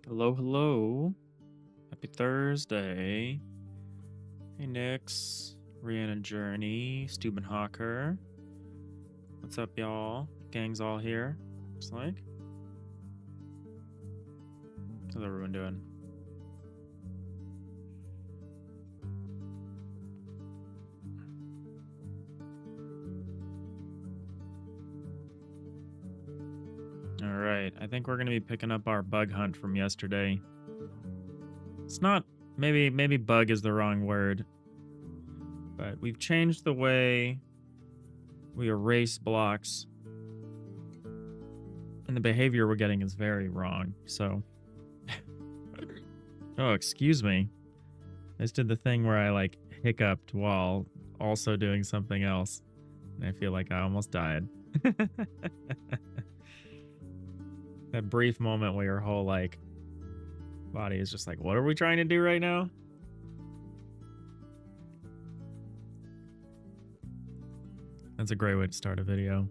Hello, hello. Happy Thursday. Hey, Nix, Rihanna Journey, Steuben Hawker. What's up, y'all? Gang's all here, looks like. How's everyone doing? All right, I think we're going to be picking up our bug hunt from yesterday. It's not, maybe bug is the wrong word, but we've changed the way we erase blocks, and the behavior we're getting is very wrong, so... Oh, excuse me. I just did the thing where I, like, hiccuped while also doing something else, and I feel like I almost died. That brief moment where your whole, like, body is just like, what are we trying to do right now? That's a great way to start a video.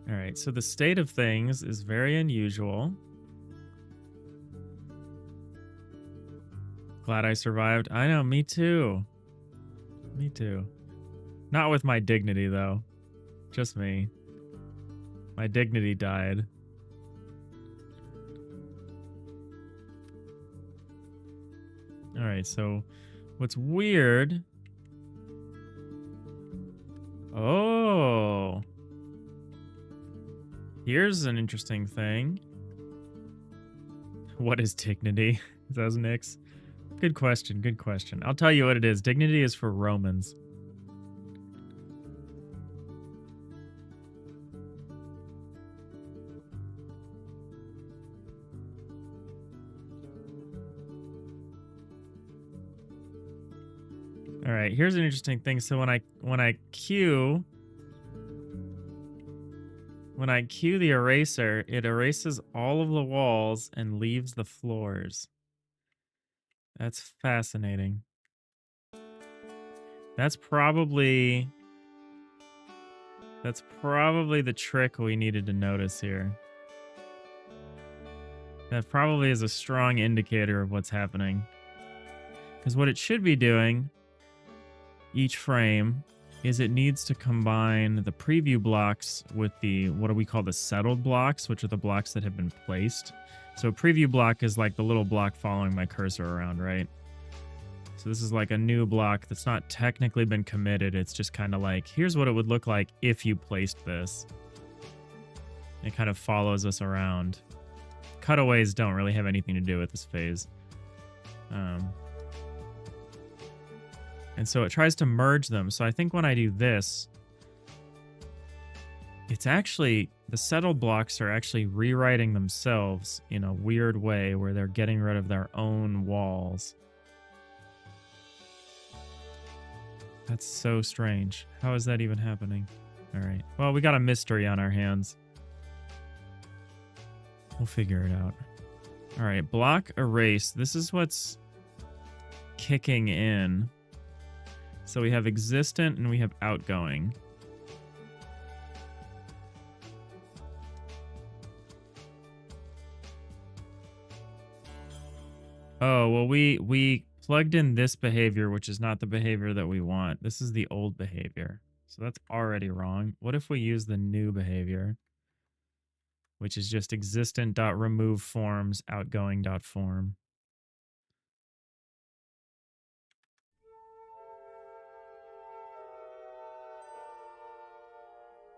All right, so the state of things is very unusual. Glad I survived. I know, me too. Me too. Not with my dignity, though. Just me. My dignity died. All right, so what's weird... Oh. Here's an interesting thing. What is dignity? Says Nix. Good question, good question. I'll tell you what it is. Dignity is for Romans. All right, here's an interesting thing. So when I cue the eraser, it erases all of the walls and leaves the floors. That's fascinating. That's probably the trick we needed to notice here. That probably is a strong indicator of what's happening. Because what it should be doing each frame is it needs to combine the preview blocks with the, what do we call, the settled blocks, which are the blocks that have been placed. So a preview block is like the little block following my cursor around, right? So this is like a new block that's not technically been committed. It's just kind of like, here's what it would look like if you placed this. It kind of follows us around. Cutaways don't really have anything to do with this phase. And so it tries to merge them. So I think when I do this, it's actually, the settled blocks are actually rewriting themselves in a weird way where they're getting rid of their own walls. That's so strange. How is that even happening? All right. Well, we got a mystery on our hands. We'll figure it out. All right. Block erase. This is what's kicking in. So we have existent and we have outgoing. Oh, well, we plugged in this behavior, which is not the behavior that we want. This is the old behavior. So that's already wrong. What if we use the new behavior, which is just existent.remove forms outgoing.form?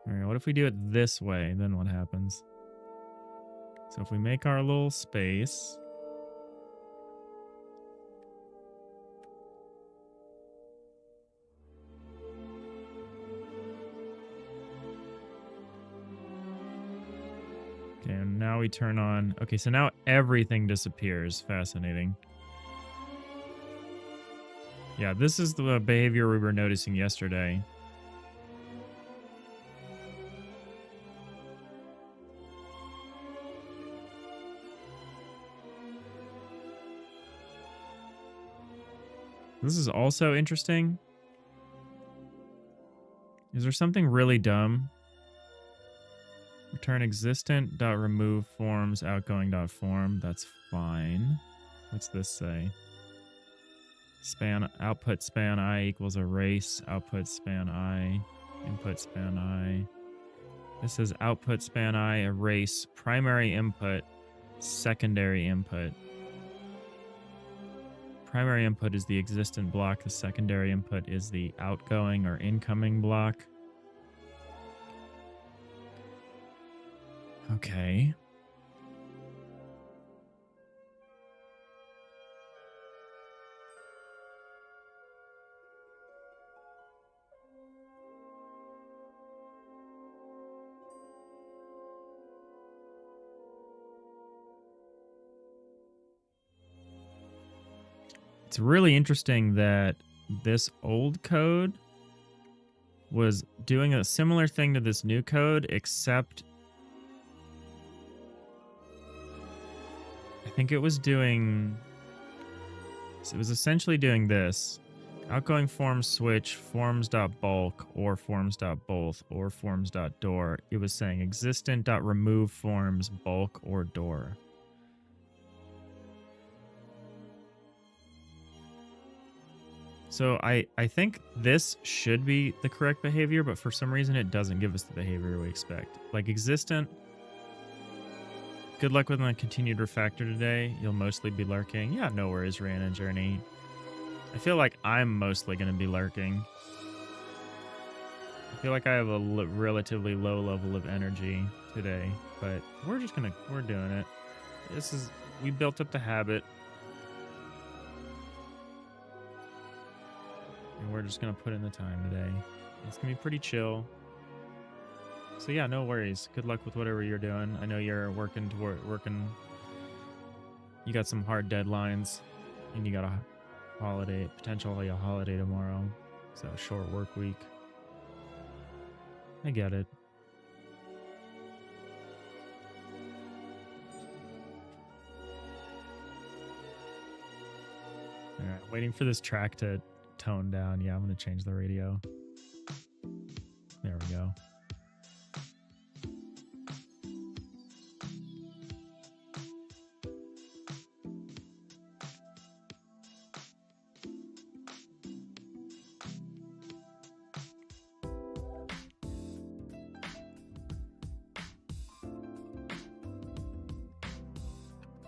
All right, what if we do it this way? Then what happens? So if we make our little space... Okay, and now we turn on... Okay, so now everything disappears. Fascinating. Yeah, this is the behavior we were noticing yesterday. This is also interesting. Is there something really dumb Return existent dot remove forms outgoing dot form. That's fine. What's this say? Span output span I equals erase output span I input span I. This is output span I erase primary input secondary input. Primary input is the existent block. The secondary input is the outgoing or incoming block. Okay. It's really interesting that this old code was doing a similar thing to this new code, except I think it was essentially doing this. Outgoing forms switch forms.bulk or forms.both or forms.door. It was saying existent.remove forms bulk or door. So I think this should be the correct behavior, but for some reason it doesn't give us the behavior we expect. Like existent, good luck with my continued refactor today. You'll mostly be lurking. Yeah, no worries, Rana Journey. I feel like I'm mostly going to be lurking. I feel like I have a relatively low level of energy today, but we're doing it. We built up the habit. And we're just going to put in the time today. It's going to be pretty chill. So yeah, no worries. Good luck with whatever you're doing. I know you're working. You got some hard deadlines, and you got potentially a holiday tomorrow. So a short work week. I get it. All right, waiting for this track to tone down. Yeah, I'm going to change the radio. There we go.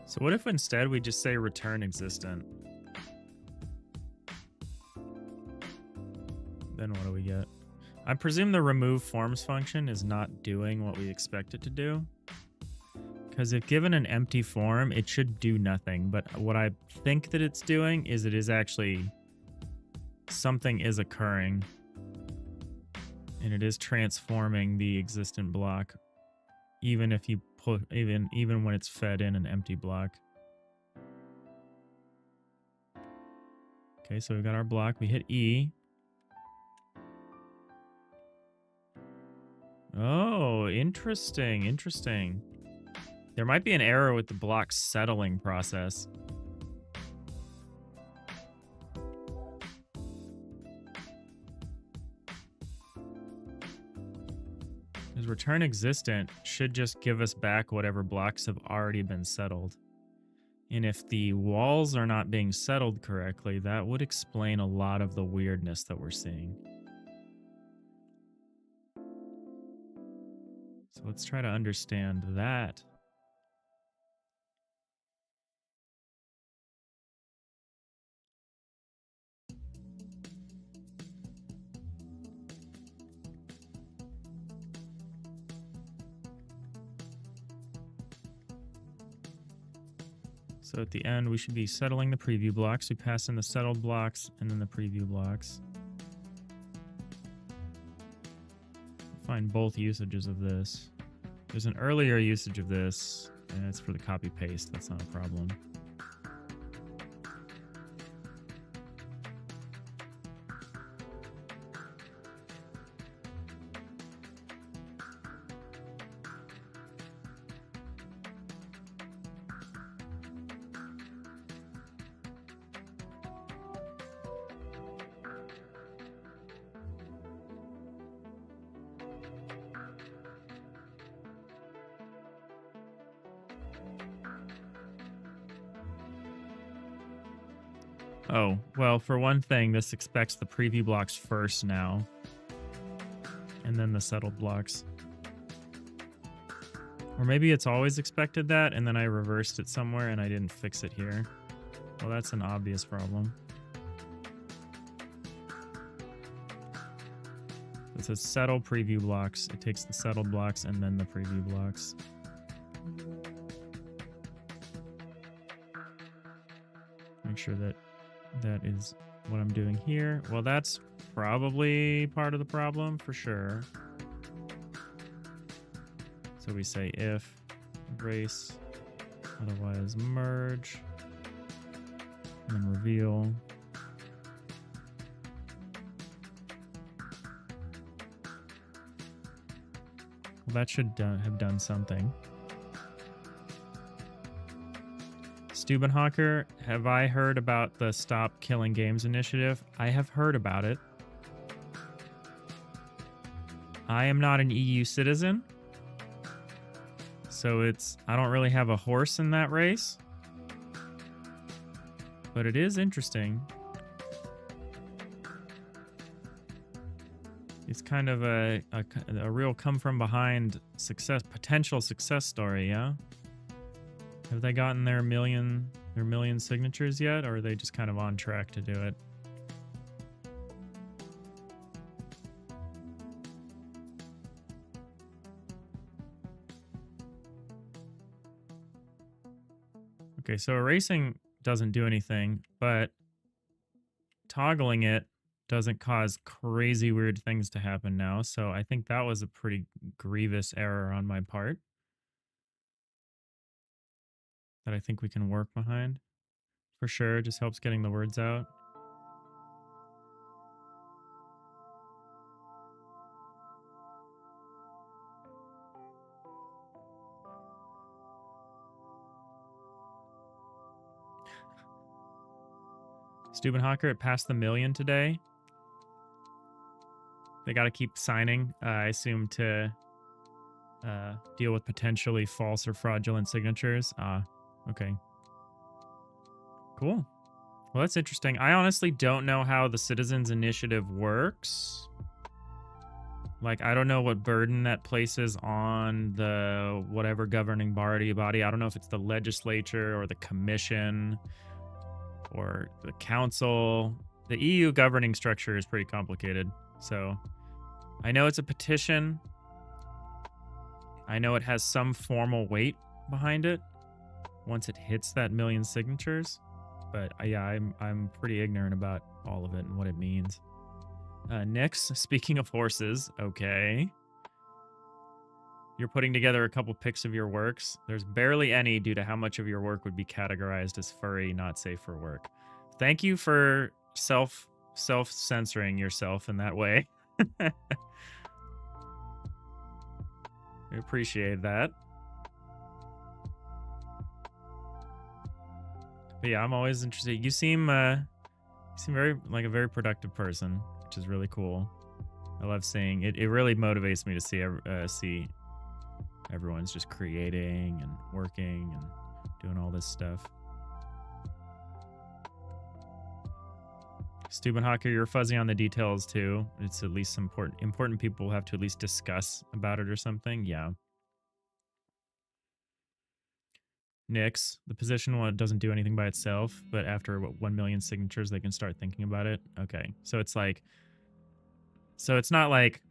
So what if instead we just say return existent? Then what do we get? I presume the remove forms function is not doing what we expect it to do. Because if given an empty form, it should do nothing. But what I think that it's doing is it is actually something is occurring. And it is transforming the existent block. Even if you put even when it's fed in an empty block. Okay, so we've got our block. We hit E. Oh, interesting. There might be an error with the block settling process. Because return existent should just give us back whatever blocks have already been settled. And if the walls are not being settled correctly, that would explain a lot of the weirdness that we're seeing. So let's try to understand that. So at the end, we should be settling the preview blocks. We pass in the settled blocks and then the preview blocks. Find both usages of this. There's an earlier usage of this, and it's for the copy paste. That's not a problem. Oh, well, for one thing, this expects the preview blocks first now, and then the settled blocks. Or maybe it's always expected that, and then I reversed it somewhere and I didn't fix it here. Well, that's an obvious problem. It says settle preview blocks. It takes the settled blocks and then the preview blocks. Make sure that that is what I'm doing here. Well, that's probably part of the problem for sure. So we say if erase, otherwise merge, and then reveal. Well, that should have done something. Stubenhocker, have I heard about the Stop Killing Games initiative? I have heard about it. I am not an EU citizen, so I don't really have a horse in that race. But it is interesting. It's kind of a real come from behind potential success story, yeah? Have they gotten their million signatures yet, or are they just kind of on track to do it? Okay, so erasing doesn't do anything, but toggling it doesn't cause crazy weird things to happen now. So I think that was a pretty grievous error on my part that I think we can work behind. For sure, it just helps getting the words out. Stubenhocker, it passed the million today. They got to keep signing, I assume, to deal with potentially false or fraudulent signatures. Okay. Cool. Well, that's interesting. I honestly don't know how the Citizens Initiative works. Like, I don't know what burden that places on the whatever governing body. I don't know if it's the legislature or the commission or the council. The EU governing structure is pretty complicated. So I know it's a petition. I know it has some formal weight behind it once it hits that million signatures. But yeah, I'm pretty ignorant about all of it and what it means. Nix, speaking of horses, okay. You're putting together a couple pics of your works. There's barely any due to how much of your work would be categorized as furry, not safe for work. Thank you for self-censoring yourself in that way. We appreciate that. But yeah, I'm always interested. You seem very like a very productive person, which is really cool. I love seeing it. It really motivates me to see everyone's just creating and working and doing all this stuff. Stubenhocker, you're fuzzy on the details too. It's at least important people have to at least discuss about it or something. Yeah. Nix, the position one doesn't do anything by itself, but after 1 million signatures, they can start thinking about it. Okay, so it's like, it's not like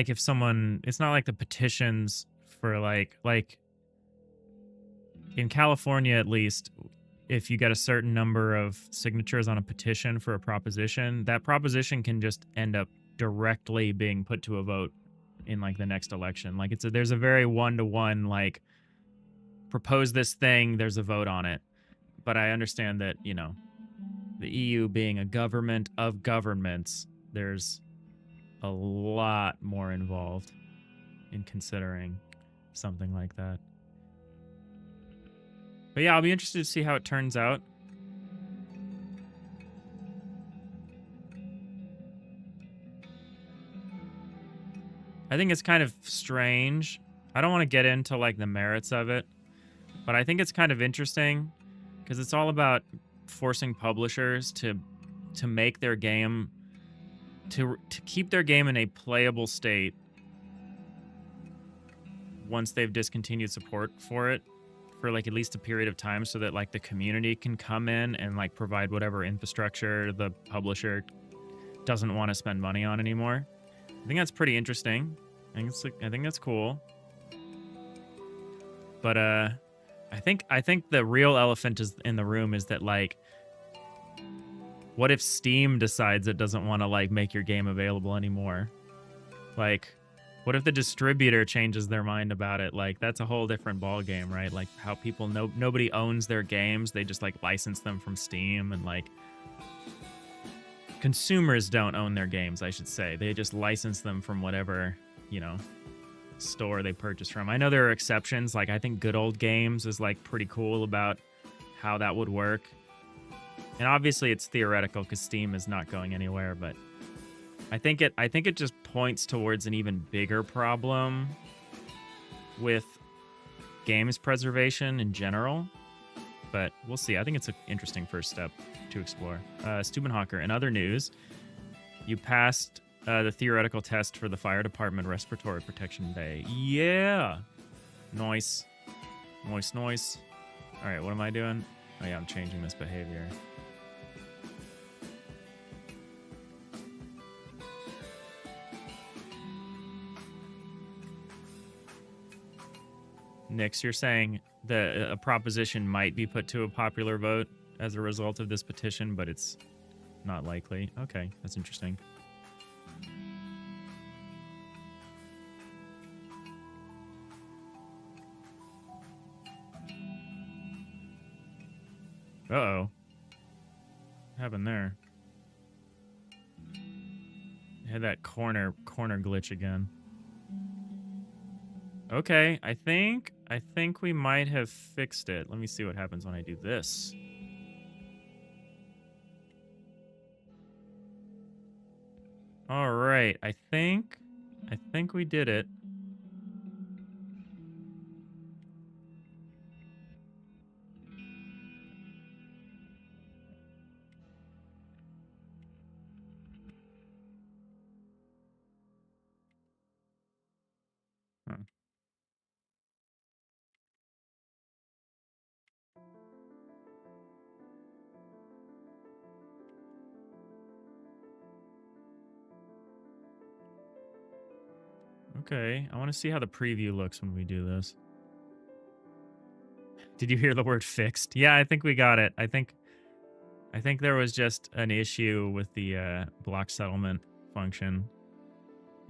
if someone, it's not like the petitions for like in California at least, if you get a certain number of signatures on a petition for a proposition, that proposition can just end up directly being put to a vote in like the next election. Like there's a very one-to-one like, propose this thing, there's a vote on it. But I understand that, you know, the EU being a government of governments, there's a lot more involved in considering something like that. But yeah, I'll be interested to see how it turns out. I think it's kind of strange. I don't want to get into like the merits of it, but I think it's kind of interesting because it's all about forcing publishers to make their game, to keep their game in a playable state once they've discontinued support for it for like at least a period of time, so that like the community can come in and like provide whatever infrastructure the publisher doesn't want to spend money on anymore. I think that's pretty interesting. I think that's cool. But I think the real elephant is in the room is that like, what if Steam decides it doesn't want to like make your game available anymore? Like, what if the distributor changes their mind about it? Like, that's a whole different ball game, right? Like how people nobody owns their games. They just like license them from Steam, and like consumers don't own their games, I should say. They just license them from whatever, you know, store they purchase from. I know there are exceptions. Like I think Good Old Games is like pretty cool about how that would work. And obviously it's theoretical because Steam is not going anywhere, but I think it just points towards an even bigger problem with games preservation in general. But we'll see. I think it's an interesting first step to explore. Stubenhocker, in other news, you passed the theoretical test for the fire department respiratory protection bay. Yeah. Nice. Nice. All right, what am I doing? Oh yeah, I'm changing this behavior. Nix, you're saying that a proposition might be put to a popular vote as a result of this petition, but it's not likely. Okay, that's interesting. Uh-oh. What happened there? I had that corner glitch again. Okay, I think we might have fixed it. Let me see what happens when I do this. All right, I think we did it. Huh. Okay, I want to see how the preview looks when we do this. Did you hear the word fixed? Yeah, I think we got it. I think there was just an issue with the block settlement function.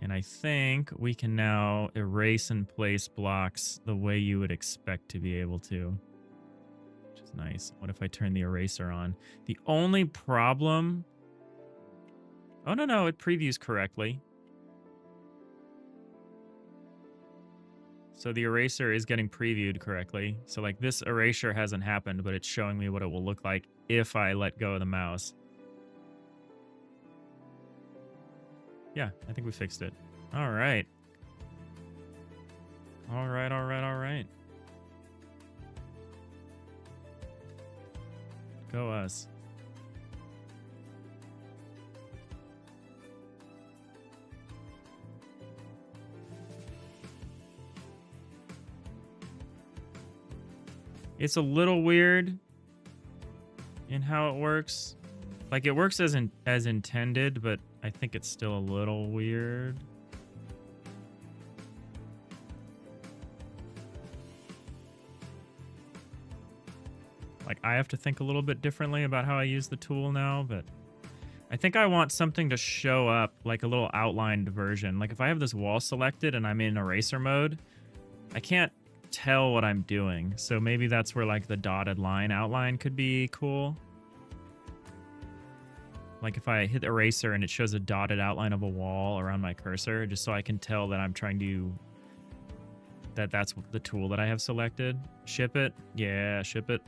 And I think we can now erase and place blocks the way you would expect to be able to. Which is nice. What if I turn the eraser on? The only problem... Oh, no, it previews correctly. So the eraser is getting previewed correctly. So like this erasure hasn't happened, but it's showing me what it will look like if I let go of the mouse. Yeah, I think we fixed it. All right. All right. Go us. It's a little weird in how it works. Like, it works as intended, but I think it's still a little weird. Like, I have to think a little bit differently about how I use the tool now, but I think I want something to show up, like a little outlined version. Like, if I have this wall selected and I'm in eraser mode, I can't tell what I'm doing. So maybe that's where, like, the dotted line outline could be cool. Like, if I hit eraser and it shows a dotted outline of a wall around my cursor, just so I can tell that I'm trying to... that's the tool that I have selected. Ship it? Yeah, ship it.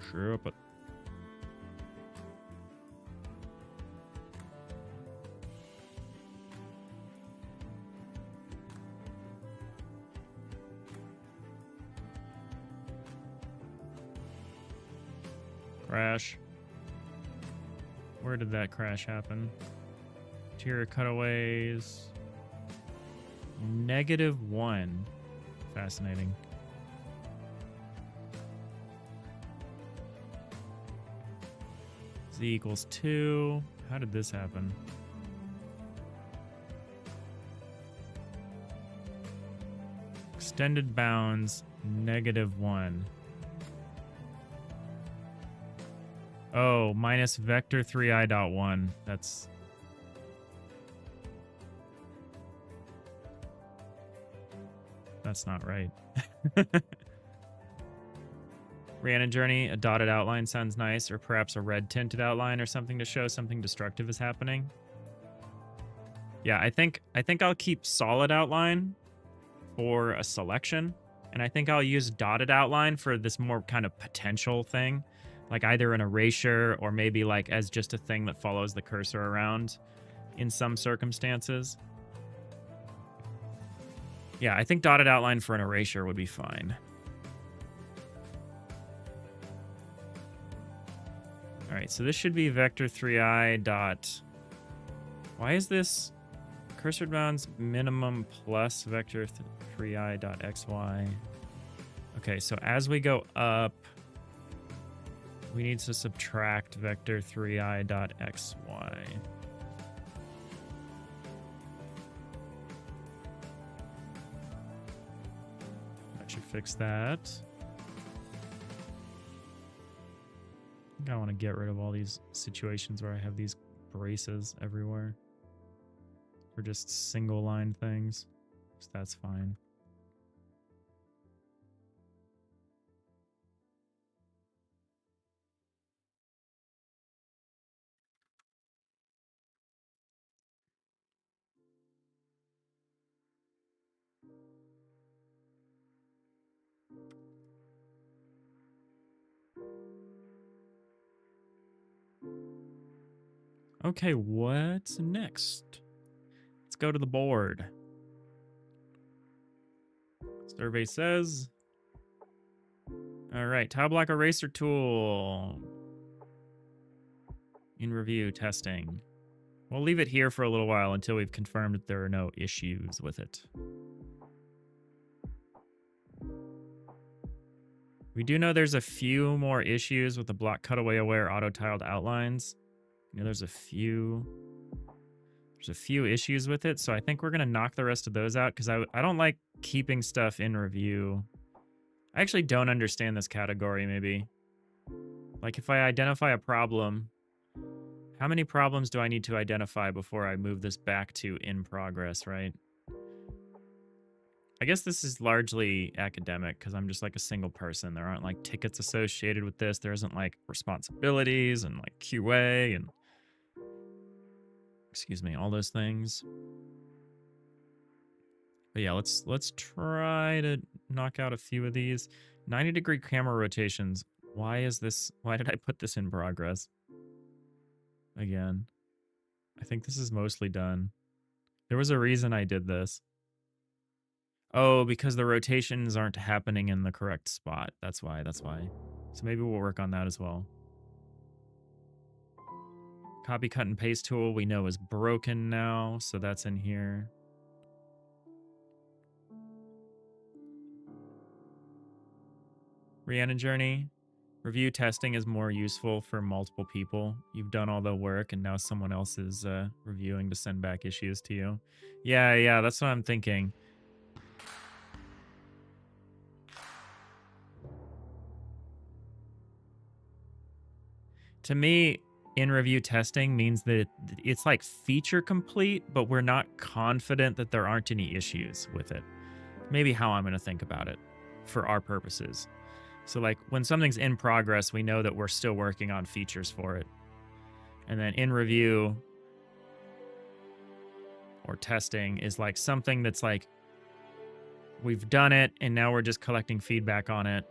Ship it. Crash. Where did that crash happen? Interior cutaways. -1. Fascinating. Z equals 2. How did this happen? Extended bounds, -1. Oh, minus vector 3i dot 1. That's not right. Rhiannon Journey, a dotted outline sounds nice, or perhaps a red tinted outline or something to show something destructive is happening. Yeah, I think I'll keep solid outline for a selection, and I think I'll use dotted outline for this more kind of potential thing, like either an erasure or maybe like as just a thing that follows the cursor around in some circumstances. Yeah, I think dotted outline for an erasure would be fine. All right, so this should be vector 3i dot... Why is this cursor bounds minimum plus vector 3i dot xy? Okay, so as we go up, we need to subtract vector 3i dot xy. That should fix that. I think I want to get rid of all these situations where I have these braces everywhere for just single line things. So that's fine. Okay, what's next? Let's go to the board. Survey says... All right, tile block eraser tool. In review, testing. We'll leave it here for a little while until we've confirmed that there are no issues with it. We do know there's a few more issues with the block cutaway aware auto-tiled outlines. You know, there's a few issues with it, so I think we're going to knock the rest of those out because I don't like keeping stuff in review. I actually don't understand this category, maybe. Like, if I identify a problem, how many problems do I need to identify before I move this back to in progress, right? I guess this is largely academic because I'm just like a single person. There aren't like tickets associated with this. There isn't like responsibilities and like QA and... Excuse me, all those things. But yeah, let's try to knock out a few of these. 90-degree camera rotations. Why did I put this in progress? Again. I think this is mostly done. There was a reason I did this. Oh, because the rotations aren't happening in the correct spot. That's why. So maybe we'll work on that as well. Copy, cut, and paste tool we know is broken now, so that's in here. Rhiannon Journey. Review testing is more useful for multiple people. You've done all the work, and now someone else is reviewing to send back issues to you. Yeah, that's what I'm thinking. To me, in review testing means that it's like feature complete, but we're not confident that there aren't any issues with it. Maybe how I'm going to think about it for our purposes. So like when something's in progress, we know that we're still working on features for it. And then in review or testing is like something that's like, we've done it and now we're just collecting feedback on it.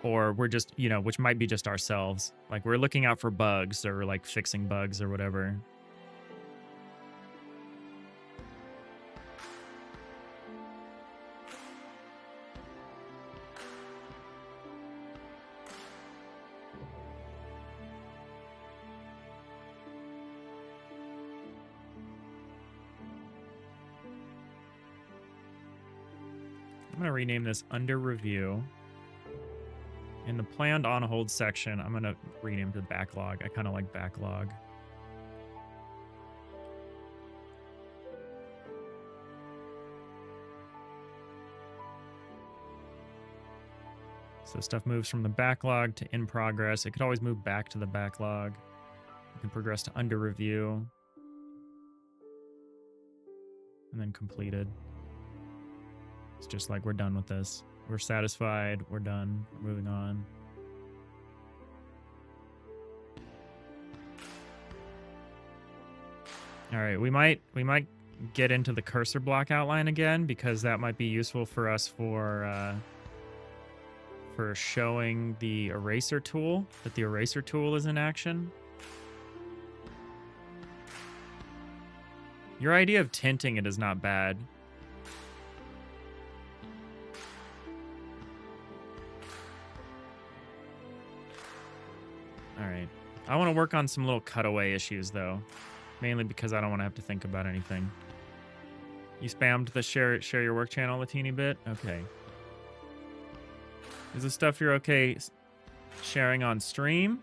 Or we're just, you know, which might be just ourselves. Like we're looking out for bugs or like fixing bugs or whatever. going to rename this under review. In the planned on hold section, I'm going to rename to backlog. I kind of like backlog. So stuff moves from the backlog to in progress. It could always move back to the backlog. You can progress to under review. And then completed. It's just like we're done with this. We're satisfied. We're done. We're moving on. All right, we might get into the cursor block outline again because that might be useful for us for showing the eraser tool, that the eraser tool is in action. Your idea of tinting it is not bad. All right. I want to work on some little cutaway issues, though. Mainly because I don't want to have to think about anything. You spammed the share your work channel a teeny bit? Okay. Is this stuff you're okay sharing on stream?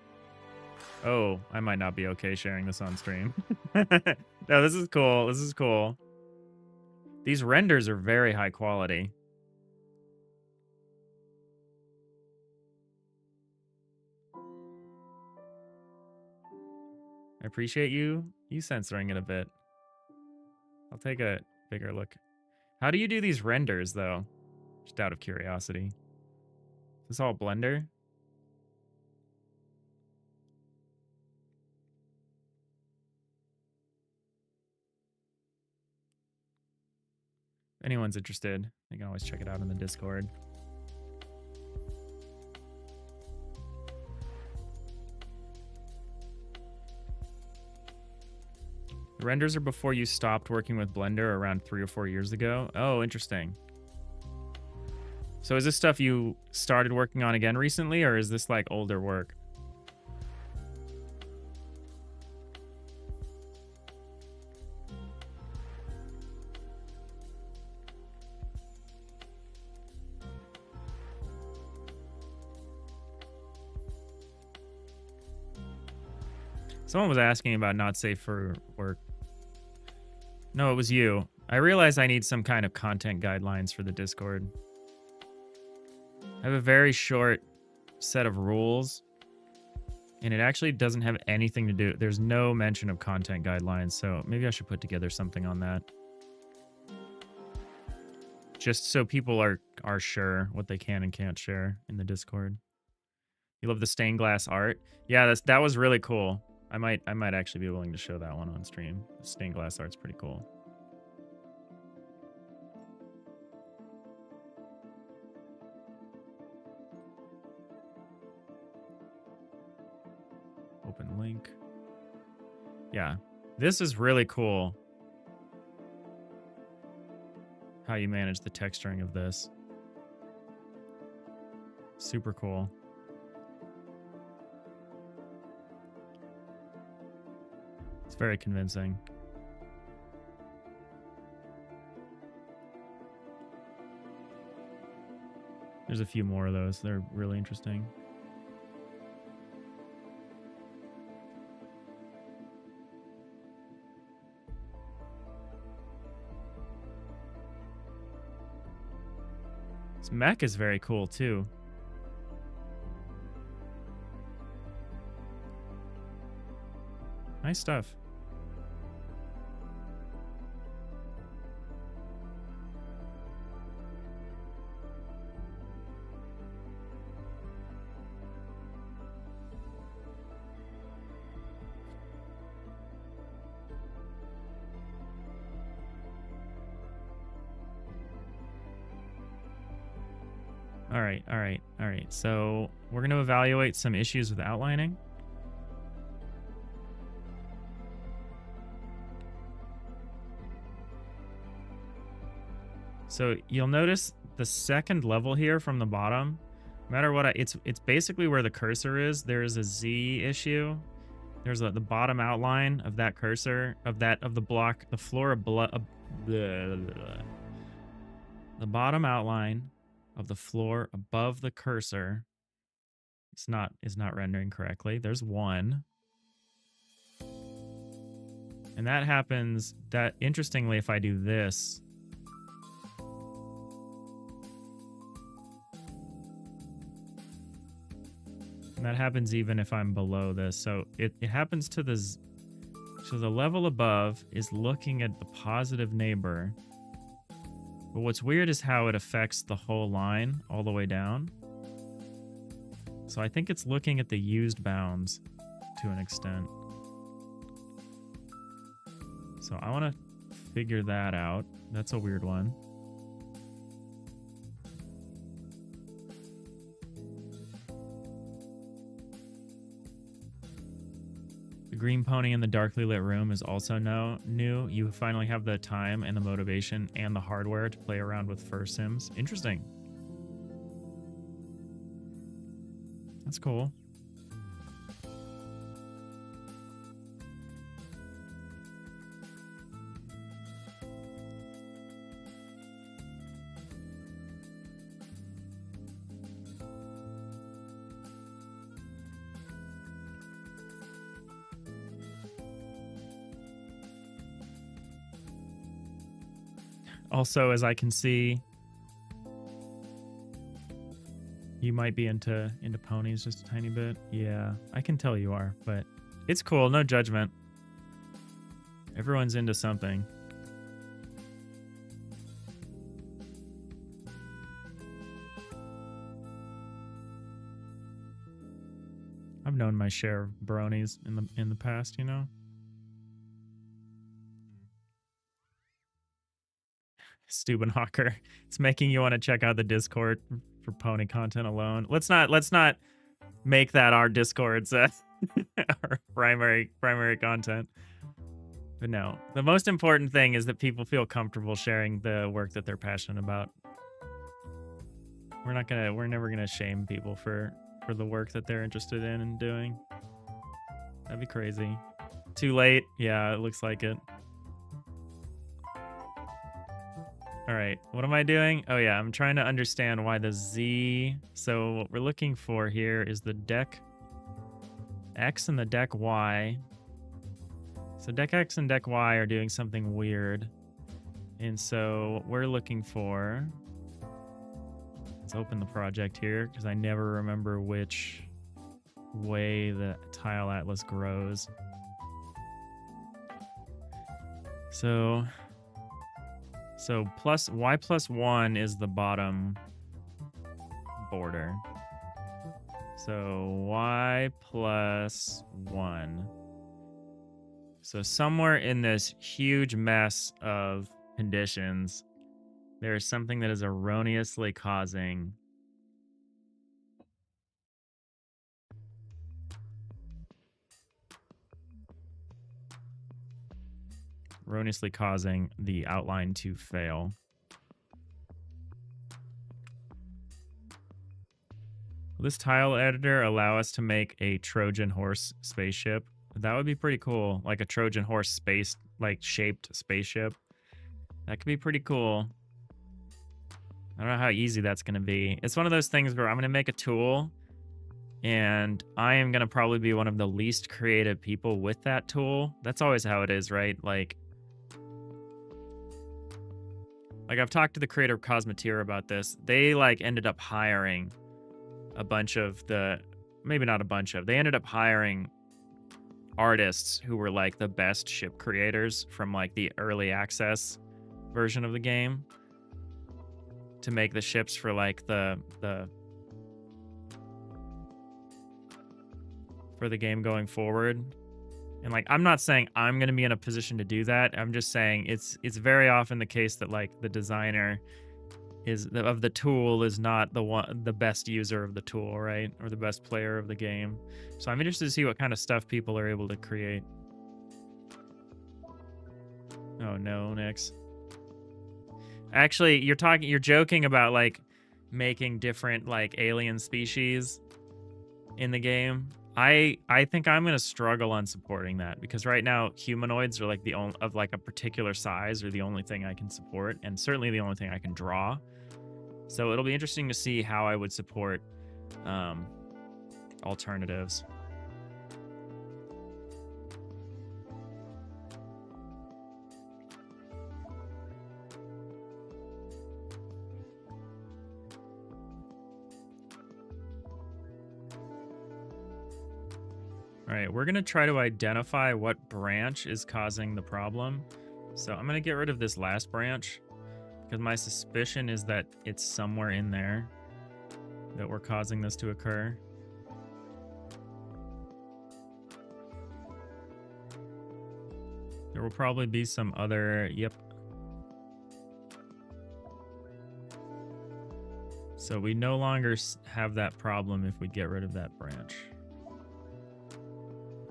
Oh, I might not be okay sharing this on stream. No, this is cool. This is cool. These renders are very high quality. I appreciate you censoring it a bit. I'll take a bigger look. How do you do these renders, though? Just out of curiosity. Is this all Blender? If anyone's interested, you can always check it out in the Discord. The renders are before you stopped working with Blender around 3 or 4 years ago. Oh, interesting. So is this stuff you started working on again recently, or is this like older work? Someone was asking about not safe for work. No, it was you. I realize I need some kind of content guidelines for the Discord. I have a very short set of rules, and it actually doesn't have anything to do. There's no mention of content guidelines, so maybe I should put together something on that. Just so people are sure what they can and can't share in the Discord. You love the stained glass art? Yeah, that was really cool. I might actually be willing to show that one on stream. The stained glass art's pretty cool. Open link. Yeah, this is really cool. How you manage the texturing of this. Super cool. It's very convincing. There's a few more of those. They're really interesting. This mech is very cool too. Nice stuff. All right. So we're going to evaluate some issues with outlining. So you'll notice the second level here from the bottom, no matter what, it's basically where the cursor is. There is a Z issue. There's the bottom outline of that cursor, of the block, the floor of the bottom outline of the floor above the cursor is not rendering correctly. There's 1. And that happens, that interestingly, if I do this, and that happens even if I'm below this. So it happens to the, so the level above is looking at the positive neighbor. But what's weird is how it affects the whole line all the way down. So I think it's looking at the used bounds to an extent. So I want to figure that out. That's a weird one. The green pony in the darkly lit room is also new. You finally have the time and the motivation and the hardware to play around with fur sims. Interesting. That's cool. Also, as I can see, you might be into ponies just a tiny bit. Yeah, I can tell you are, but it's cool. No judgment. Everyone's into something. I've known my share of bronies in the past, you know. Stubenhocker. It's making you want to check out the Discord for pony content alone. Let's not make that our Discord's our primary content. But no, the most important thing is that people feel comfortable sharing the work that they're passionate about. We're never gonna shame people for the work that they're interested in and doing. That'd be crazy. Too late? Yeah, it looks like it. All right, what am I doing? Oh yeah, I'm trying to understand why the Z. So what we're looking for here is the deck X and the deck Y. So deck X and deck Y are doing something weird. And so what we're looking for, let's open the project here because I never remember which way the tile atlas grows. So Y plus 1 is the bottom border. So Y plus 1. So somewhere in this huge mess of conditions, there is something that is erroneously causing the outline to fail. Will this tile editor allow us to make a Trojan horse spaceship? That would be pretty cool. Like a Trojan horse shaped spaceship. That could be pretty cool. I don't know how easy that's going to be. It's one of those things where I'm going to make a tool and I am going to probably be one of the least creative people with that tool. That's always how it is, right? Like I've talked to the creator of Cosmeteer about this. They ended up hiring a bunch of they ended up hiring artists who were the best ship creators from the early access version of the game to make the ships for for the game going forward. And I'm not saying I'm going to be in a position to do that. I'm just saying it's very often the case that the designer of the tool is not the best user of the tool, right? Or the best player of the game. So I'm interested to see what kind of stuff people are able to create. Oh no, Nix. Actually, you're joking about making different alien species in the game. I think I'm gonna struggle on supporting that because right now humanoids are like the only of like a particular size are the only thing I can support, and certainly the only thing I can draw. So it'll be interesting to see how I would support alternatives. All right, we're gonna try to identify what branch is causing the problem. So I'm gonna get rid of this last branch because my suspicion is that it's somewhere in there that we're causing this to occur. There will probably be some other, yep. So we no longer have that problem if we get rid of that branch.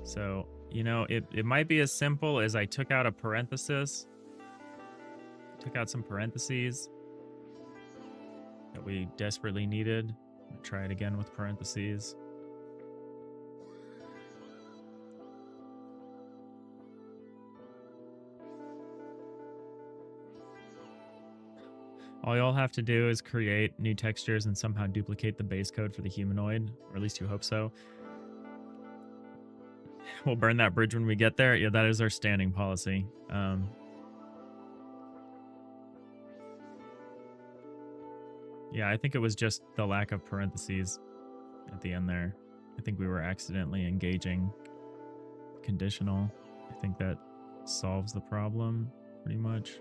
So, you know, it might be as simple as I took out a parenthesis, took out some parentheses that we desperately needed. Try it again with parentheses. All y'all have to do is create new textures and somehow duplicate the base code for the humanoid, or at least you hope so. We'll burn that bridge when we get there. Yeah, that is our standing policy. Yeah, I think it was just the lack of parentheses at the end there. I think we were accidentally engaging conditional. I think that solves the problem pretty much.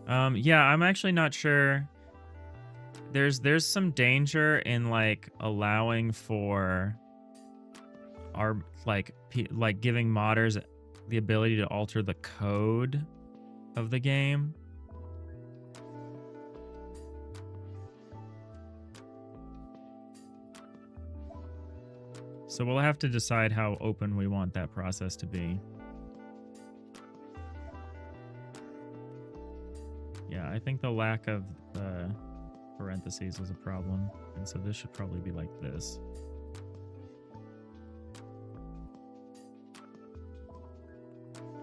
Yeah, I'm actually not sure. There's some danger in like allowing for our like giving modders the ability to alter the code of the game. So we'll have to decide how open we want that process to be. Yeah, I think the lack of the parentheses was a problem, and so this should probably be like this.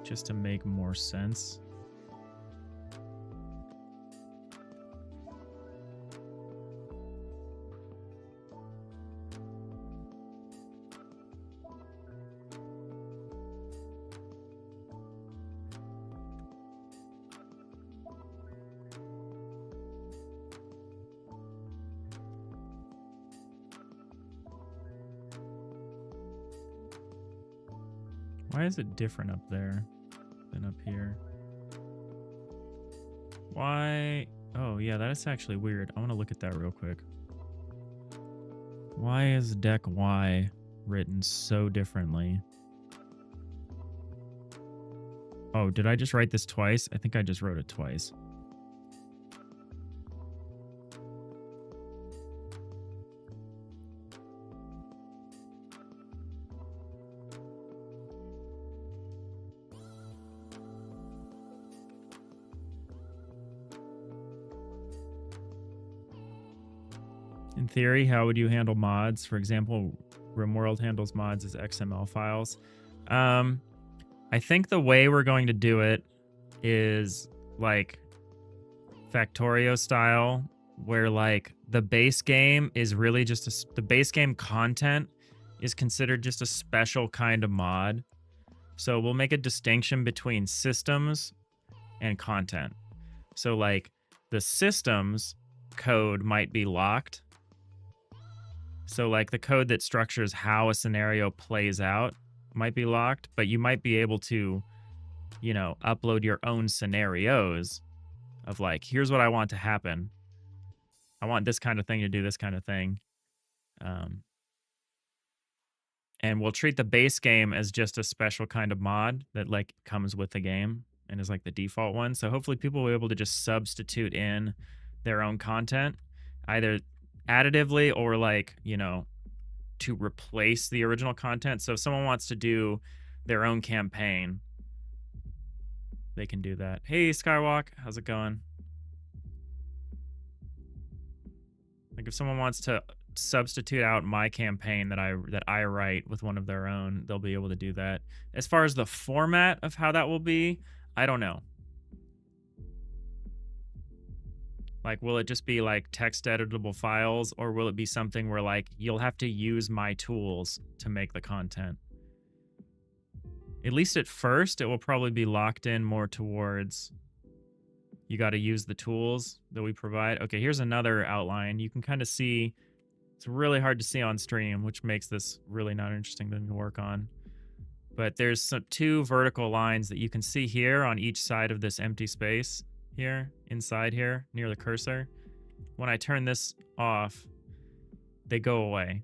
Just to make more sense. Why is it different up there than up here? Why? Oh, yeah, that is actually weird. I want to look at that real quick. Why is deck Y written so differently? Oh, did I just write this twice? I think I just wrote it twice. In theory, how would you handle mods? For example, RimWorld handles mods as XML files. I think the way we're going to do it is like Factorio style, where like the base game is really just the base game content is considered just a special kind of mod. So we'll make a distinction between systems and content. So like the systems code might be locked. So like the code that structures how a scenario plays out might be locked, but you might be able to, you know, upload your own scenarios of like, here's what I want to happen. I want this kind of thing to do this kind of thing. And we'll treat the base game as just a special kind of mod that like comes with the game and is like the default one. So hopefully people will be able to just substitute in their own content, either additively or like, you know, to replace the original content. So if someone wants to do their own campaign, they can do that. Hey, Skywalk, how's it going? Like if someone wants to substitute out my campaign that I write with one of their own, they'll be able to do that. As far as the format of how that will be, I don't know. Like, will it just be like text editable files, or will it be something where like you'll have to use my tools to make the content? At least at first, it will probably be locked in more towards you got to use the tools that we provide. Okay, here's another outline. You can kind of see, it's really hard to see on stream, which makes this really not interesting to work on. But there's some 2 vertical lines that you can see here on each side of this empty space here, inside here, near the cursor. When I turn this off, they go away.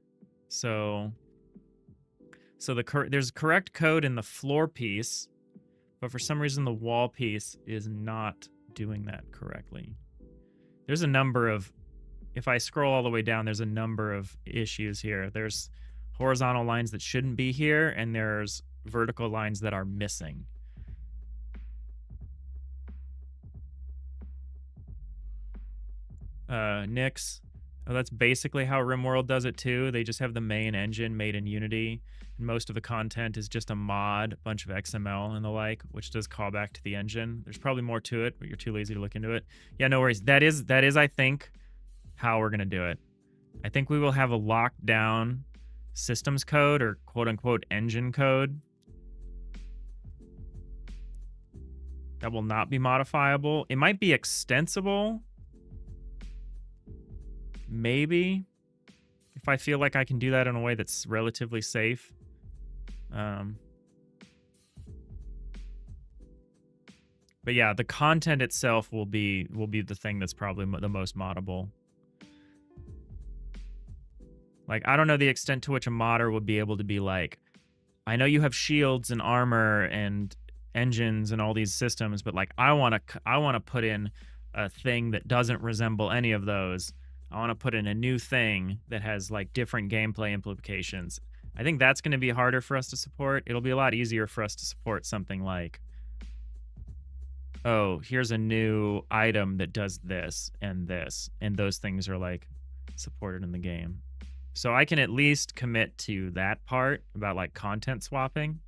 So there's correct code in the floor piece, but for some reason the wall piece is not doing that correctly. There's a number of, if I scroll all the way down, there's a number of issues here. There's horizontal lines that shouldn't be here, and there's vertical lines that are missing. Nix. Oh, that's basically how RimWorld does it too. They just have the main engine made in Unity, and most of the content is just a mod, a bunch of XML and the like, which does call back to the engine. There's probably more to it, but you're too lazy to look into it. Yeah, no worries. That is, I think, how we're gonna do it. I think we will have a locked down systems code, or quote unquote engine code, that will not be modifiable. It might be extensible. Maybe, if I feel like I can do that in a way that's relatively safe. But yeah, the content itself will be the thing that's probably the most moddable. Like, I don't know the extent to which a modder would be able to be like, I know you have shields and armor and engines and all these systems, but like I want to put in a thing that doesn't resemble any of those. I want to put in a new thing that has like different gameplay implications. I think that's going to be harder for us to support. It'll be a lot easier for us to support something like, oh, here's a new item that does this, and those things are like supported in the game. So I can at least commit to that part about like content swapping.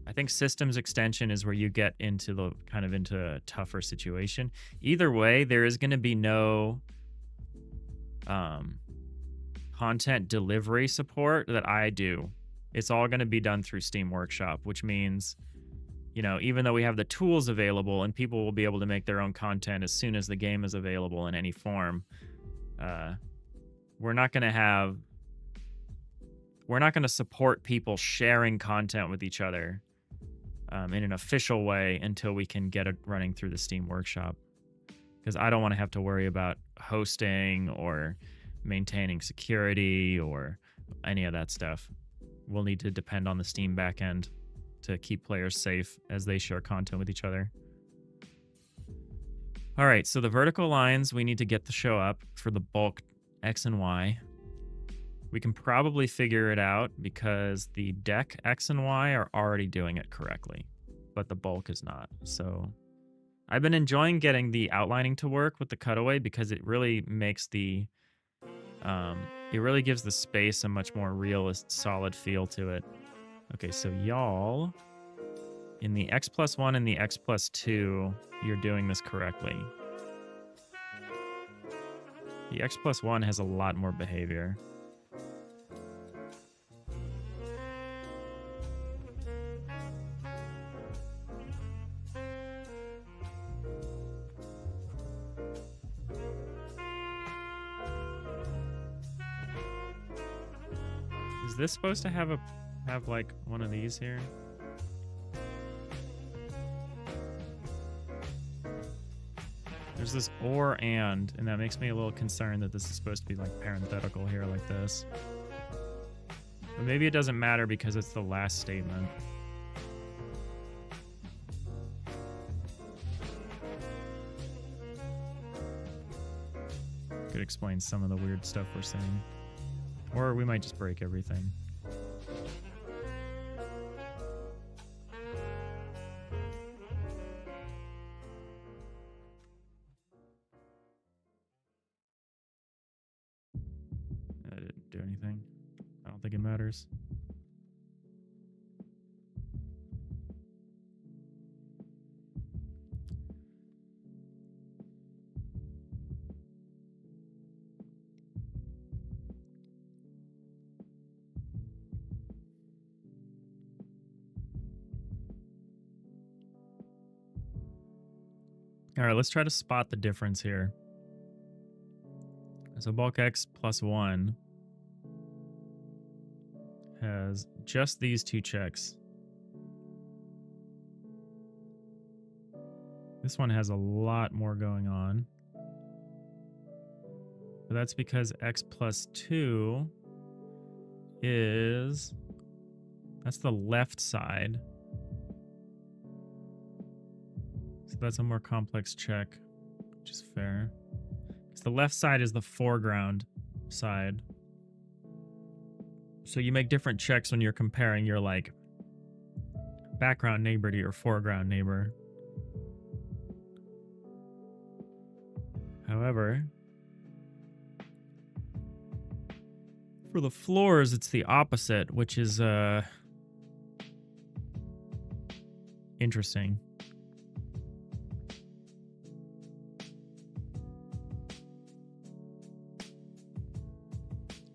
I think systems extension is where you get into the kind of into a tougher situation. Either way, there is going to be no content delivery support that I do. It's all going to be done through Steam Workshop, which means, you know, even though we have the tools available and people will be able to make their own content as soon as the game is available in any form, we're not going to support people sharing content with each other in an official way until we can get it running through the Steam Workshop. Because I don't want to have to worry about hosting or maintaining security or any of that stuff. We'll need to depend on the Steam backend to keep players safe as they share content with each other. All right, so the vertical lines we need to get to show up for the bulk X and Y. We can probably figure it out because the deck X and Y are already doing it correctly, but the bulk is not. So I've been enjoying getting the outlining to work with the cutaway because it really makes the, it really gives the space a much more realist, solid feel to it. Okay, so y'all, in the X+1 and the X+2, you're doing this correctly. The X+1 has a lot more behavior. Is this supposed to have like one of these here? There's this or and that makes me a little concerned that this is supposed to be like parenthetical here like this. But maybe it doesn't matter because it's the last statement. Could explain some of the weird stuff we're saying. Or we might just break everything. do anything. I don't think it matters. All right, let's try to spot the difference here. So bulk X plus 1 has just these two checks. This one has a lot more going on. But that's because X plus 2 is... That's the left side. So that's a more complex check, which is fair. Because the left side is the foreground side. So you make different checks when you're comparing your, like, background neighbor to your foreground neighbor. However, for the floors, it's the opposite, which is interesting.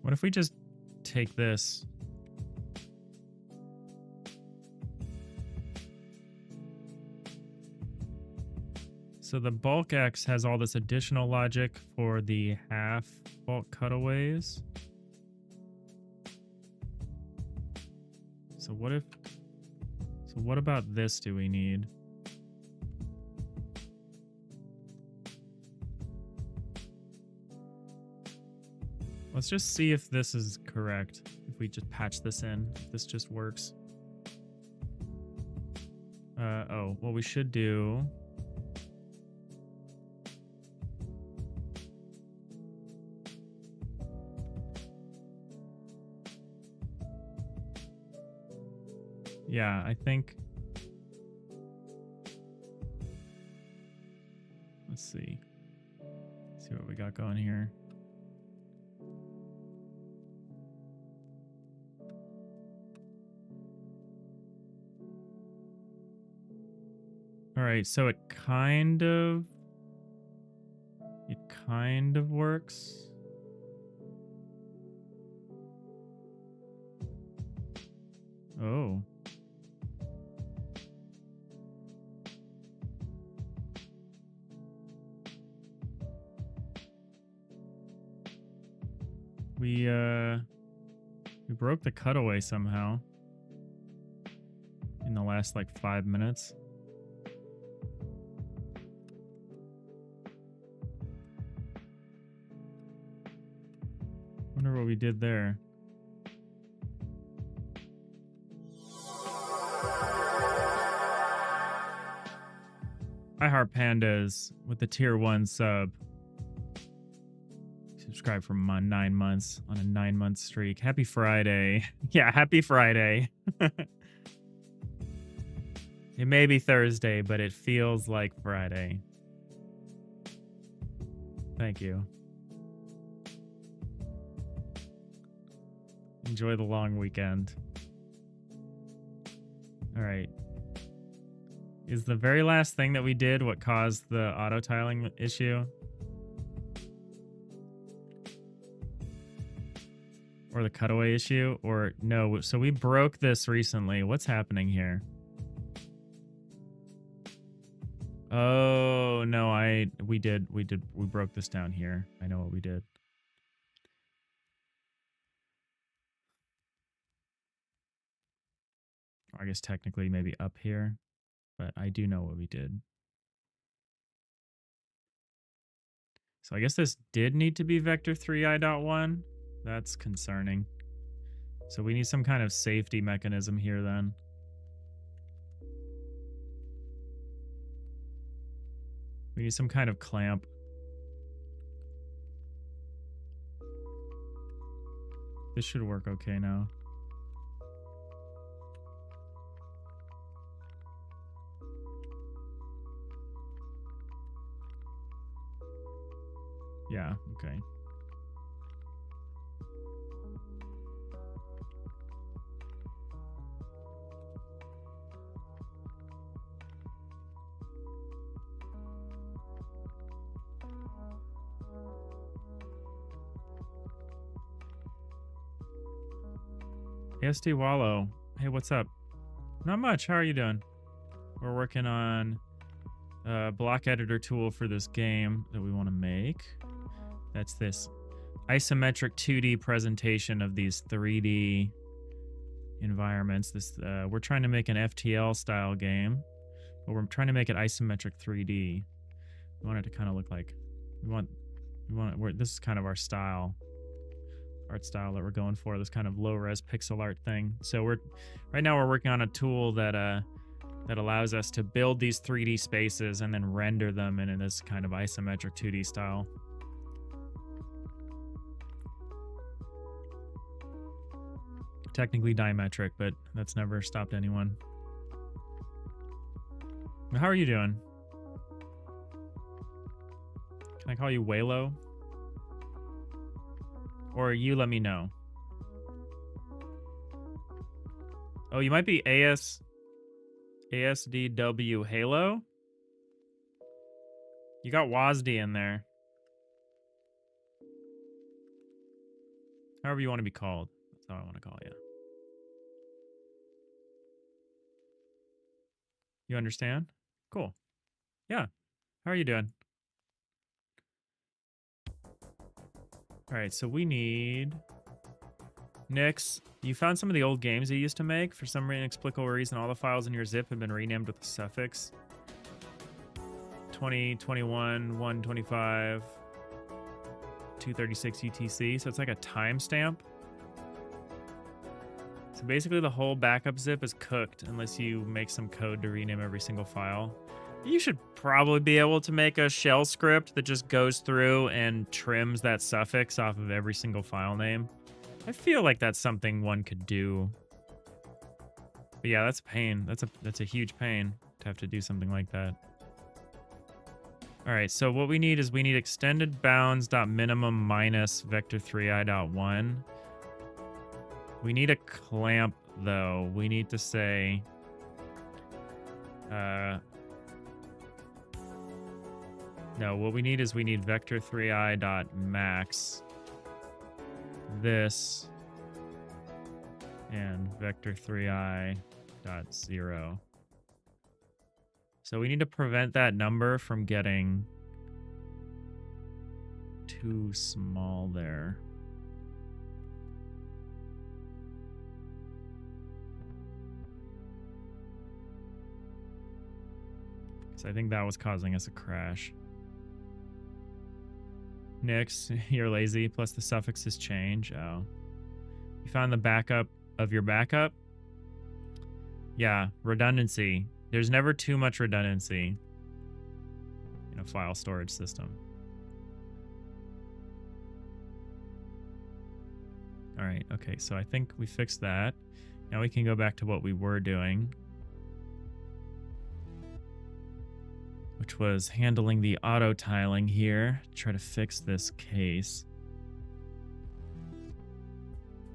What if we just take this? So the bulk X has all this additional logic for the half bulk cutaways. So what about this do we need? Let's just see if this is correct. If we just patch this in, if this just works. Oh, what we should do... Yeah, I think... Let's see. Let's see what we got going here. All right, so it kind of works. Oh. We broke the cutaway somehow in the last like 5 minutes. Wonder what we did there. I Heart Pandas with the tier 1 sub. Subscribe for 9 months on a 9-month streak. Happy Friday. Yeah, happy Friday. It may be Thursday, but it feels like Friday. Thank you. Enjoy the long weekend. All right. Is the very last thing that we did what caused the auto tiling issue? Or the cutaway issue? Or no, so we broke this recently. What's happening here? Oh, no, we broke this down here. I know what we did. I guess technically maybe up here, but I do know what we did. So I guess this did need to be vector 3i.1. That's concerning. So we need some kind of safety mechanism here then. We need some kind of clamp. This should work okay now. Yeah, okay. ASD Wallow. Hey, what's up? Not much. How are you doing? We're working on a block editor tool for this game that we want to make. That's this isometric 2D presentation of these 3D environments. This we're trying to make an FTL style game, but we're trying to make it isometric 3D. We want it to kind of look like this is kind of our art style that we're going for, this kind of low res pixel art thing. So right now we're working on a tool that allows us to build these 3D spaces and then render them in this kind of isometric 2D style. Technically dimetric, but that's never stopped anyone. How are you doing? Can I call you Waylo? Or you let me know. Oh, you might be ASDW Halo? You got WASD in there. However you want to be called. That's how I want to call you. You understand? Cool. Yeah. How are you doing? All right, so we need... Nix, you found some of the old games you used to make. For some inexplicable reason, all the files in your zip have been renamed with the suffix 2021, 125, 236 UTC. So it's like a timestamp. So basically the whole backup zip is cooked unless you make some code to rename every single file. You should probably be able to make a shell script that just goes through and trims that suffix off of every single file name. I feel like that's something one could do. But yeah, that's a pain. That's a huge pain to have to do something like that. All right, so what we need is extended bounds.minimum minus vector3i.1. We need a clamp though. We need to say no, what we need is vector3i.max this and vector3i.0. So we need to prevent that number from getting too small there. So I think that was causing us a crash. Nix, you're lazy, plus the suffixes change. Oh. You found the backup of your backup? Yeah, redundancy. There's never too much redundancy in a file storage system. All right, okay, so I think we fixed that. Now we can go back to what we were doing, which was handling the auto tiling here to try to fix this case.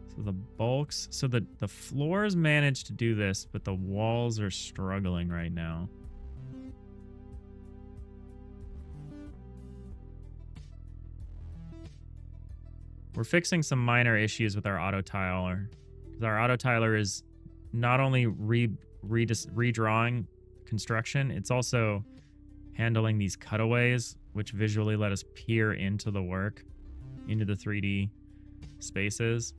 So the bulks, so the floors managed to do this, but the walls are struggling right now. We're fixing some minor issues with our auto tiler, because our auto tiler is not only redrawing construction, it's also handling these cutaways, which visually let us peer into the work, into the 3D spaces.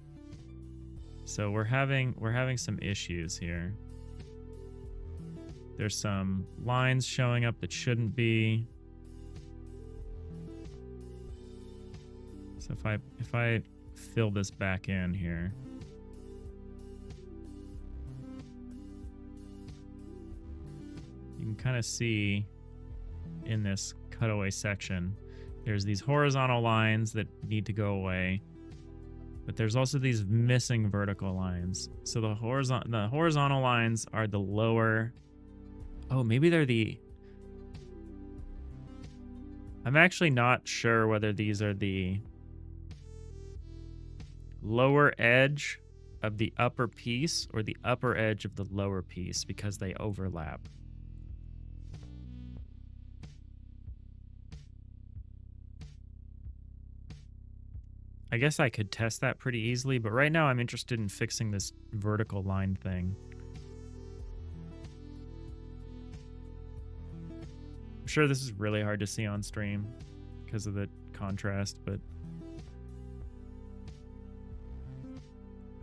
So we're having some issues here. There's some lines showing up that shouldn't be. So if I fill this back in here, you can kind of see in this cutaway section, there's these horizontal lines that need to go away, but there's also these missing vertical lines. So the horizontal lines are the lower. Oh, maybe they're the. I'm actually not sure whether these are the lower edge of the upper piece or the upper edge of the lower piece because they overlap. I guess I could test that pretty easily, but right now I'm interested in fixing this vertical line thing. I'm sure this is really hard to see on stream because of the contrast, but...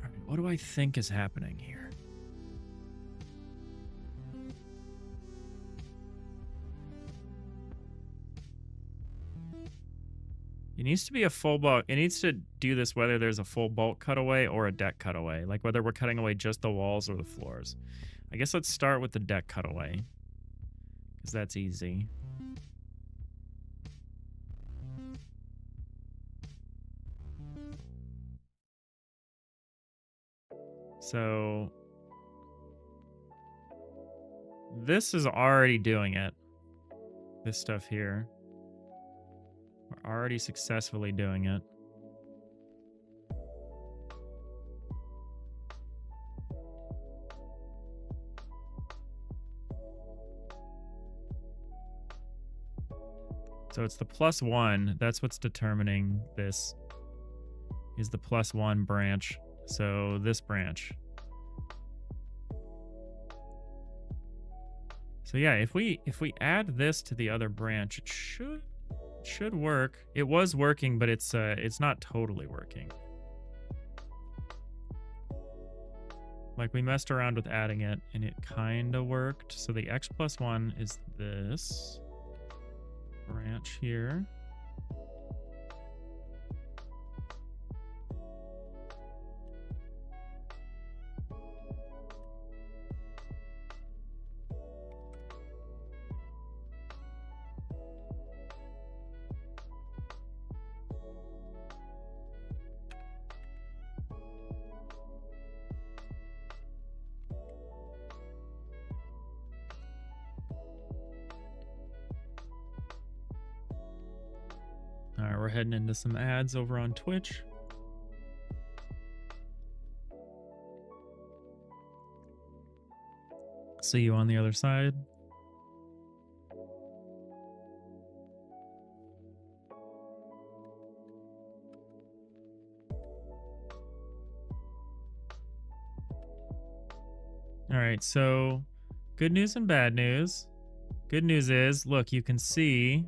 All right, what do I think is happening here? It needs to be a full bulk. It needs to do this whether there's a full bulk cutaway or a deck cutaway, like whether we're cutting away just the walls or the floors. I guess let's start with the deck cutaway, because that's easy. So this is already doing it. This stuff here. We're already successfully doing it. So it's the +1. That's what's determining this. Is the +1 branch. So this branch. So yeah, if we add this to the other branch, it should work. It was working, but it's not totally working. Like, we messed around with adding it and it kind of worked. So the x+1 is this branch here. All right, we're heading into some ads over on Twitch. See you on the other side. All right, so good news and bad news. Good news is, look, you can see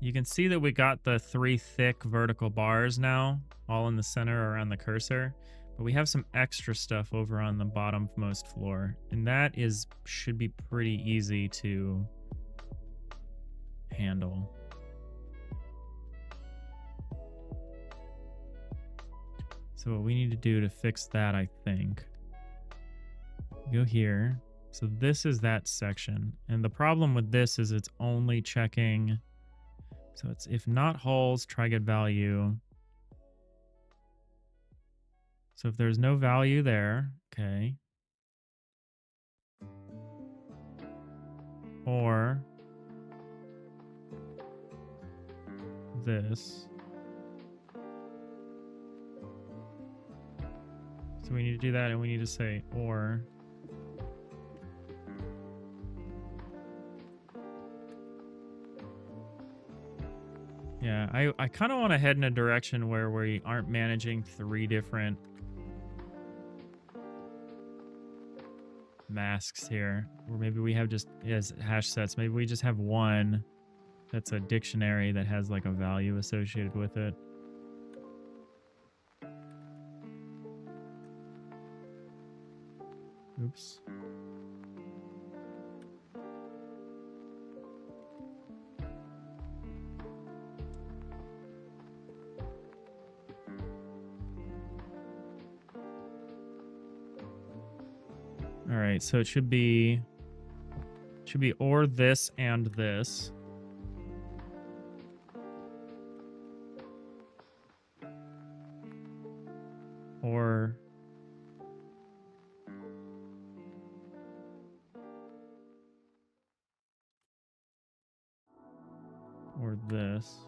that we got the 3 thick vertical bars now, all in the center around the cursor. But we have some extra stuff over on the bottommost floor, and that should be pretty easy to handle. So what we need to do to fix that, I think, go here. So this is that section, and the problem with this is it's only checking. So it's if not hulls, try get value. So if there's no value there, okay. Or this. So we need to do that, and we need to say or. Yeah, I kind of want to head in a direction where we aren't managing 3 different masks here, or maybe we have just as hash sets. Maybe we just have one that's a dictionary that has like a value associated with it. Oops. All right, so it should be or this and this. Or this.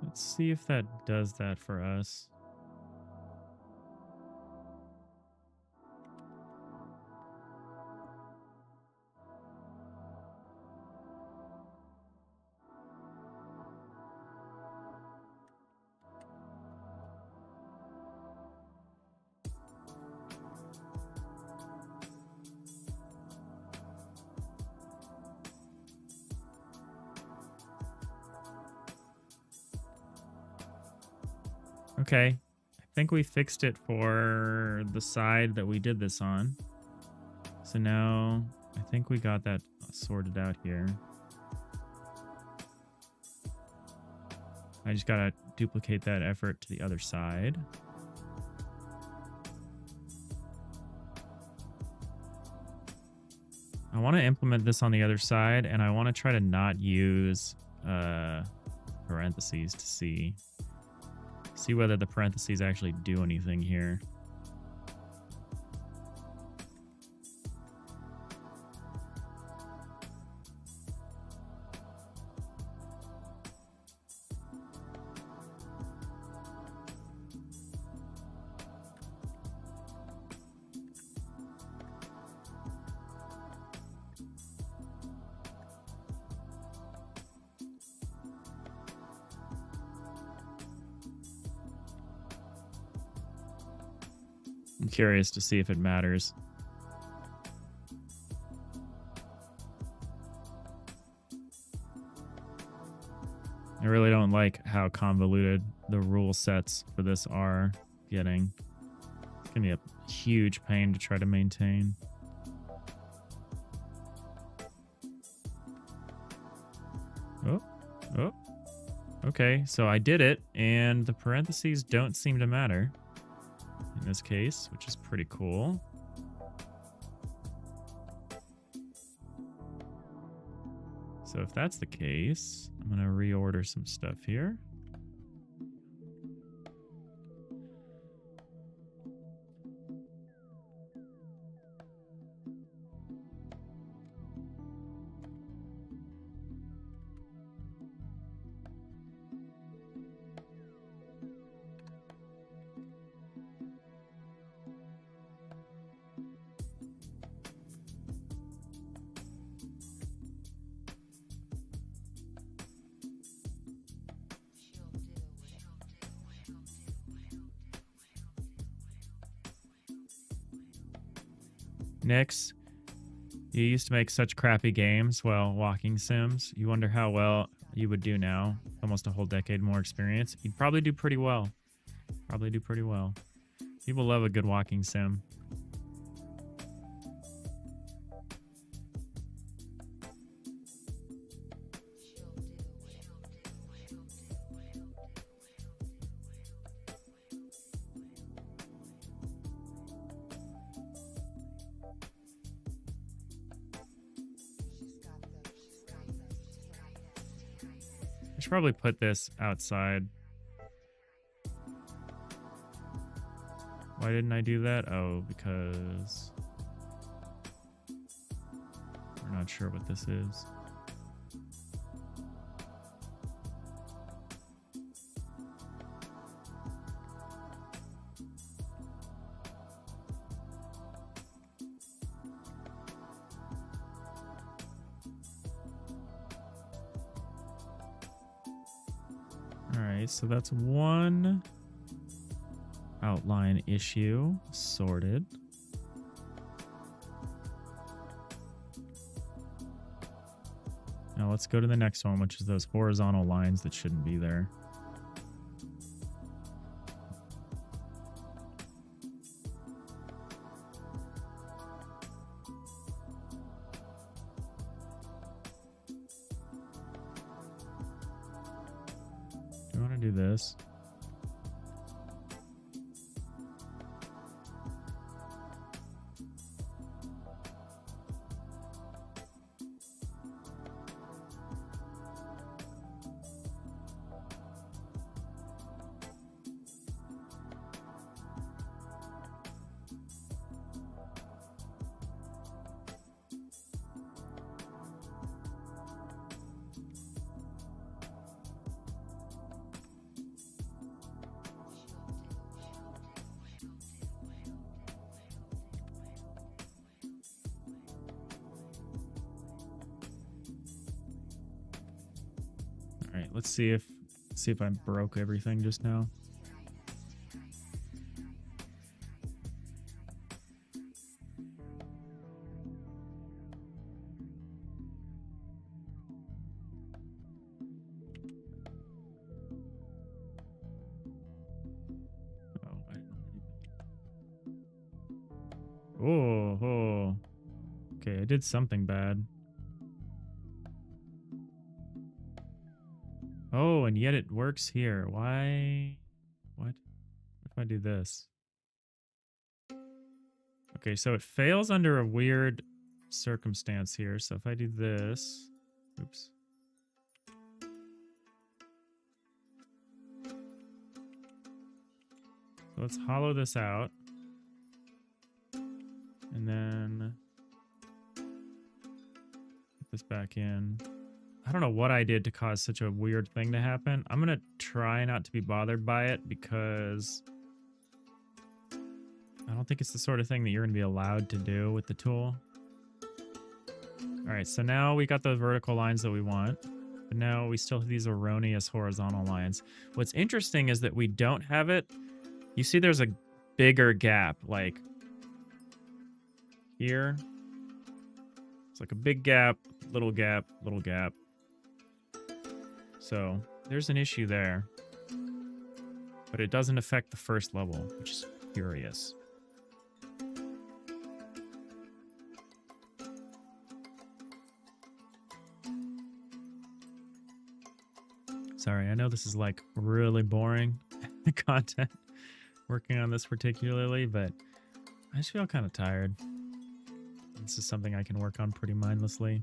Let's see if that does that for us. Okay. I think we fixed it for the side that we did this on. So now I think we got that sorted out here. I just gotta duplicate that effort to the other side. I want to implement this on the other side, and I want to try to not use parentheses to see whether the parentheses actually do anything here. I'm curious to see if it matters. I really don't like how convoluted the rule sets for this are getting. It's gonna be a huge pain to try to maintain. Oh. Okay, so I did it, and the parentheses don't seem to matter in this case, which is pretty cool. So if that's the case, I'm going to reorder some stuff here. Nix, you used to make such crappy games, well, walking sims. You wonder how well you would do now. Almost a whole decade more experience. You'd probably do pretty well. Probably do pretty well. People love a good walking sim. I should probably put this outside. Why didn't I do that? Oh, because we're not sure what this is. So that's one outline issue sorted. Now let's go to the next one, which is those horizontal lines that shouldn't be there. Do this. All right, let's see if I broke everything just now. Oh. Okay, I did something bad. Oh, and yet it works here. Why? What if I do this? Okay, so it fails under a weird circumstance here. So if I do this, oops. So let's hollow this out. And then put this back in. I don't know what I did to cause such a weird thing to happen. I'm going to try not to be bothered by it because I don't think it's the sort of thing that you're going to be allowed to do with the tool. All right, so now we got the vertical lines that we want. But now we still have these erroneous horizontal lines. What's interesting is that we don't have it. You see there's a bigger gap, like here. It's like a big gap, little gap, little gap. So there's an issue there. But it doesn't affect the first level, which is curious. Sorry, I know this is like really boring content working on this particularly, but I just feel kind of tired. This is something I can work on pretty mindlessly.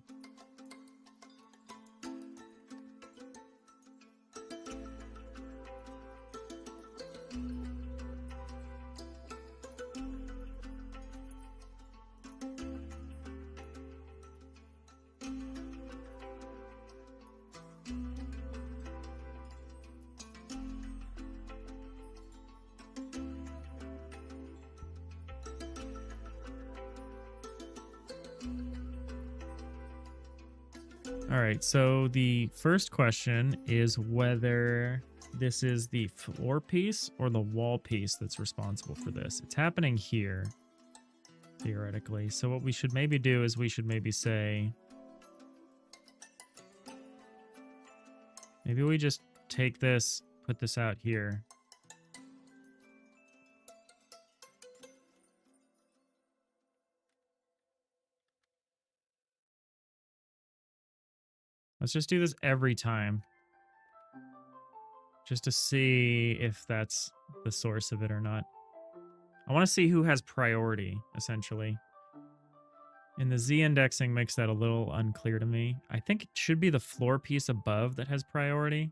All right, so the first question is whether this is the floor piece or the wall piece that's responsible for this. It's happening here, theoretically. So what we should maybe do is we should maybe say, maybe we just take this, put this out here. Let's just do this every time. Just to see if that's the source of it or not. I want to see who has priority, essentially. And the Z indexing makes that a little unclear to me. I think it should be the floor piece above that has priority.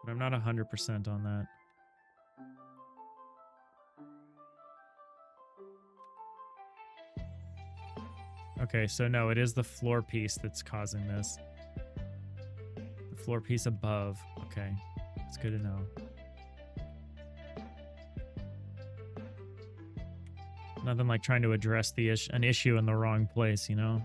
But I'm not 100% on that. Okay, so no, it is the floor piece that's causing this. The floor piece above. Okay, it's good to know. Nothing like trying to address the an issue in the wrong place, you know?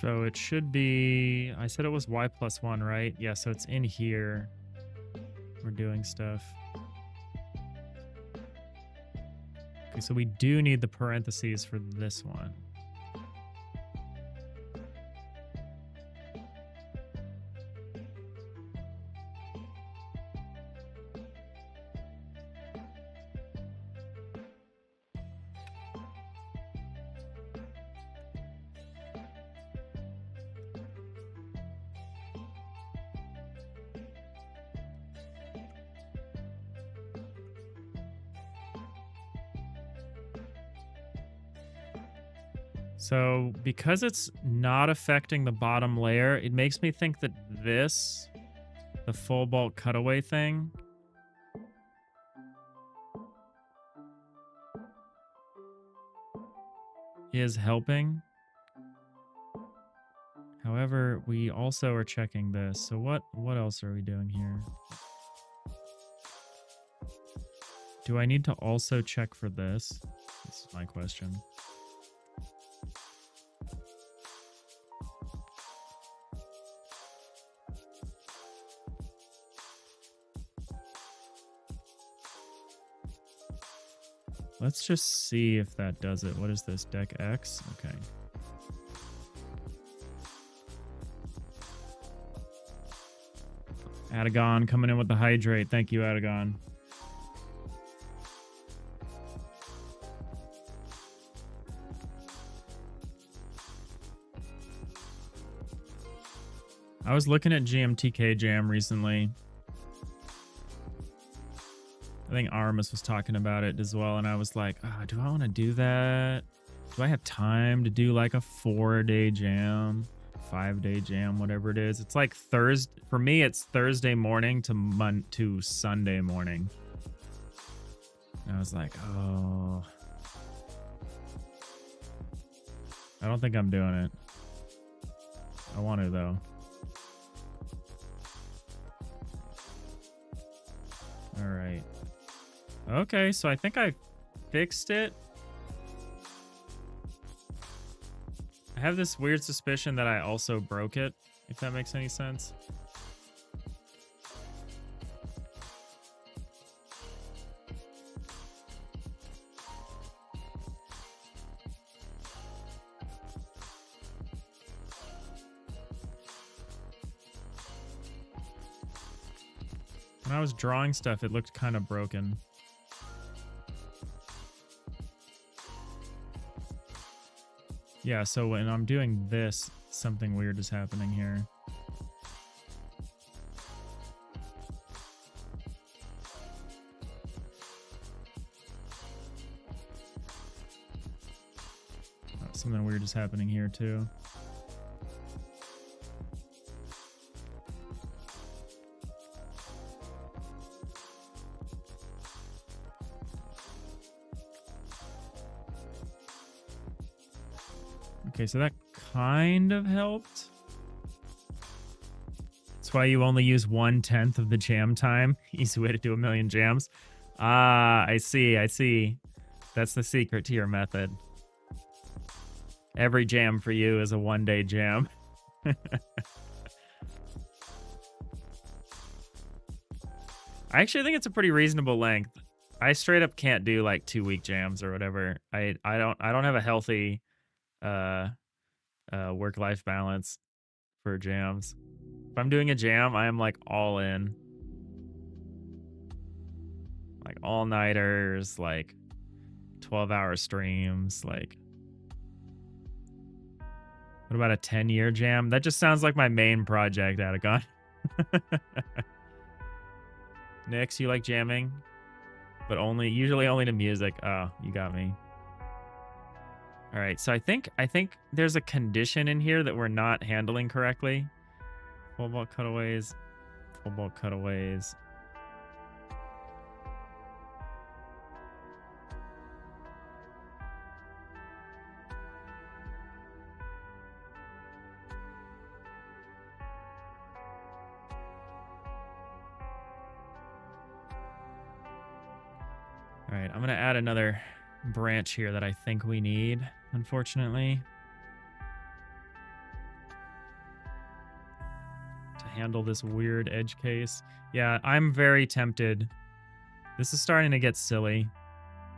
So it should be, I said it was y+1, right? Yeah, so it's in here. We're doing stuff. Okay, so we do need the parentheses for this one. So because it's not affecting the bottom layer, it makes me think that this, the full bulk cutaway thing, is helping. However, we also are checking this. So what else are we doing here? Do I need to also check for this? This is my question. Let's just see if that does it. What is this? Deck X? Okay. Adagon coming in with the hydrate. Thank you, Adagon. I was looking at GMTK Jam recently. I think Aramis was talking about it as well, and I was like, oh, do I want to do that? Do I have time to do like a 4-day jam, 5-day jam, whatever it is? It's like Thursday. For me, it's Thursday morning to Sunday morning. And I was like, oh. I don't think I'm doing it. I want to, though. All right. Okay, so I think I fixed it. I have this weird suspicion that I also broke it, if that makes any sense. When I was drawing stuff, it looked kind of broken. Yeah, so when I'm doing this, something weird is happening here. Oh, something weird is happening here too. Okay, so that kind of helped. That's why you only use 1/10 of the jam time. Easy way to do 1,000,000 jams. Ah, I see, I see. That's the secret to your method. Every jam for you is a 1-day jam. I actually think it's a pretty reasonable length. I straight up can't do like 2-week jams or whatever. I don't have a healthy work-life balance for jams. If I'm doing a jam, I am like all in. Like all-nighters, like 12-hour streams, like. What about a 10-year jam? That just sounds like my main project, Adagon. Nix, you like jamming? But usually only to music. Oh, you got me. All right, so I think there's a condition in here that we're not handling correctly. Full ball cutaways, full ball cutaways. All right, I'm gonna add another branch here that I think we need, unfortunately, to handle this weird edge case. Yeah, I'm very tempted. This is starting to get silly.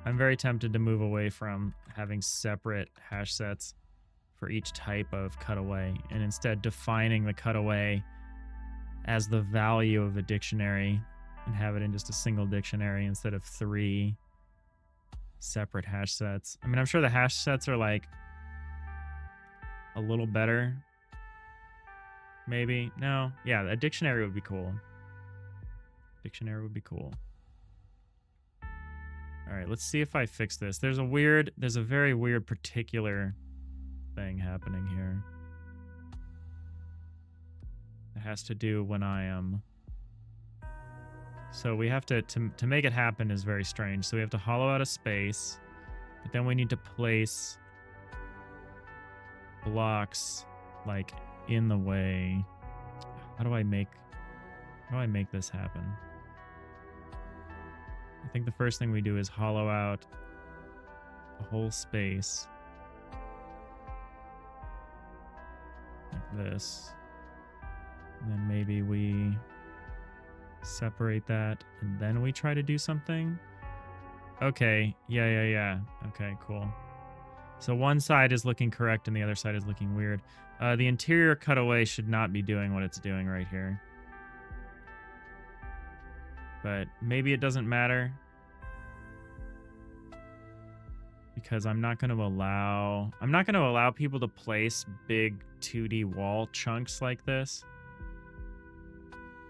I'm very tempted to move away from having separate hash sets for each type of cutaway and instead defining the cutaway as the value of a dictionary and have it in just a single dictionary instead of 3 separate hash sets. I mean, I'm sure the hash sets are like a little better. Maybe. No. Yeah, a dictionary would be cool. Dictionary would be cool. All right, let's see if I fix this. There's a very weird particular thing happening here. It has to do when I am. So we have to make it happen is very strange. So we have to hollow out a space, but then we need to place blocks like in the way. How do I make this happen? I think the first thing we do is hollow out a whole space like this. And then maybe we separate that and then we try to do something. Okay, yeah. Okay, cool. So one side is looking correct and the other side is looking weird. The interior cutaway should not be doing what it's doing right here. But maybe it doesn't matter. Because I'm not going to allow people to place big 2D wall chunks like this.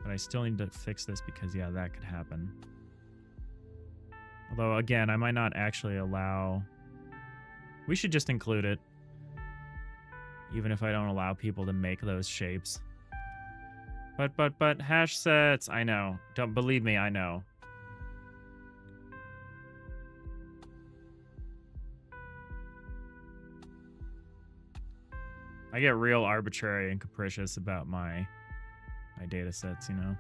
But I still need to fix this because, yeah, that could happen. Although, again, I might not actually allow... We should just include it. Even if I don't allow people to make those shapes. But, hash sets, I know. Don't believe me, I know. I get real arbitrary and capricious about my data sets, you know?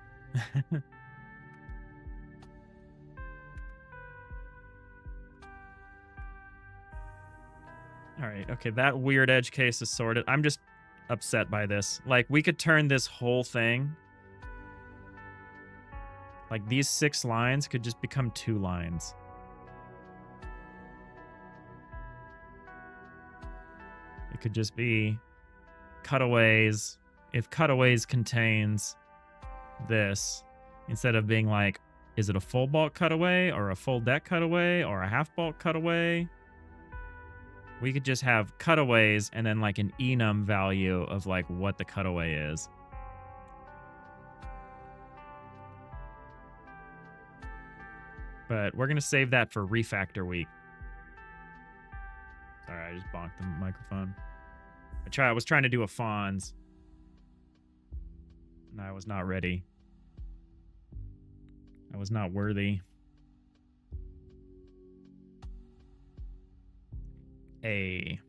All right, okay, that weird edge case is sorted. I'm just upset by this. Like, we could turn this whole thing... Like, these 6 lines could just become 2 lines. It could just be cutaways. If cutaways contains this, instead of being like, is it a full bulk cutaway or a full deck cutaway or a half bulk cutaway? We could just have cutaways and then like an enum value of like what the cutaway is. But we're going to save that for refactor week. Sorry, I just bonked the microphone. I was trying to do a Fonz. And I was not ready. I was not worthy. A.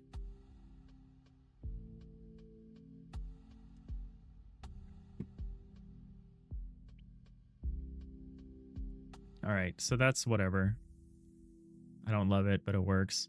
All right, so that's whatever. I don't love it, but it works.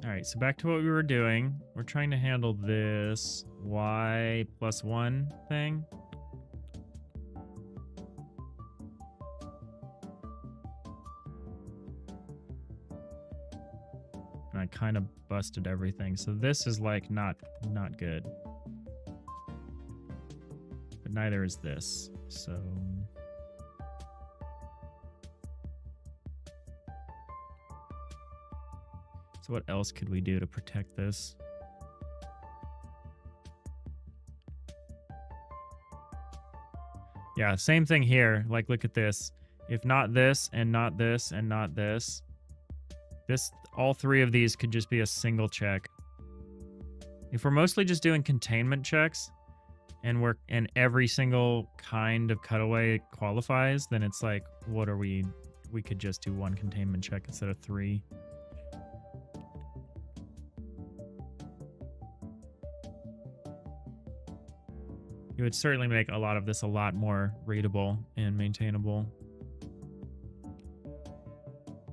All right, so back to what we were doing. We're trying to handle this y+1 thing. And I kind of busted everything. So this is like not good. But neither is this. So what else could we do to protect this? Yeah, same thing here. Like, look at this. If not this, and not this, and not this, all 3 of these could just be a single check. If we're mostly just doing containment checks, and every single kind of cutaway qualifies, then it's like, what are we? We could just do 1 containment check instead of 3. It would certainly make a lot of this a lot more readable and maintainable.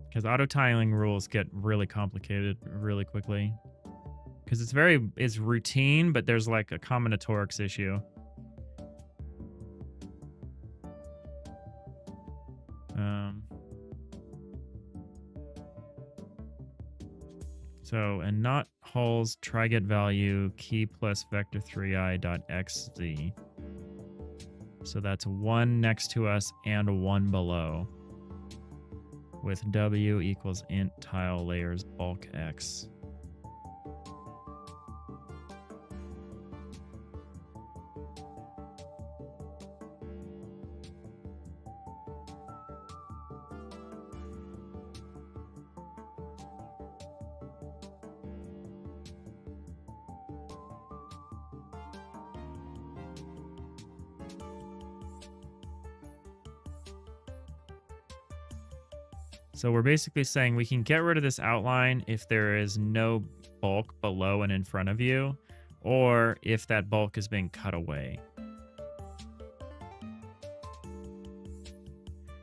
Because auto tiling rules get really complicated really quickly. Because it's routine, but there's like a combinatorics issue. So, and not hulls try get value key plus vector 3i dot xz. So that's 1 next to us and 1 below. With w equals int tile layers bulk x. So we're basically saying we can get rid of this outline if there is no bulk below and in front of you, or if that bulk is being cut away.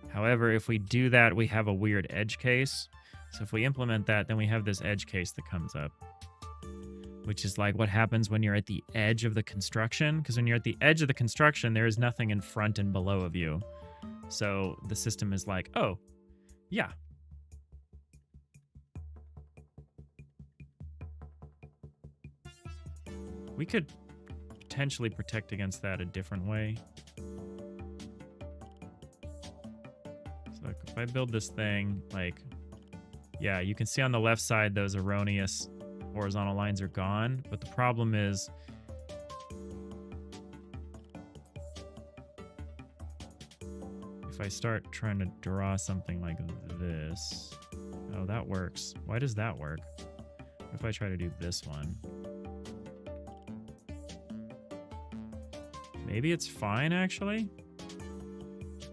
However, if we do that, we have a weird edge case. So if we implement that, then we have this edge case that comes up, which is like what happens when you're at the edge of the construction. Because when you're at the edge of the construction, there is nothing in front and below of you. So the system is like, oh, yeah. We could potentially protect against that a different way. So like if I build this thing, like, yeah, you can see on the left side those erroneous horizontal lines are gone. But the problem is if I start trying to draw something like this, oh, that works. Why does that work? What if I try to do this one? Maybe it's fine, actually.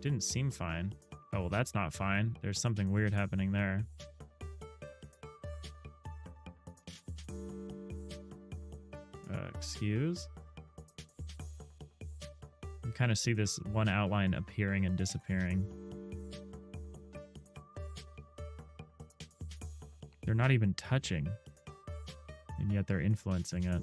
Didn't seem fine. Oh, well, that's not fine. There's something weird happening there. Excuse? You kind of see this one outline appearing and disappearing. They're not even touching, and yet they're influencing it.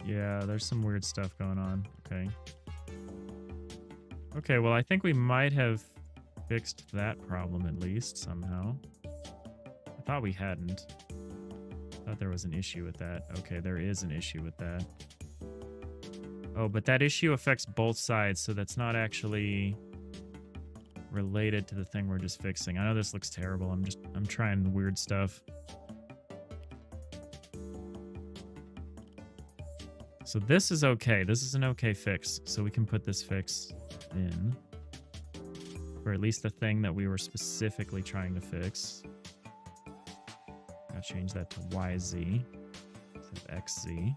Yeah, there's some weird stuff going on. Okay. Okay, well, I think we might have fixed that problem at least somehow. I thought we hadn't. I thought there was an issue with that. Okay, there is an issue with that. Oh, but that issue affects both sides, so that's not actually related to the thing we're just fixing. I know this looks terrible. I'm trying weird stuff. So this is okay. This is an okay fix. So we can put this fix in. Or at least the thing that we were specifically trying to fix. I'll change that to YZ instead of XZ.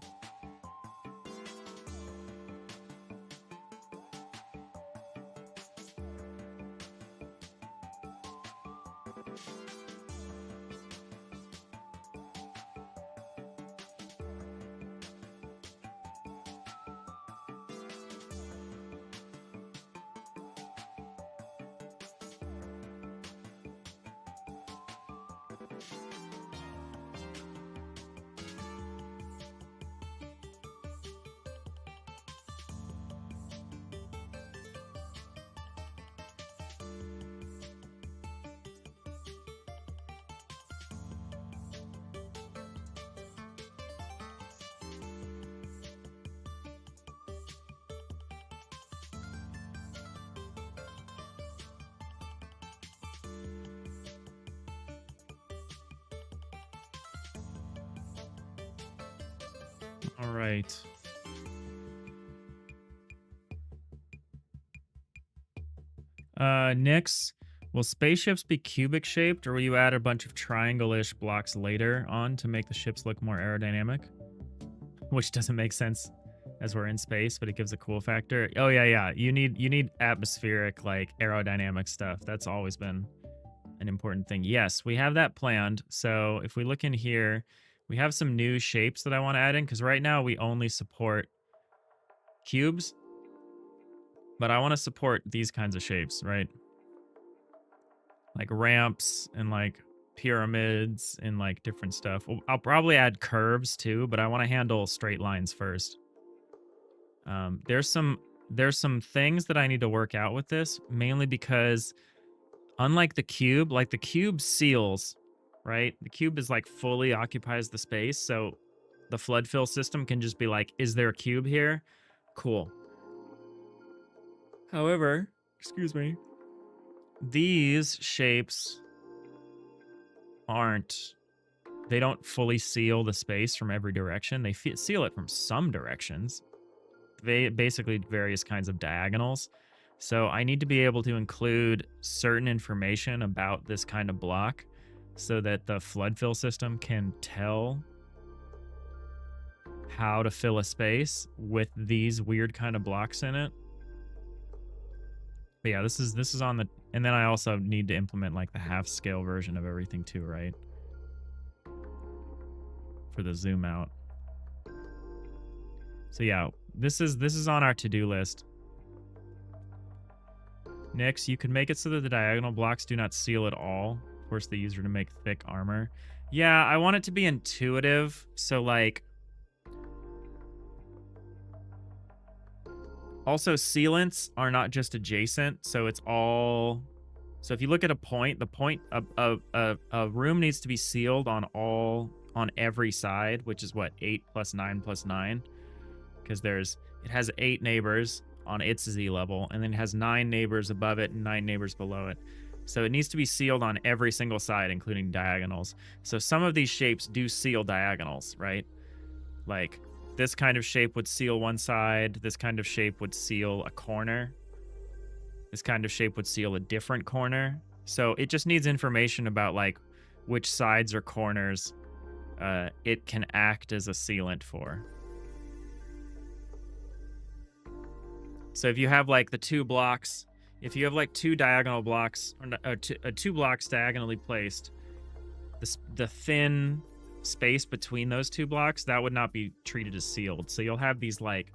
All right. Nix, will spaceships be cubic shaped, or will you add a bunch of triangle-ish blocks later on to make the ships look more aerodynamic? Which doesn't make sense as we're in space, but it gives a cool factor. Oh yeah. You need atmospheric, like, aerodynamic stuff. That's always been an important thing. Yes, we have that planned. So if we look in here, we have some new shapes that I want to add in, because right now we only support cubes. But I want to support these kinds of shapes, right? Like ramps and like pyramids and like different stuff. I'll probably add curves too, but I want to handle straight lines first. There's some things that I need to work out with this, mainly because unlike the cube, like the cube seals, right? The cube is like fully occupies the space. So the flood fill system can just be like, is there a cube here? Cool. However, excuse me, these shapes they don't fully seal the space from every direction. They seal it from some directions. They basically various kinds of diagonals. So I need to be able to include certain information about this kind of block so that the flood fill system can tell how to fill a space with these weird kind of blocks in it. But yeah, this is on the, and then I also need to implement like the half scale version of everything too, right? For the zoom out. So yeah, this is on our to-do list. Next, you can make it so that the diagonal blocks do not seal at all. Force the user to make thick armor. Yeah, I want it to be intuitive. So like, also sealants are not just adjacent. So it's all, so if you look at a point, the point, a room needs to be sealed on every side, which is what, 8 plus 9 plus 9. Because it has 8 neighbors on its Z level, and then it has 9 neighbors above it and 9 neighbors below it. So it needs to be sealed on every single side, including diagonals. So some of these shapes do seal diagonals, right? Like this kind of shape would seal one side. This kind of shape would seal a corner. This kind of shape would seal a different corner. So it just needs information about like which sides or corners it can act as a sealant for. So if you have like the 2 blocks, if you have like 2 diagonal blocks, or 2 blocks diagonally placed, the thin space between those 2 blocks, that would not be treated as sealed. So you'll have these like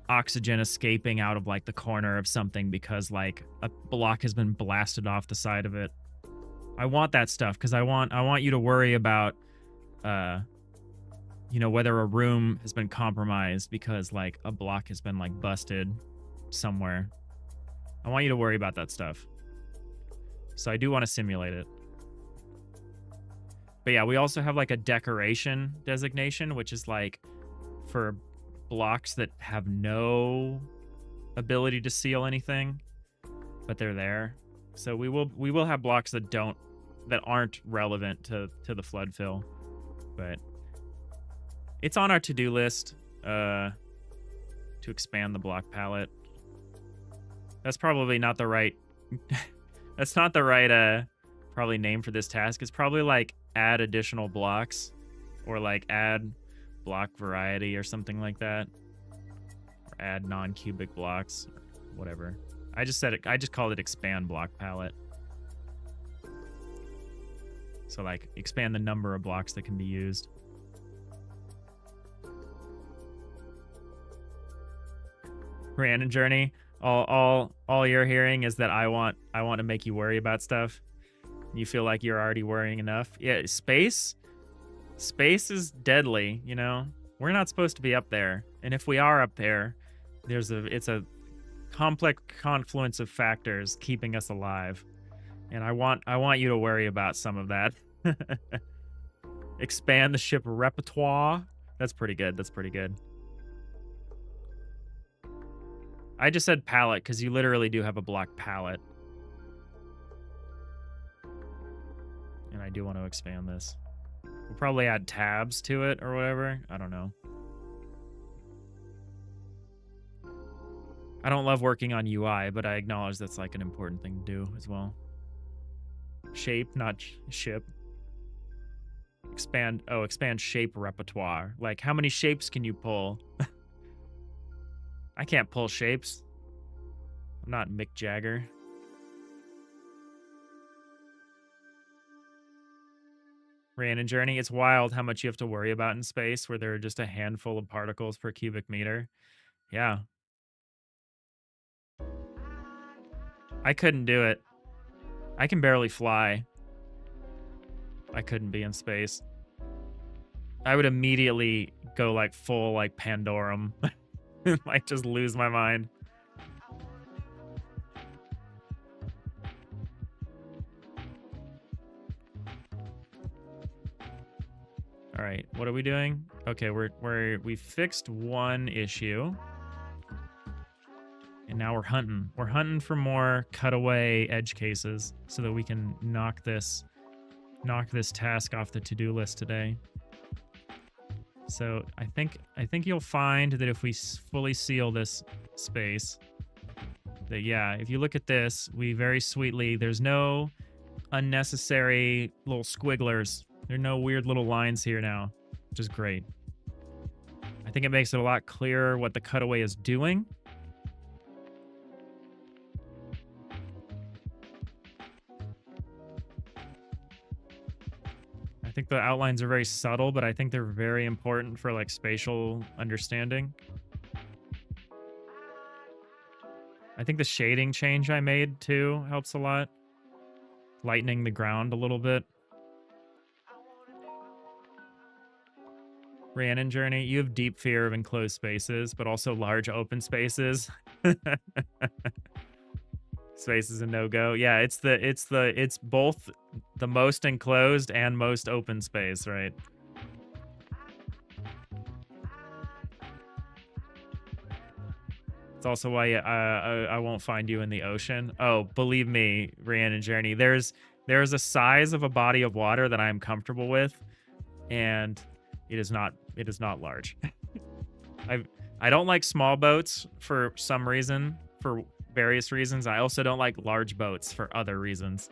oxygen escaping out of like the corner of something because like a block has been blasted off the side of it. I want that stuff because I want you to worry about you know, whether a room has been compromised because like a block has been like busted somewhere. I want you to worry about that stuff. So I do want to simulate it. But yeah, we also have like a decoration designation, which is like for blocks that have no ability to seal anything, but they're there. So we will have blocks that aren't relevant to the flood fill, but it's on our to-do list to expand the block palette. That's probably not the right that's not the right probably name for this task. It's probably like add additional blocks or like add block variety or something like that. Or add non-cubic blocks or whatever. I just called it expand block palette. So like expand the number of blocks that can be used. Random journey. All you're hearing is that I want to make you worry about stuff. You feel like you're already worrying enough. Yeah, space is deadly, you know? We're not supposed to be up there. And if we are up there, it's a complex confluence of factors keeping us alive. And I want you to worry about some of that. Expand the ship repertoire. That's pretty good. That's pretty good. I just said palette because you literally do have a block palette. And I do want to expand this. We'll probably add tabs to it or whatever. I don't know. I don't love working on UI, but I acknowledge that's like an important thing to do as well. Shape, not ship. Expand shape repertoire. Like, how many shapes can you pull? I can't pull shapes. I'm not Mick Jagger. Random journey. It's wild how much you have to worry about in space where there are just a handful of particles per cubic meter. Yeah. I couldn't do it. I can barely fly. I couldn't be in space. I would immediately go like full like Pandorum. Might just lose my mind. All right, what are we doing? Okay, we fixed one issue. And now we're hunting. We're hunting for more cutaway edge cases so that we can knock this task off the to-do list today. So I think you'll find that if we fully seal this space, that yeah, if you look at this, we very sweetly, there's no unnecessary little squigglers. There are no weird little lines here now, which is great. think it makes it a lot clearer what the cutaway is doing. I think the outlines are very subtle, but I think they're very important for like spatial understanding. I think the shading change I made too helps a lot. Lightening the ground a little bit. Rhiannon Journey, you have deep fear of enclosed spaces, but also large open spaces. Space is a no-go. Yeah, it's both the most enclosed and most open space, right? It's also why I won't find you in the ocean. Oh, believe me, Rhiannon Journey, there's a size of a body of water that I'm comfortable with, and it is not large. I don't like small boats for some reason, for various reasons. I also don't like large boats for other reasons.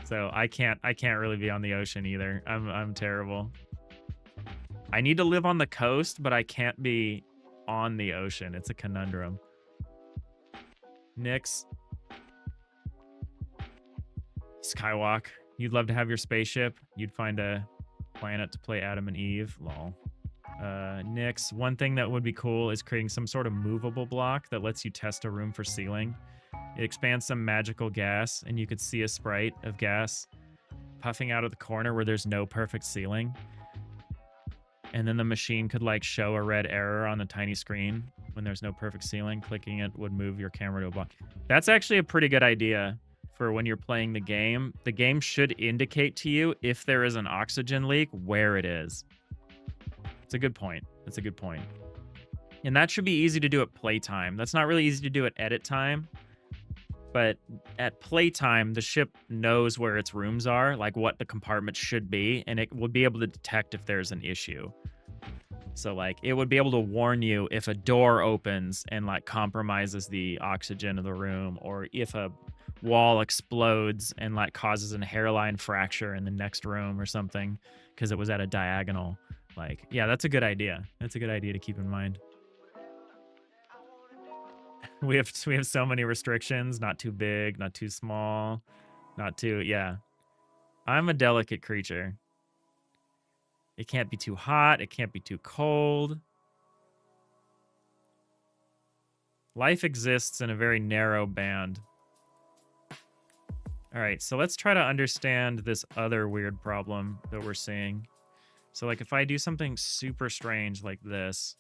So I can't really be on the ocean either. I'm terrible. I need to live on the coast, but I can't be on the ocean. It's a conundrum. Nyx. Skywalk. You'd love to have your spaceship. You'd find a planet to play Adam and Eve. Lol. Nyx, one thing that would be cool is creating some sort of movable block that lets you test a room for ceiling. It expands some magical gas, and you could see a sprite of gas puffing out of the corner where there's no perfect ceiling. And then the machine could like show a red error on the tiny screen when there's no perfect ceiling. Clicking it would move your camera to a block. That's actually a pretty good idea for when you're playing the game. The game should indicate to you if there is an oxygen leak, where it is. It's a good point. That's a good point. And that should be easy to do at playtime. That's not really easy to do at edit time. But at playtime, the ship knows where its rooms are, like what the compartment should be, and it will be able to detect if there's an issue. So like it would be able to warn you if a door opens and like compromises the oxygen of the room, or if a wall explodes and like causes a hairline fracture in the next room or something because it was at a diagonal. Like, yeah, that's a good idea. That's a good idea to keep in mind. We have so many restrictions. Not too big, not too small, not too, yeah. I'm a delicate creature. It can't be too hot. It can't be too cold. Life exists in a very narrow band. All right, so let's try to understand this other weird problem that we're seeing. So like if I do something super strange like this,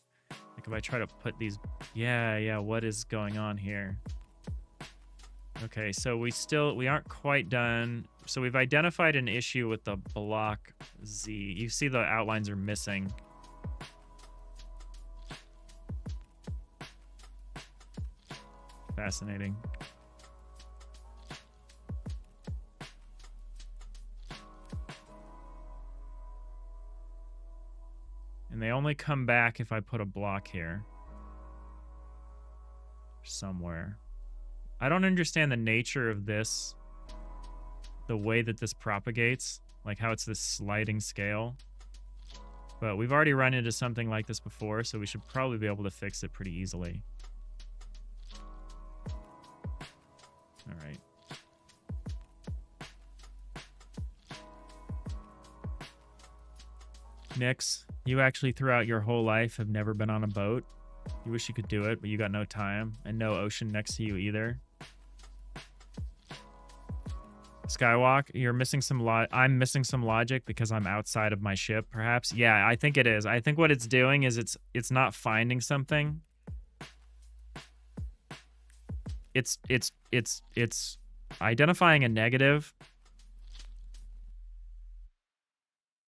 like if I try to put these, yeah, what is going on here? Okay, so we aren't quite done. So we've identified an issue with the block Z. You see the outlines are missing. Fascinating. And they only come back if I put a block here. Somewhere. I don't understand the nature of this. The way that this propagates. Like how it's this sliding scale. But we've already run into something like this before, so we should probably be able to fix it pretty easily. Alright. Nyx, you actually throughout your whole life have never been on a boat. You wish you could do it, but you got no time and no ocean next to you either. Skywalk, you're missing some I'm missing some logic because I'm outside of my ship, perhaps. Yeah, I think it is. I think what it's doing is it's not finding something. It's identifying a negative.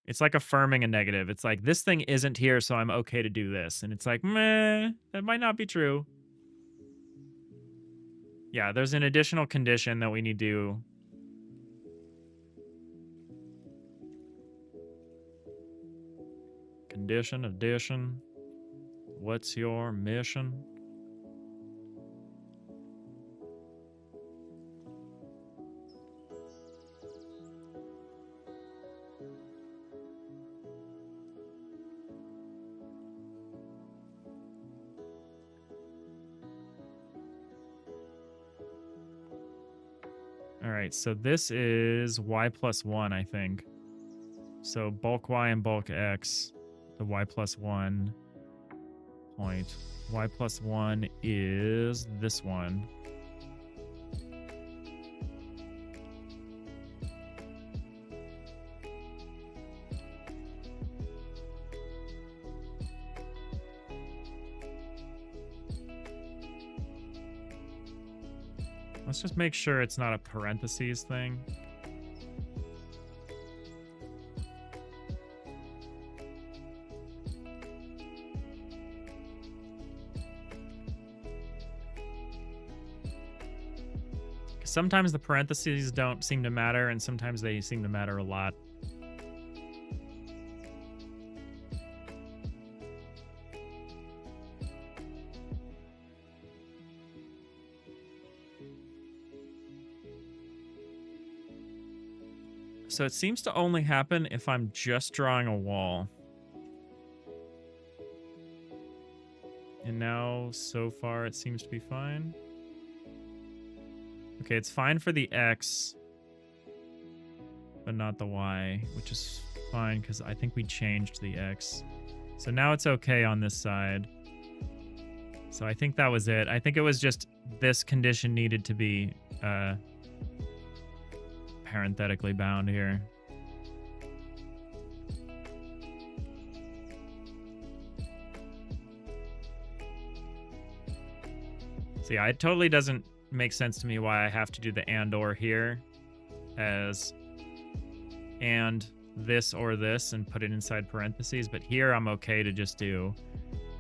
It's like affirming a negative. It's like, this thing isn't here, so I'm okay to do this. And it's like, meh, that might not be true. Yeah, there's an additional condition that we need to... Condition, addition. What's your mission? right, so this is y plus 1, I think. So bulk y and bulk x, the y plus 1 point. Y plus 1 is this one. Let's just make sure it's not a parentheses thing. Sometimes the parentheses don't seem to matter, and sometimes they seem to matter a lot. So it seems to only happen if I'm just drawing a wall. And now, so far, it seems to be fine. Okay, it's fine for the X, but not the Y, which is fine because I think we changed the X. So now it's okay on this side. So I think that was it. I think it was just this condition needed to be parenthetically bound here. So yeah, it totally doesn't make sense to me why I have to do the and or here as and this or this and put it inside parentheses, but here I'm okay to just do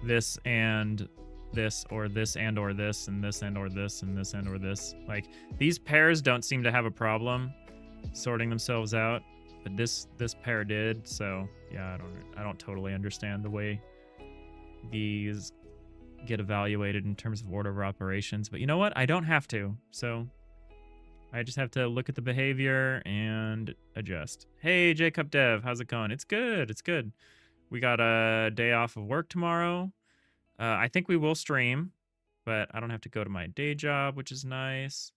this and this or this and or this and this and or this and this and or this. Like, these pairs don't seem to have a problem sorting themselves out, but this pair did. So yeah, I don't totally understand the way these get evaluated in terms of order of operations, but you know what? I don't have to. So I just have to look at the behavior and adjust. Hey, Jacob Dev, how's it going? It's good. It's good. We got a day off of work tomorrow. I think we will stream, but I don't have to go to my day job, which is nice.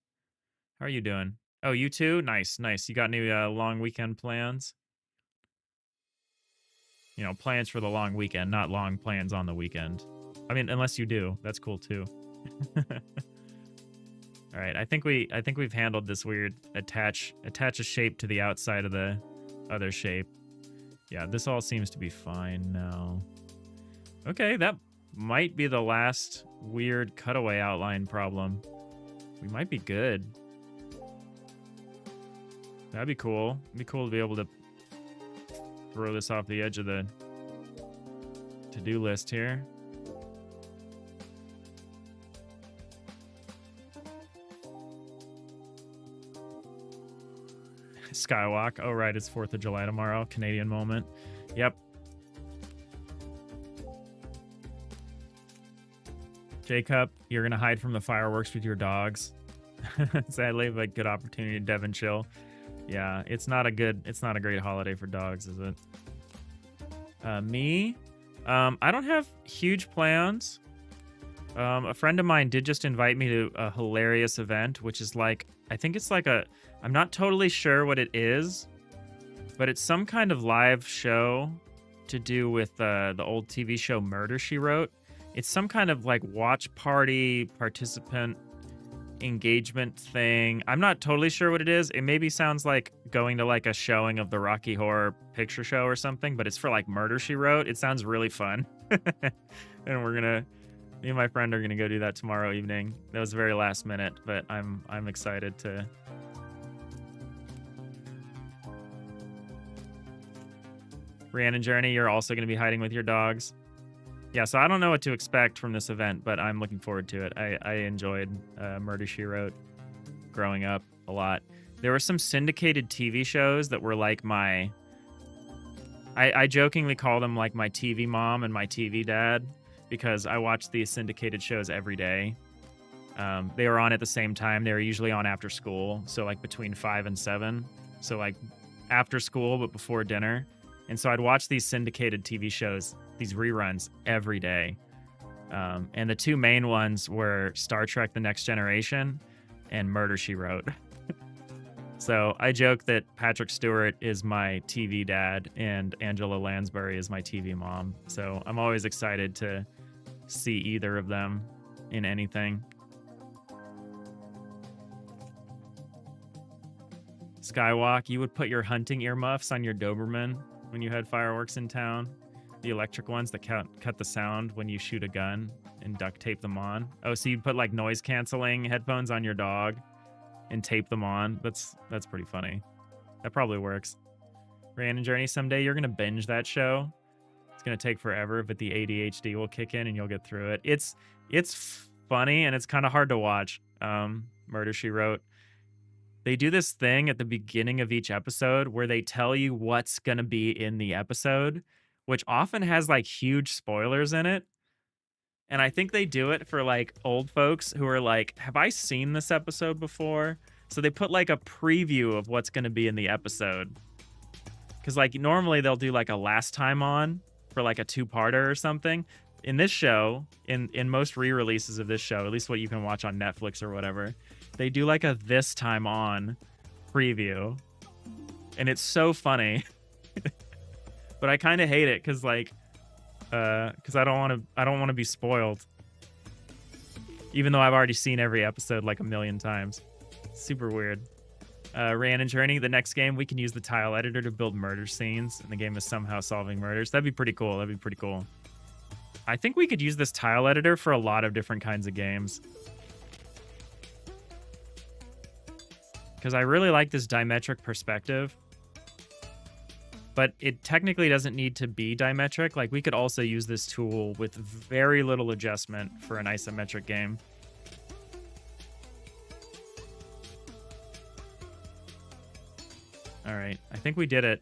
How are you doing? Oh, you too? Nice, nice. You got any long weekend plans? You know, plans for the long weekend, not long plans on the weekend. I mean, unless you do, that's cool too. All right, I think we've handled this weird attach a shape to the outside of the other shape. Yeah, this all seems to be fine now. Okay, that might be the last weird cutaway outline problem. We might be good. That'd be cool. It'd be cool to be able to throw this off the edge of the to-do list here. Skywalk. Oh, right. It's 4th of July tomorrow. Canadian moment. Yep. Jacob, you're going to hide from the fireworks with your dogs. Sadly, but good opportunity to dev and chill. Yeah, it's not a great holiday for dogs, is it? Me? I don't have huge plans. A friend of mine did just invite me to a hilarious event, which is like, I think it's like I'm not totally sure what it is, but it's some kind of live show to do with the old TV show Murder, She Wrote. It's some kind of like watch party participant engagement thing. I'm not totally sure what it is. It maybe sounds like going to like a showing of the Rocky Horror Picture Show or something, but it's for like Murder, She Wrote. It sounds really fun. And me and my friend are gonna go do that tomorrow evening. That was very last minute, but I'm excited to. Rhiannon Journey, you're also gonna be hiding with your dogs. Yeah, so I don't know what to expect from this event, but I'm looking forward to it. I enjoyed Murder, She Wrote growing up a lot. There were some syndicated TV shows that were like I jokingly call them like my TV mom and my TV dad, because I watched these syndicated shows every day. They were on at the same time. They were usually on after school, so like between 5 and 7. So like after school, but before dinner. And so I'd watch these syndicated TV shows, these reruns, every day. And the two main ones were Star Trek: The Next Generation and Murder, She Wrote. So I joke that Patrick Stewart is my TV dad and Angela Lansbury is my TV mom. So I'm always excited to see either of them in anything. Skywalk, you would put your hunting earmuffs on your Doberman when you had fireworks in town. The electric ones that cut the sound when you shoot a gun and duct tape them on. Oh, so you'd put like noise canceling headphones on your dog and tape them on. That's pretty funny. That probably works. Random Journey, someday you're gonna binge that show. It's gonna take forever, but the ADHD will kick in and you'll get through it. It's funny and it's kind of hard to watch. Murder, She Wrote. They do this thing at the beginning of each episode where they tell you what's gonna be in the episode, which often has like huge spoilers in it. And I think they do it for like old folks who are like, have I seen this episode before? So they put like a preview of what's going to be in the episode. Because like normally they'll do like a last time on for like a 2-parter or something. In this show, in most re-releases of this show, at least what you can watch on Netflix or whatever, they do like a this time on preview. And it's so funny. But I kind of hate it because like, because I don't want to be spoiled, even though I've already seen every episode like a million times. Super weird. Random Journey, the next game we can use the tile editor to build murder scenes, and the game is somehow solving murders. That'd be pretty cool. That'd be pretty cool. I think we could use this tile editor for a lot of different kinds of games, because I really like this dimetric perspective. But it technically doesn't need to be dimetric. Like, we could also use this tool with very little adjustment for an isometric game. All right, I think we did it.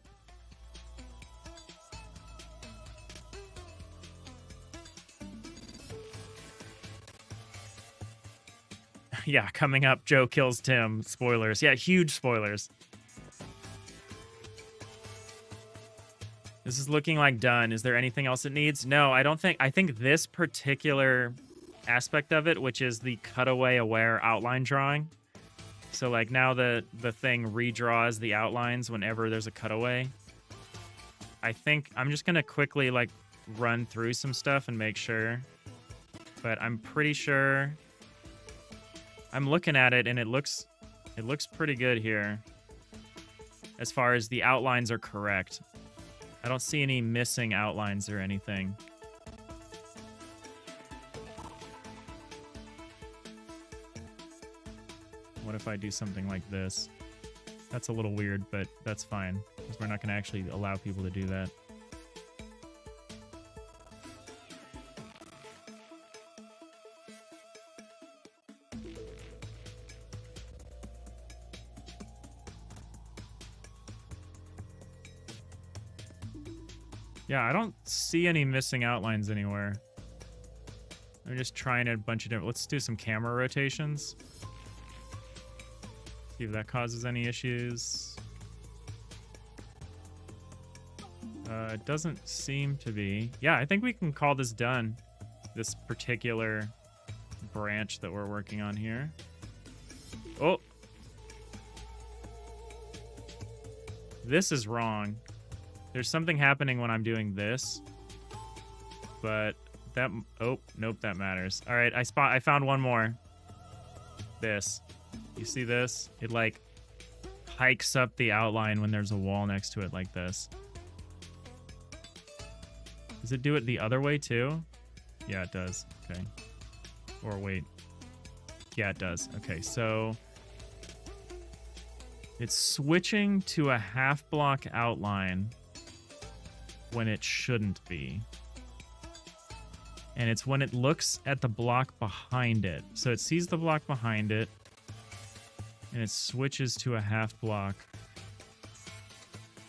Yeah, coming up, Joe kills Tim. Spoilers. Yeah, huge spoilers. This is looking like done. Is there anything else it needs? No, I don't think. I think this particular aspect of it, which is the cutaway aware outline drawing. So like now the thing redraws the outlines whenever there's a cutaway. I think I'm just going to quickly like run through some stuff and make sure. But I'm pretty sure I'm looking at it and it looks pretty good here. As far as the outlines are correct. I don't see any missing outlines or anything. What if I do something like this? That's a little weird, but that's fine, because we're not going to actually allow people to do that. Yeah, I don't see any missing outlines anywhere. I'm just trying a bunch of different... Let's do some camera rotations. See if that causes any issues. It doesn't seem to be. Yeah, I think we can call this done. This particular branch that we're working on here. Oh! This is wrong. There's something happening when I'm doing this, but that, oh, nope, that matters. All right, I found one more. This, you see this? It like hikes up the outline when there's a wall next to it like this. Does it do it the other way too? Yeah, it does. Okay. Or wait. Yeah, it does. Okay, so it's switching to a half block outline when it shouldn't be. And it's when it looks at the block behind it. So it sees the block behind it, and it switches to a half block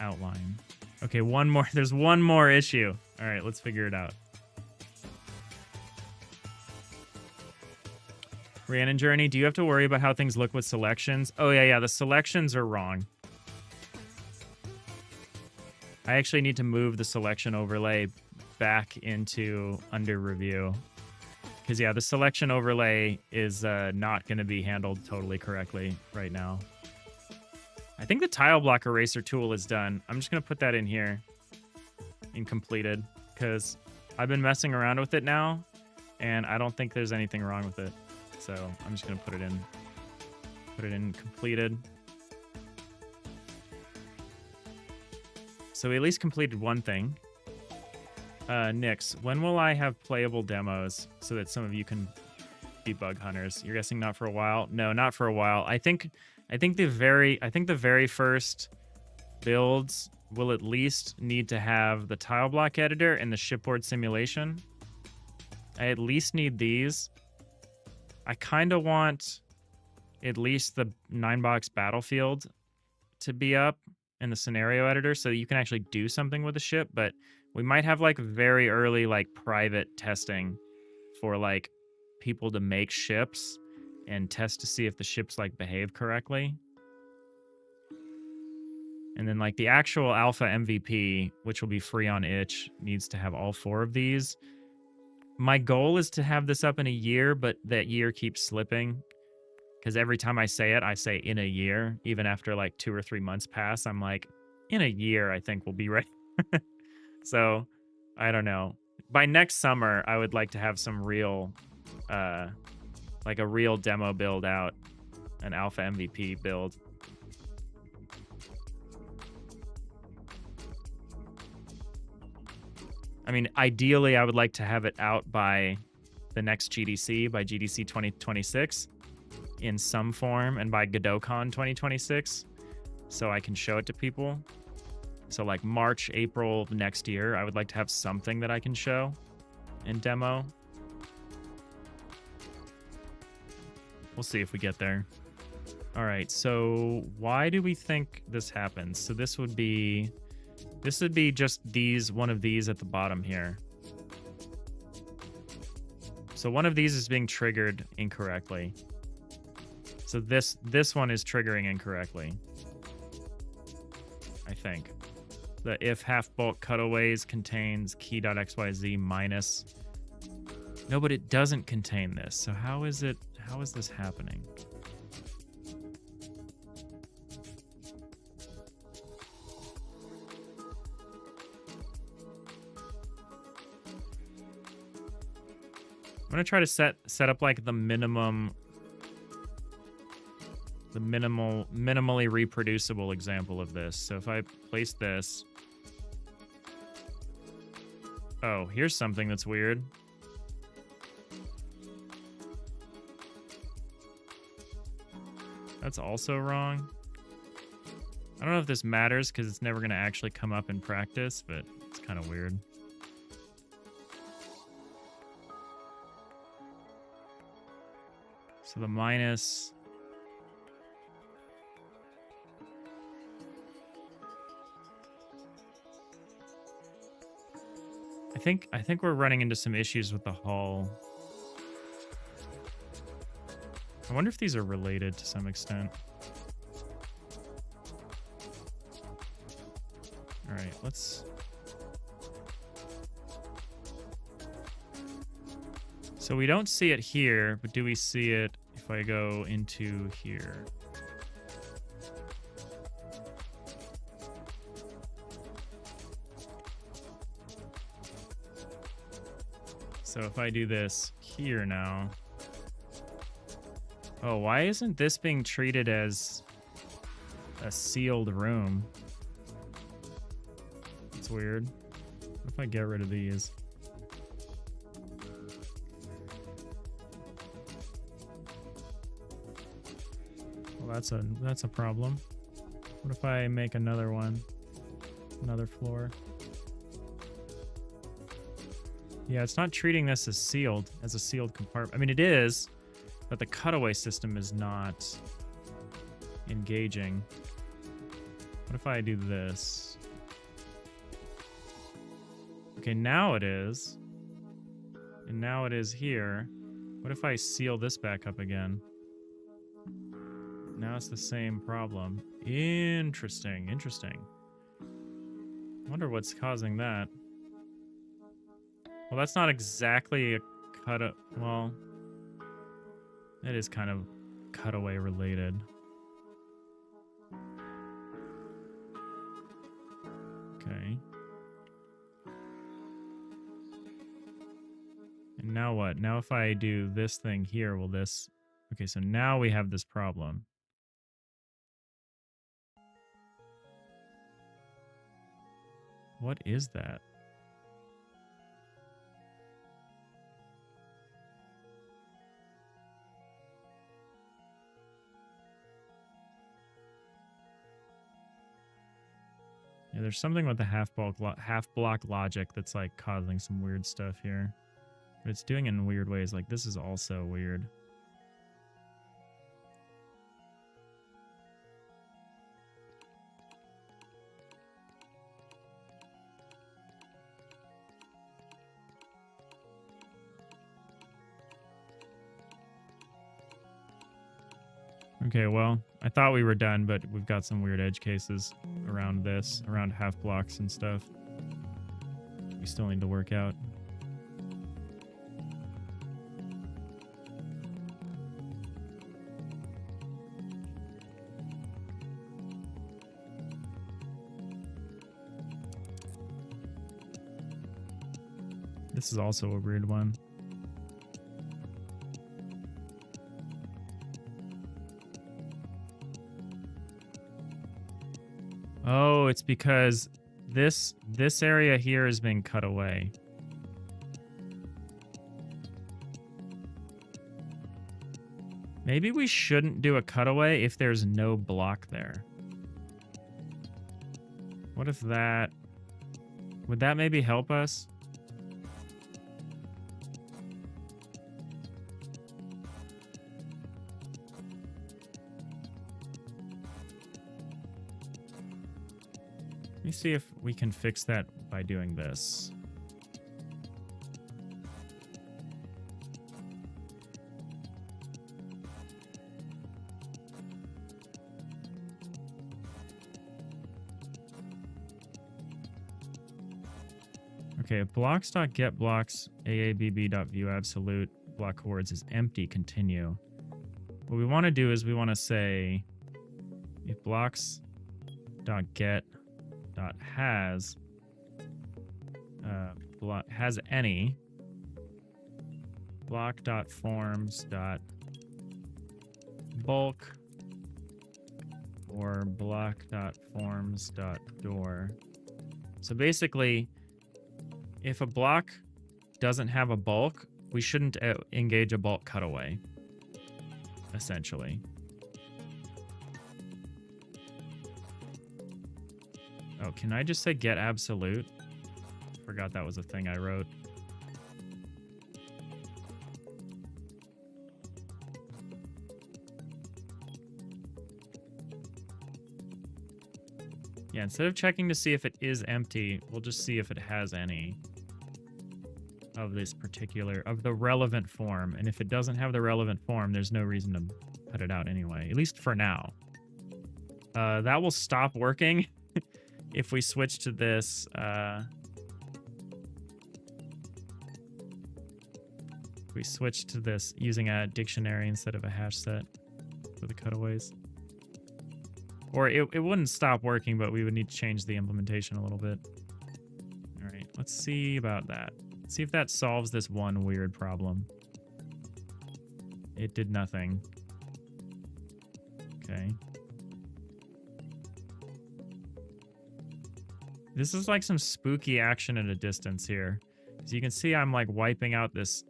outline. Okay, one more. There's one more issue. All right, let's figure it out. Rhiannon Journey, do you have to worry about how things look with selections? Oh, yeah, the selections are wrong. I actually need to move the selection overlay back into under review. Because, yeah, the selection overlay is not going to be handled totally correctly right now. I think the tile block eraser tool is done. I'm just going to put that in here in completed because I've been messing around with it now and I don't think there's anything wrong with it. So I'm just going to put it in completed. So we at least completed one thing. Nix, when will I have playable demos so that some of you can be bug hunters? You're guessing not for a while? No, not for a while. I think the very first builds will at least need to have the tile block editor and the shipboard simulation. I at least need these. I kind of want at least the 9-box battlefield to be up in the scenario editor so that you can actually do something with the ship, but we might have like very early like private testing for like people to make ships and test to see if the ships like behave correctly. And then like the actual alpha MVP, which will be free on itch, needs to have all 4 of these. My goal is to have this up in a year, but that year keeps slipping because every time I say it, I say in a year. Even after like 2 or 3 months pass, I'm like, in a year, I think we'll be ready. So I don't know. By next summer, I would like to have some real, like a real demo build out, an alpha MVP build. I mean, ideally, I would like to have it out by the next GDC, by GDC 2026 in some form, and by GodotCon 2026, so I can show it to people. So like March, April of next year, I would like to have something that I can show and demo. We'll see if we get there. All right, so why do we think this happens? So this would be just one of these at the bottom here. So one of these is being triggered incorrectly. So this one is triggering incorrectly, I think. The if half bulk cutaways contains key.xyz minus. No, but it doesn't contain this. So how is this happening? I'm gonna try to set up like the minimally reproducible example of this. So if I place this, oh, here's something that's weird. That's also wrong. I don't know if this matters because it's never gonna actually come up in practice, but it's kind of weird. So the minus. I think we're running into some issues with the hull. I wonder if these are related to some extent. All right, let's. So we don't see it here, but do we see it if I go into here? So if I do this here now. Oh, why isn't this being treated as a sealed room? It's weird. What if I get rid of these? Well, that's a problem. What if I make another one? Another floor? Yeah, it's not treating this as a sealed compartment. I mean, it is, but the cutaway system is not engaging. What if I do this? Okay, now it is. And now it is here. What if I seal this back up again? Now it's the same problem. Interesting, interesting. I wonder what's causing that. Well, that's not exactly a well, it is kind of cutaway related. And now what? Now if I do this thing here, will this... Okay, so now we have this problem. What is that? Yeah, there's something with the half block logic that's like causing some weird stuff here. But it's doing it in weird ways. Like this is also weird. Okay, well, I thought we were done, but we've got some weird edge cases around this, around half blocks and stuff. We still need to work out. This is also a weird one. Oh, it's because this area here has been cut away. Maybe we shouldn't do a cutaway if there's no block there. What if that... Would that maybe help us? Let me see if we can fix that by doing this. Okay, if blocks.getBlocks AABB.viewAbsolute block coords is empty, continue. What we want to do is we want to say if blocks.get.has has any block.forms.bulk or block.forms.door. So basically, if a block doesn't have a bulk, we shouldn't engage a bulk cutaway, essentially. Oh, can I just say get absolute? Forgot that was a thing I wrote. Yeah, instead of checking to see if it is empty, we'll just see if it has any of this particular, of the relevant form. And if it doesn't have the relevant form, there's no reason to put it out anyway, at least for now. That will stop working if we switch to this. If we switch to this using a dictionary instead of a hash set for the cutaways. Or it wouldn't stop working, but we would need to change the implementation a little bit. All right, let's see about that. See if that solves this one weird problem. It did nothing. Okay. This is like some spooky action at a distance here. As you can see, I'm like wiping out this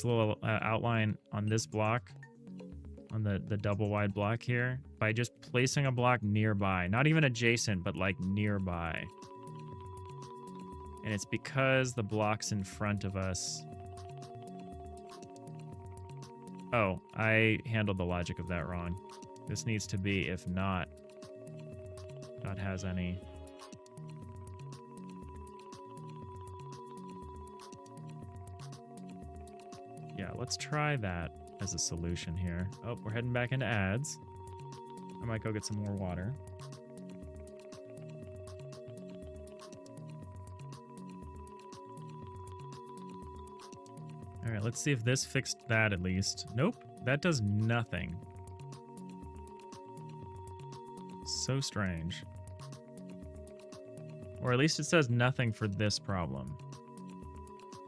little outline on this block, on the double wide block here, by just placing a block nearby. Not even adjacent, but like nearby. And it's because the block's in front of us. Oh, I handled the logic of that wrong. This needs to be if not dot has any. Yeah, let's try that as a solution here. Oh, we're heading back into ads. I might go get some more water. All right, let's see if this fixed that at least. Nope, that does nothing. So strange. Or at least it says nothing for this problem.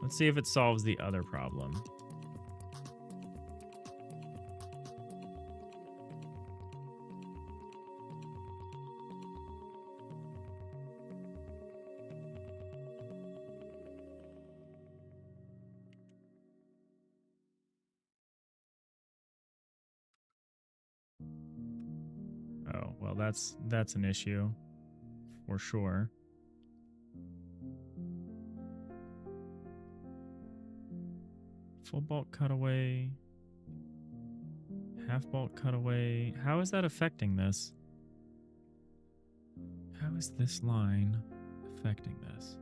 Let's see if it solves the other problem. Oh, well, that's an issue for sure. Full bulk cutaway, half bulk cutaway. How is that affecting this? How is this line affecting this?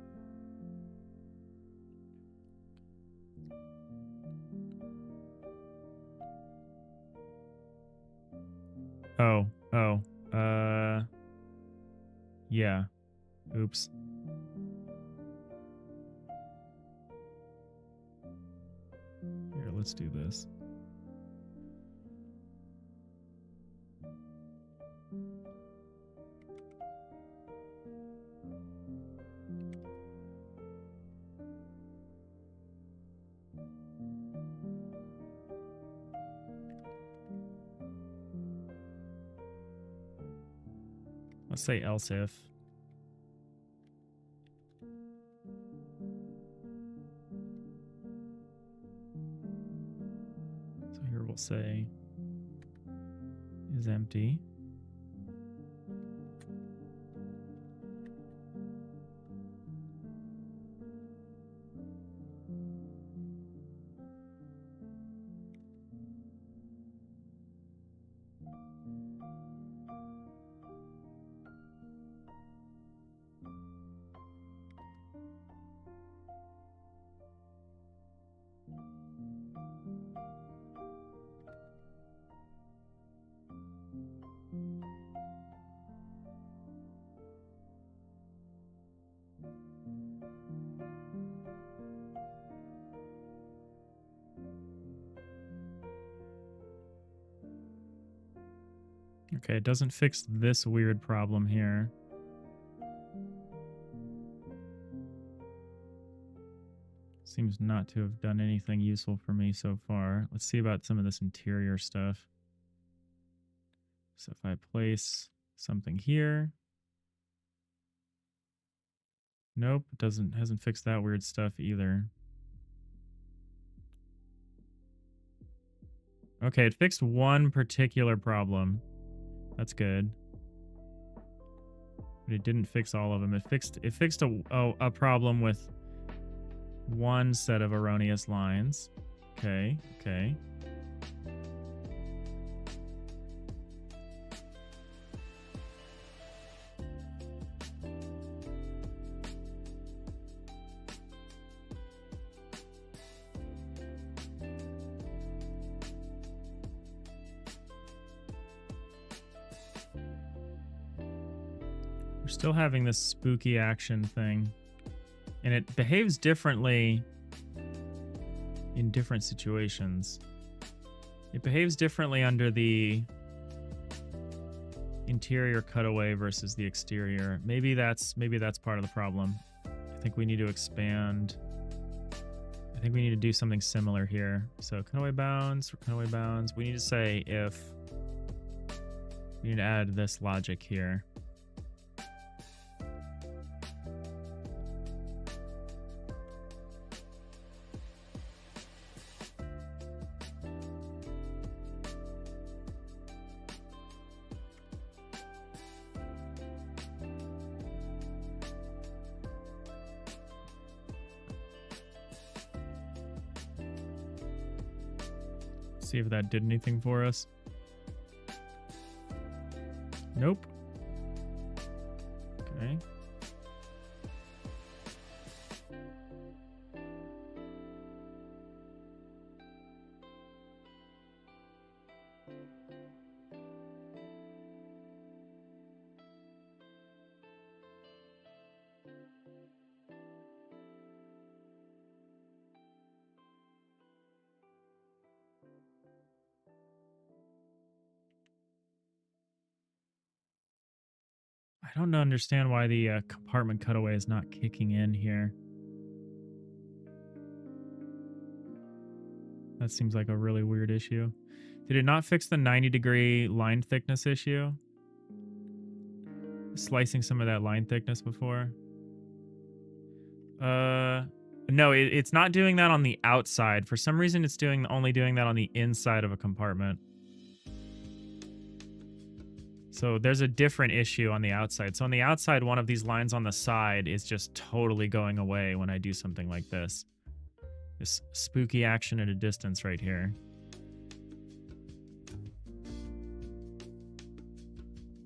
Yeah. Oops. Here, let's do this. Let's say else if. So here we'll say is empty. Okay, it doesn't fix this weird problem here. Seems not to have done anything useful for me so far. Let's see about some of this interior stuff. So if I place something here. Nope, it hasn't fixed that weird stuff either. Okay, it fixed one particular problem. That's good. But it didn't fix all of them. It fixed a problem with one set of erroneous lines. Okay, okay. We're still having this spooky action thing. And it behaves differently in different situations. It behaves differently under the interior cutaway versus the exterior. Maybe that's part of the problem. I think we need to expand. I think we need to do something similar here. So cutaway bounds. We need to say if. We need to add this logic here. See if that did anything for us. Nope. Okay. I don't understand why the compartment cutaway is not kicking in here. That seems like a really weird issue. Did it not fix the 90-degree line thickness issue? Slicing some of that line thickness before? No, it's not doing that on the outside. For some reason, it's only doing that on the inside of a compartment. So there's a different issue on the outside. So on the outside, one of these lines on the side is just totally going away when I do something like this. This spooky action at a distance right here.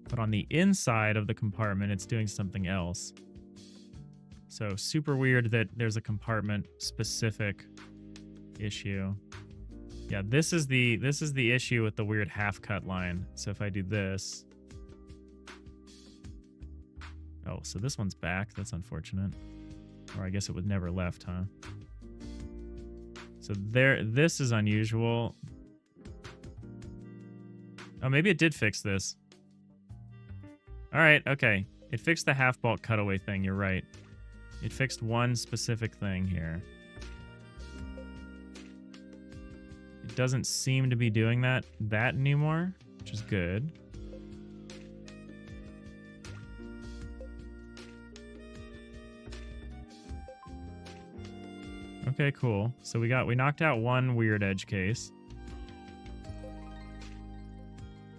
But on the inside of the compartment, it's doing something else. So super weird that there's a compartment specific issue. Yeah, this is the issue with the weird half cut line. So if I do this. Oh, so this one's back. That's unfortunate. Or I guess it was never left, huh? So this is unusual. Oh, maybe it did fix this. All right, okay. It fixed the half bulk cutaway thing, you're right. It fixed one specific thing here. It doesn't seem to be doing that anymore, which is good. Okay, cool. So we knocked out one weird edge case.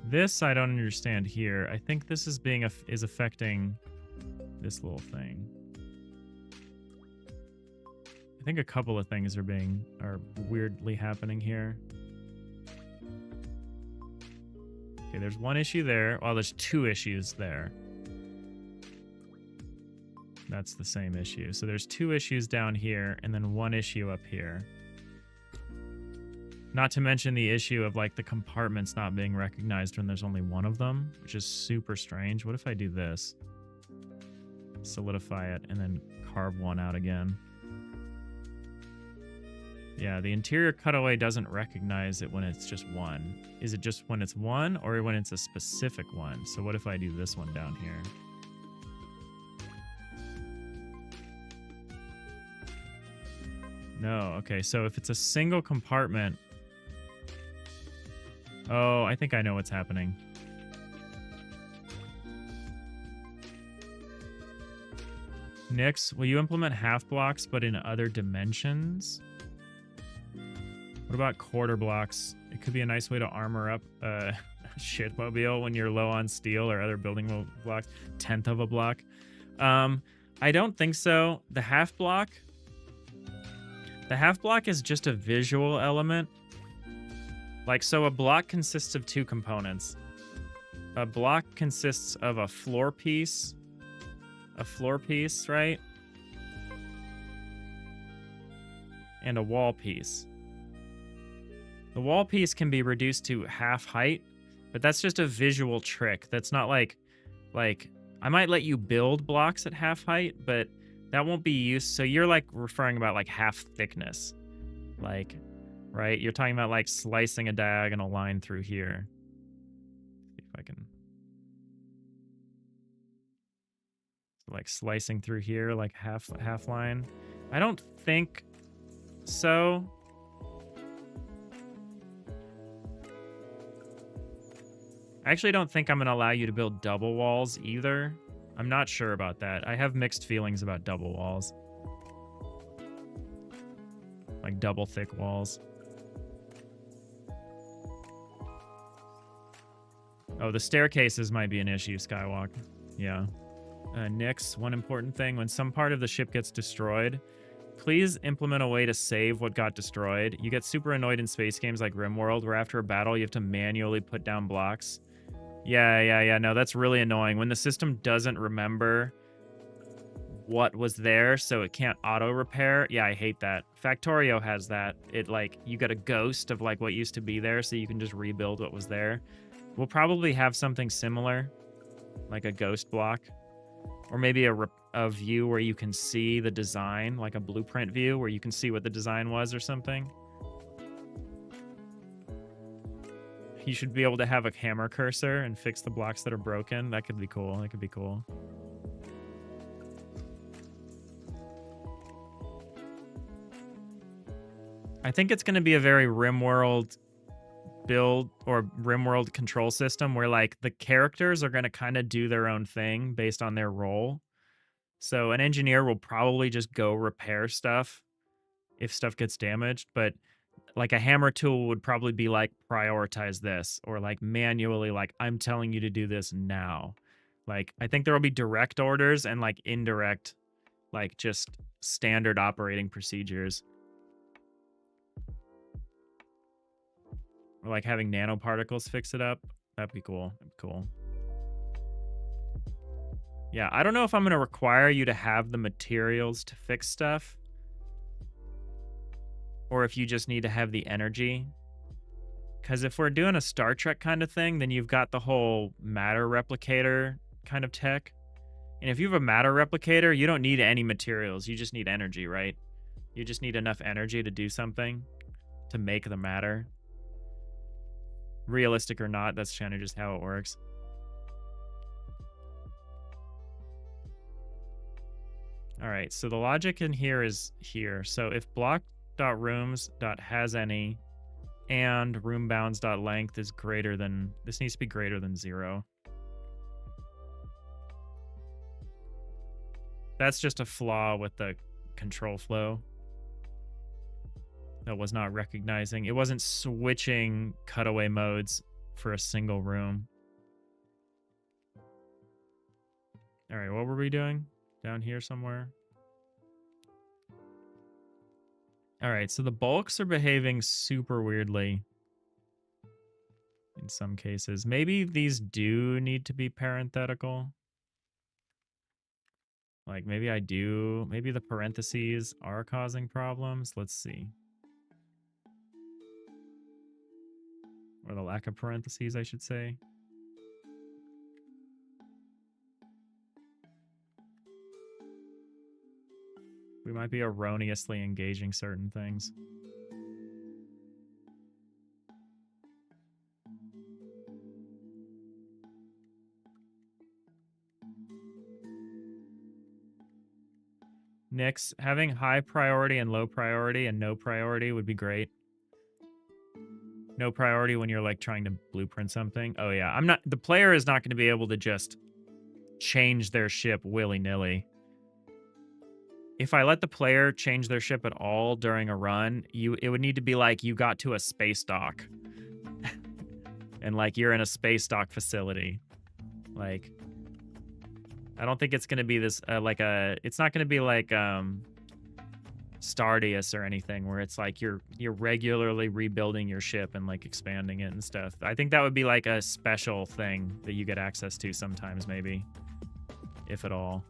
This I don't understand here. I think this is is affecting this little thing. I think a couple of things are weirdly happening here. Okay, there's one issue there. Well, there's two issues there. That's the same issue. So there's two issues down here and then one issue up here. Not to mention the issue of like the compartments not being recognized when there's only one of them, which is super strange. What if I do this? Solidify it and then carve one out again. Yeah, the interior cutaway doesn't recognize it when it's just one. Is it just when it's one or when it's a specific one? So what if I do this one down here? No, okay, so if it's a single compartment... Oh, I think I know what's happening. Nix, will you implement half blocks but in other dimensions? What about quarter blocks? It could be a nice way to armor up a shitmobile when you're low on steel or other building blocks. 1/10 of a block. I don't think so. The half block is just a visual element. Like, so a block consists of two components. A block consists of a floor piece, right? And a wall piece. The wall piece can be reduced to half height, but that's just a visual trick. That's not like I might let you build blocks at half height, but that won't be used. So you're like referring about like half thickness, like, right? You're talking about like slicing a diagonal line through here. See if I can. So like slicing through here, like half line. I don't think so. I actually don't think I'm going to allow you to build double walls either. I'm not sure about that. I have mixed feelings about double walls. Like double thick walls. Oh, the staircases might be an issue, Skywalk. Yeah. Nix, one important thing. When some part of the ship gets destroyed, please implement a way to save what got destroyed. You get super annoyed in space games like RimWorld, where after a battle, you have to manually put down blocks. Yeah. No, that's really annoying. When the system doesn't remember what was there, so it can't auto-repair. Yeah, I hate that. Factorio has that. It, like, you get a ghost of, like, what used to be there, so you can just rebuild what was there. We'll probably have something similar, like a ghost block. Or maybe a view where you can see the design, like a blueprint view where you can see what the design was or something. You should be able to have a hammer cursor and fix the blocks that are broken. That could be cool. That could be cool. I think it's going to be a very RimWorld build or RimWorld control system where like the characters are going to kind of do their own thing based on their role. So an engineer will probably just go repair stuff if stuff gets damaged, but like a hammer tool would probably be like prioritize this, or like manually like I'm telling you to do this now. Like I think there will be direct orders and like indirect, like just standard operating procedures. Or like having nanoparticles fix it up. That'd be cool. That'd be cool. Yeah, I don't know if I'm going to require you to have the materials to fix stuff, or if you just need to have the energy. Because if we're doing a Star Trek kind of thing, then you've got the whole matter replicator kind of tech. And if you have a matter replicator, you don't need any materials. You just need energy, right? You just need enough energy to do something, to make the matter. Realistic or not, that's kind of just how it works. All right, so the logic in here is here. So if block.rooms.hasAny and roomBounds.length is greater than, this needs to be greater than 0. That's just a flaw with the control flow that was not recognizing. It wasn't switching cutaway modes for a single room. All right, what were we doing? Down here somewhere. All right, so the bulks are behaving super weirdly in some cases. Maybe these do need to be parenthetical. Like maybe maybe the parentheses are causing problems. Let's see. Or the lack of parentheses, I should say. We might be erroneously engaging certain things. Nix, having high priority and low priority and no priority would be great. No priority when you're like trying to blueprint something. Oh yeah, the player is not going to be able to just change their ship willy-nilly. If I let the player change their ship at all during a run, it would need to be like you got to a space dock. And like you're in a space dock facility. Like I don't think it's going to be this it's not going to be like Stardeus or anything where it's like you're regularly rebuilding your ship and like expanding it and stuff. I think that would be like a special thing that you get access to sometimes, maybe, if at all.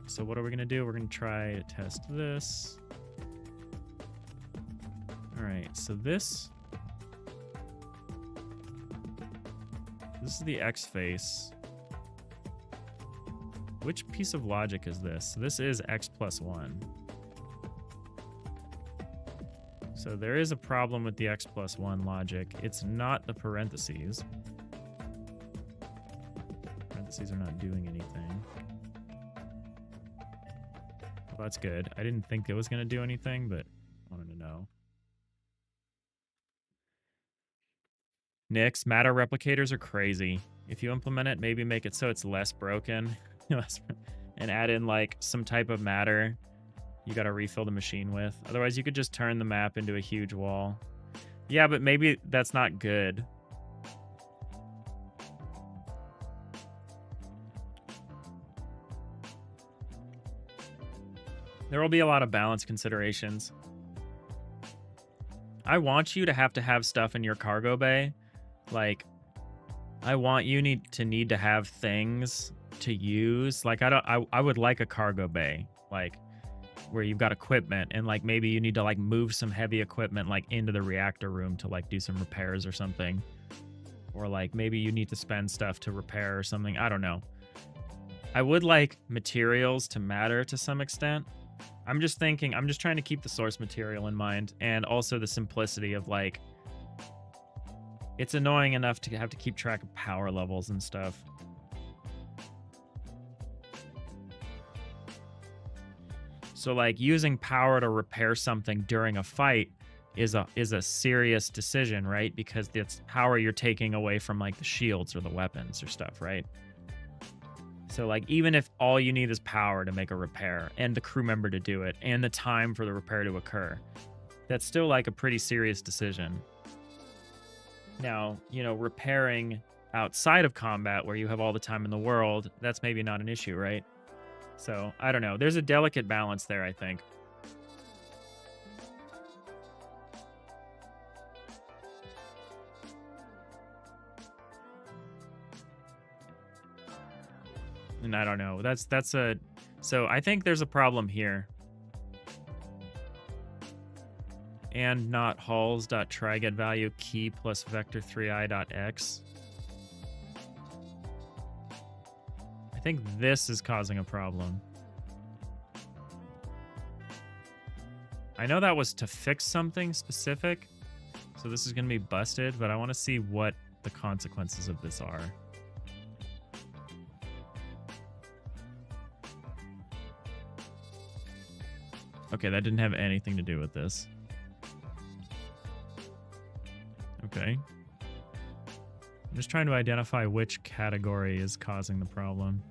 So what are we gonna do? We're gonna try to test this. All right, so this is the X face. Which piece of logic is this? This is X plus 1. So there is a problem with the X plus 1 logic. It's not the parentheses. Parentheses are not doing anything. Well, that's good. I didn't think it was going to do anything, but I wanted to know. Nix, matter replicators are crazy. If you implement it, maybe make it so it's less broken. And add in like some type of matter you got to refill the machine with. Otherwise, you could just turn the map into a huge wall. Yeah, but maybe that's not good. There will be a lot of balance considerations. I want you to have stuff in your cargo bay. Like, I want you need to have things to use. Like, I would like a cargo bay, like, where you've got equipment and like maybe you need to like move some heavy equipment like into the reactor room to like do some repairs or something. Or like maybe you need to spend stuff to repair or something. I don't know. I would like materials to matter to some extent. I'm just trying to keep the source material in mind, and also the simplicity of like, it's annoying enough to have to keep track of power levels and stuff. So like using power to repair something during a fight is a serious decision, right? Because it's power you're taking away from like the shields or the weapons or stuff, right? So like even if all you need is power to make a repair and the crew member to do it and the time for the repair to occur, that's still like a pretty serious decision. Now, you know, repairing outside of combat where you have all the time in the world, that's maybe not an issue, right? So I don't know. There's a delicate balance there, I think. And I don't know. So I think there's a problem here. And not halls.try get value key plus vector3i.x. I think this is causing a problem. I know that was to fix something specific, so this is going to be busted, but I want to see what the consequences of this are. Okay, that didn't have anything to do with this. Okay. I'm just trying to identify which category is causing the problem.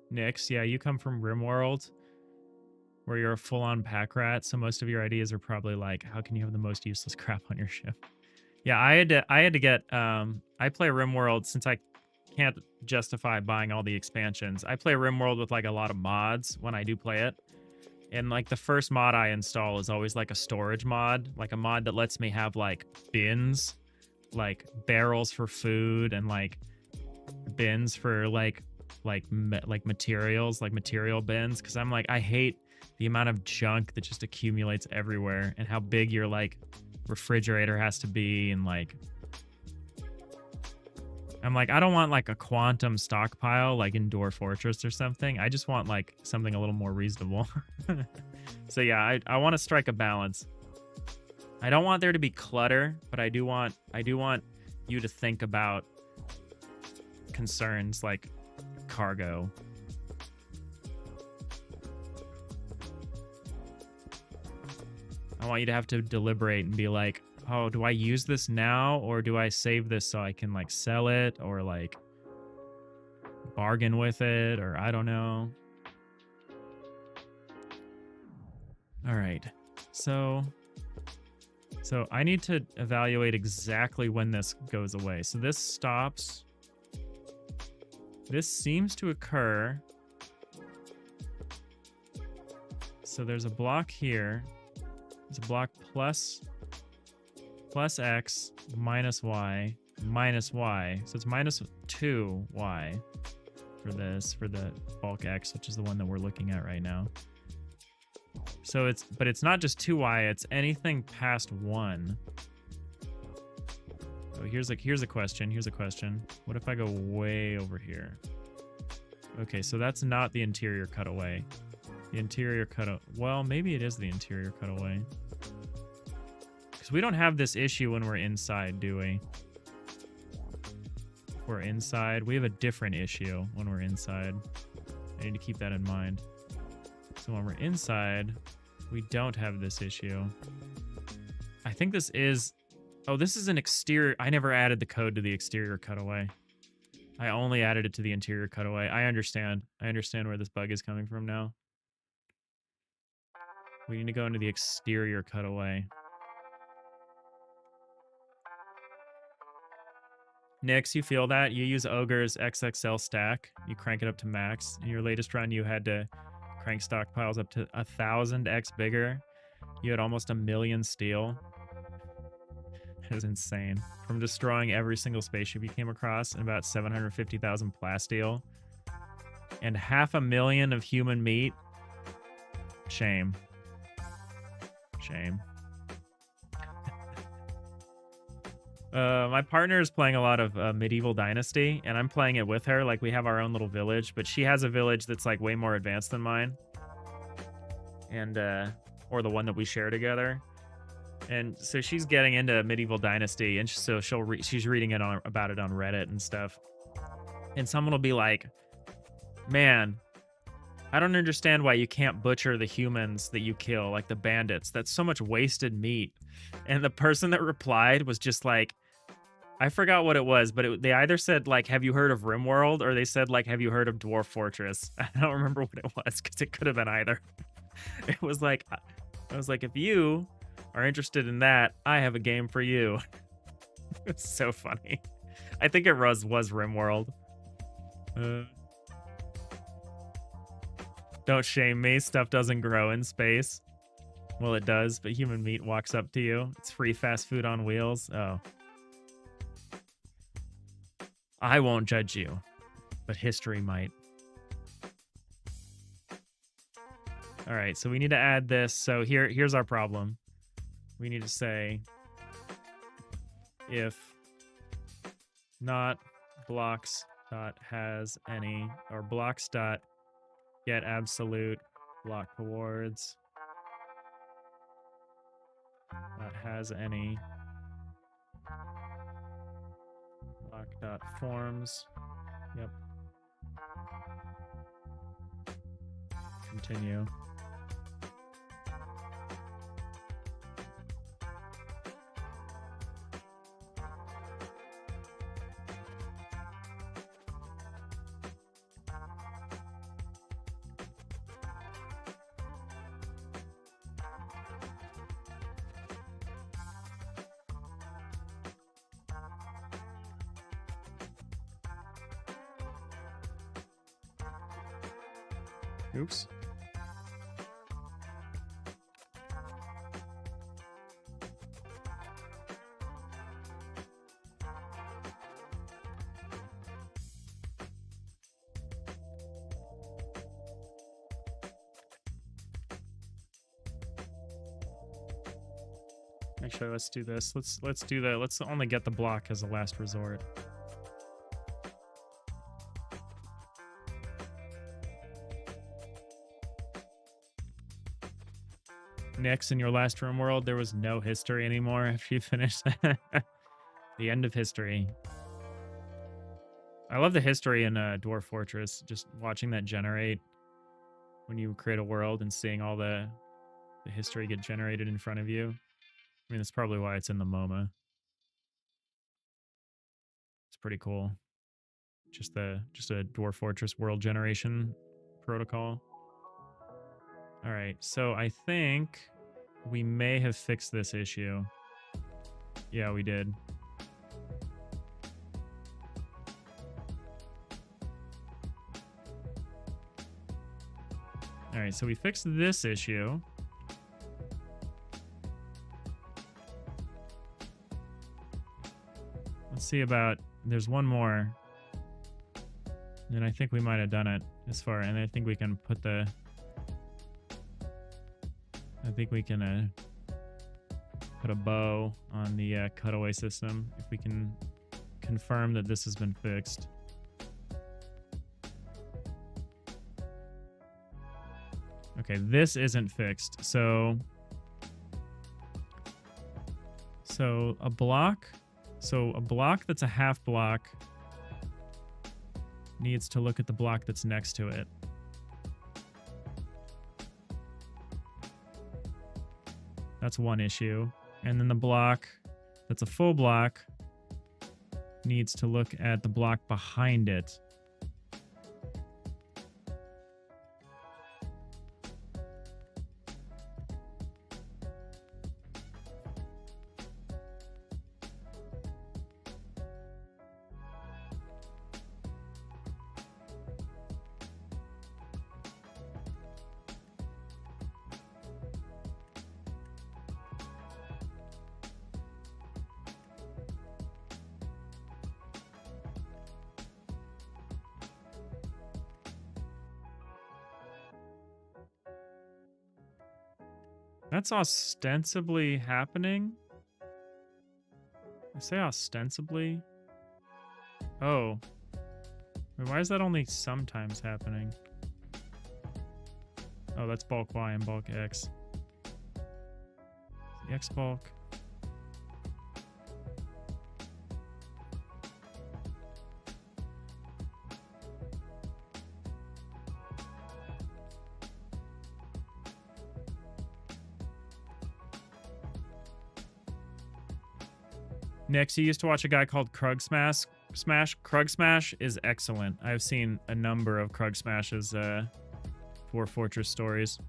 Nix, yeah, you come from RimWorld, where you're a full-on pack rat, so most of your ideas are probably like, how can you have the most useless crap on your ship? Yeah, I had to get I play RimWorld since I can't justify buying all the expansions. I play RimWorld with like a lot of mods when I do play it. And like the first mod I install is always like a storage mod, like a mod that lets me have like bins, like barrels for food and like bins for like materials, like material bins, because I'm like, I hate the amount of junk that just accumulates everywhere and how big your like refrigerator has to be. And like I'm like, I don't want like a quantum stockpile like in Dwarf Fortress or something. I just want like something a little more reasonable. So yeah, I want to strike a balance. I don't want there to be clutter, but I do want you to think about concerns like cargo. I want you to have to deliberate and be like, oh, do I use this now or do I save this so I can like sell it or like bargain with it, or I don't know. All right. So I need to evaluate exactly when this goes away. So this stops. This seems to occur. So there's a block here. There's a block plus x minus y minus y. So it's minus 2y for this, for the bulk x, which is the one that we're looking at right now. So but it's not just 2y, it's anything past 1. So here's a question. What if I go way over here? Okay, so that's not the interior cutaway. The interior cutaway. Well, maybe it is the interior cutaway. Because we don't have this issue when we're inside, do we? If we're inside, we have a different issue when we're inside. I need to keep that in mind. So when we're inside, we don't have this issue. I think this is... Oh, this is an exterior... I never added the code to the exterior cutaway. I only added it to the interior cutaway. I understand. I understand where this bug is coming from now. We need to go into the exterior cutaway. Nix, you feel that? You use Ogre's XXL stack. You crank it up to max. In your latest run, you had to crank stockpiles up to 1,000x bigger. You had almost 1 million steel. It was insane. From destroying every single spaceship you came across and about 750,000 plasteel. And 500,000 of human meat. Shame. Shame. My partner is playing a lot of Medieval Dynasty, and I'm playing it with her. Like, we have our own little village, but she has a village that's like way more advanced than mine, and or the one that we share together. And so she's getting into Medieval Dynasty, and so she's reading it about it on Reddit and stuff. And someone will be like, "Man, I don't understand why you can't butcher the humans that you kill, like the bandits. That's so much wasted meat." And the person that replied was just like, I forgot what it was, but they either said like, "Have you heard of RimWorld?" or they said like, "Have you heard of Dwarf Fortress?" I don't remember what it was because it could have been either. It was like, I was like, if you are interested in that, I have a game for you. It's so funny. I think it was RimWorld. Don't shame me. Stuff doesn't grow in space. Well, it does, but human meat walks up to you. It's free fast food on wheels. Oh. I won't judge you, but history might. All right, so we need to add this. So here's our problem. We need to say if not blocks dot has any, or blocks dot get absolute block rewards dot has any block dot forms. Yep. Continue. Oops. Actually, let's do this. Let's do that. Let's only get the block as a last resort. Nix, in your last room world, there was no history anymore after you finished that. The end of history. I love the history in Dwarf Fortress. Just watching that generate when you create a world and seeing all the history get generated in front of you. I mean, that's probably why it's in the MoMA. It's pretty cool. Just a Dwarf Fortress world generation protocol. All right, so I think we may have fixed this issue. Yeah, we did. All right, so we fixed this issue. Let's see about, there's one more. And I think we might have done it as far, and I think we can put the, I think we can put a bow on the cutaway system if we can confirm that this has been fixed. Okay, this isn't fixed. So a block that's a half block needs to look at the block that's next to it. That's one issue. And then the block that's a full block needs to look at the block behind it. That's ostensibly happening. I say ostensibly. Oh. Wait, why is that only sometimes happening? Oh, that's bulk Y and bulk X. The X bulk. Next, you used to watch a guy called Krug Smash. Krug Smash is excellent. I've seen a number of Krug Smashes for Fortress stories.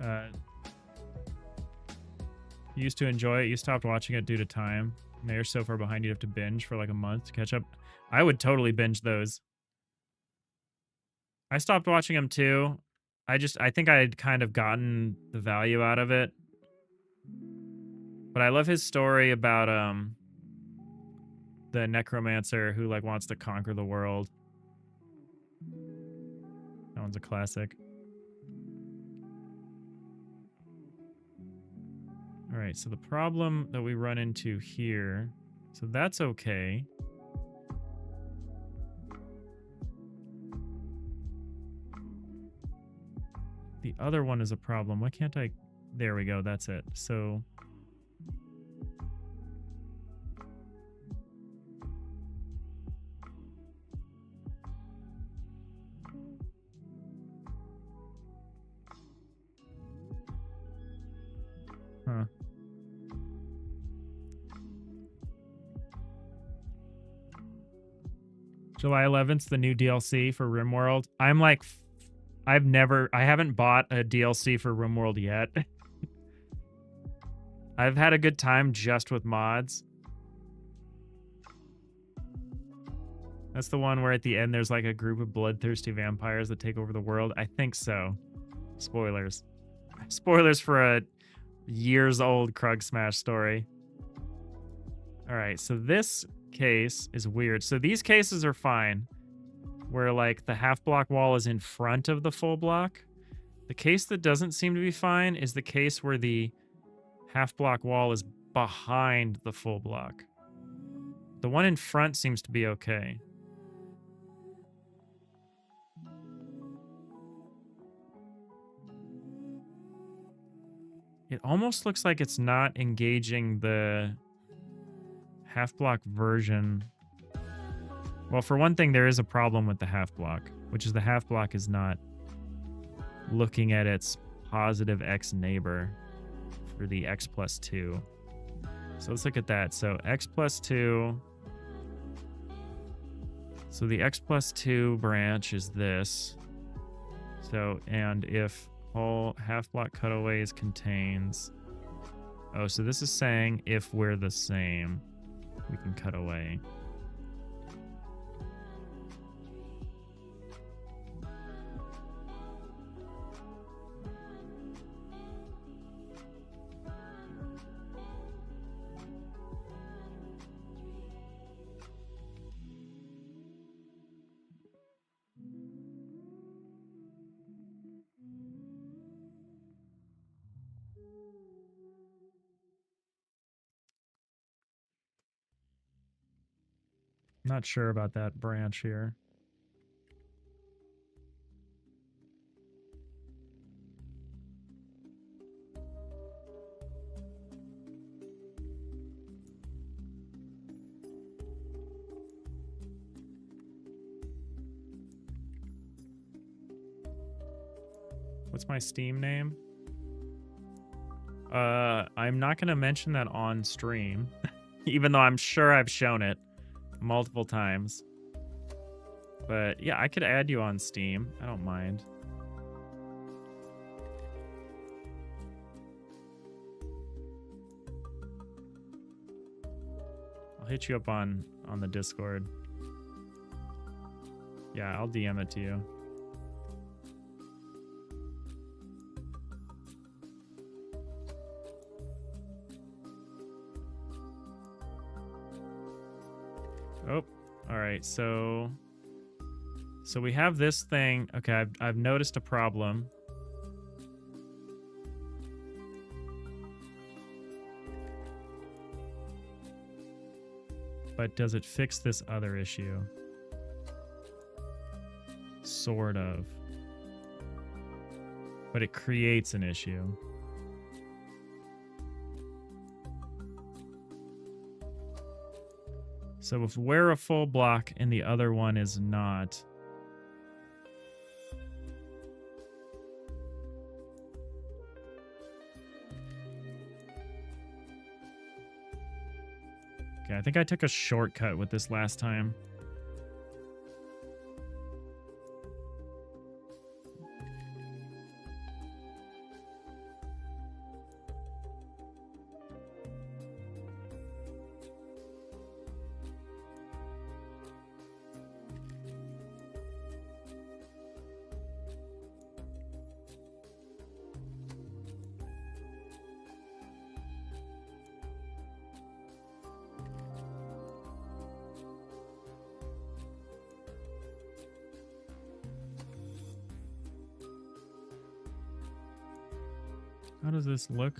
You used to enjoy it. You stopped watching it due to time. And they're so far behind you have to binge for like a month to catch up. I would totally binge those. I stopped watching them too. I think I had kind of gotten the value out of it. But I love his story about the necromancer who like wants to conquer the world. That one's a classic. All right, so the problem that we run into here, so that's okay. The other one is a problem. Why can't I? There we go. That's it. So huh. July 11th's the new DLC for RimWorld. I'm like, I haven't bought a DLC for RimWorld yet. I've had a good time just with mods. That's the one where at the end there's like a group of bloodthirsty vampires that take over the world. I think so. Spoilers. Spoilers for a years old Krug Smash story. All right, so this case is weird. So these cases are fine, where like the half block wall is in front of the full block. The case that doesn't seem to be fine is the case where the half block wall is behind the full block. The one in front seems to be okay. It almost looks like it's not engaging the half block version. Well, for one thing, there is a problem with the half block, which is the half block is not looking at its positive x neighbor for the x plus 2. So let's look at that. So x plus 2. So the x plus 2 branch is this. So, and if whole half block cutaways contains... Oh, so this is saying if we're the same, we can cut away. Not sure about that branch here. What's my Steam name? I'm not going to mention that on stream, even though I'm sure I've shown it multiple times. But yeah, I could add you on Steam. I don't mind. I'll hit you up on the Discord. Yeah, I'll DM it to you. Oh, all right. So we have this thing. Okay, I've noticed a problem. But does it fix this other issue? Sort of. But it creates an issue. So if we're a full block and the other one is not, okay, I think I took a shortcut with this last time. How does this look?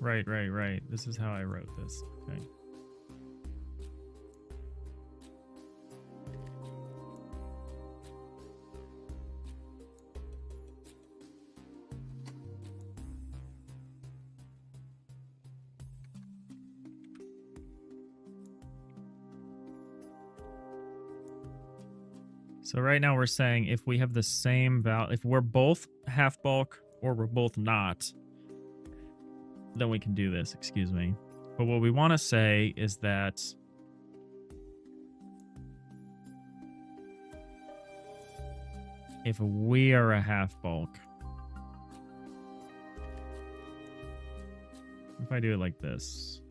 Right. This is how I wrote this. Okay. So right now we're saying if we have the same value, if we're both half bulk or we're both not, then we can do this, excuse me. But what we want to say is that if we are a half bulk, if I do it like this,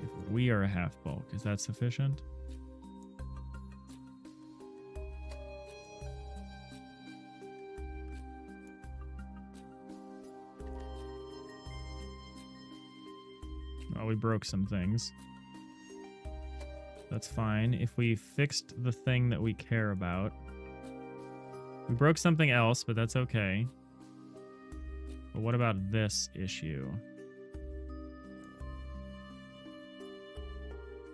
if we are a half bulk, is that sufficient? Well, we broke some things. That's fine. If we fixed the thing that we care about. We broke something else, but that's okay. But what about this issue?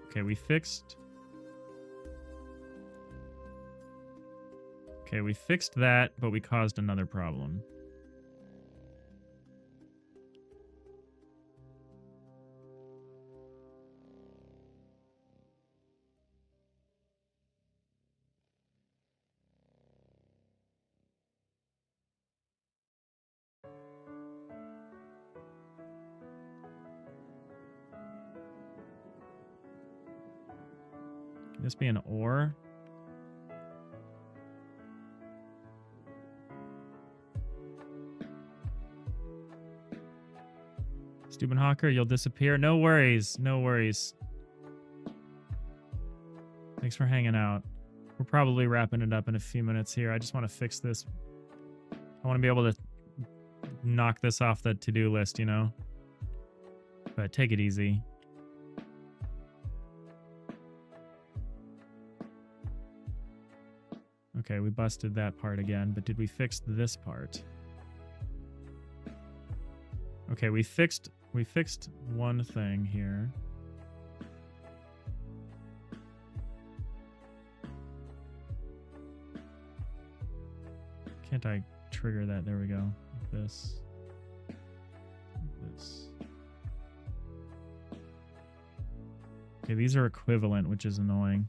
Okay, we fixed... Okay, we fixed that, but we caused another problem. Can this be an or? Stubenhocker, you'll disappear. No worries. No worries. Thanks for hanging out. We're probably wrapping it up in a few minutes here. I just want to fix this. I want to be able to knock this off the to-do list, you know? But take it easy. Okay, we busted that part again, but did we fix this part? Okay, we fixed one thing here. Can't I trigger that? There we go. Like this. Like this. Okay, these are equivalent, which is annoying.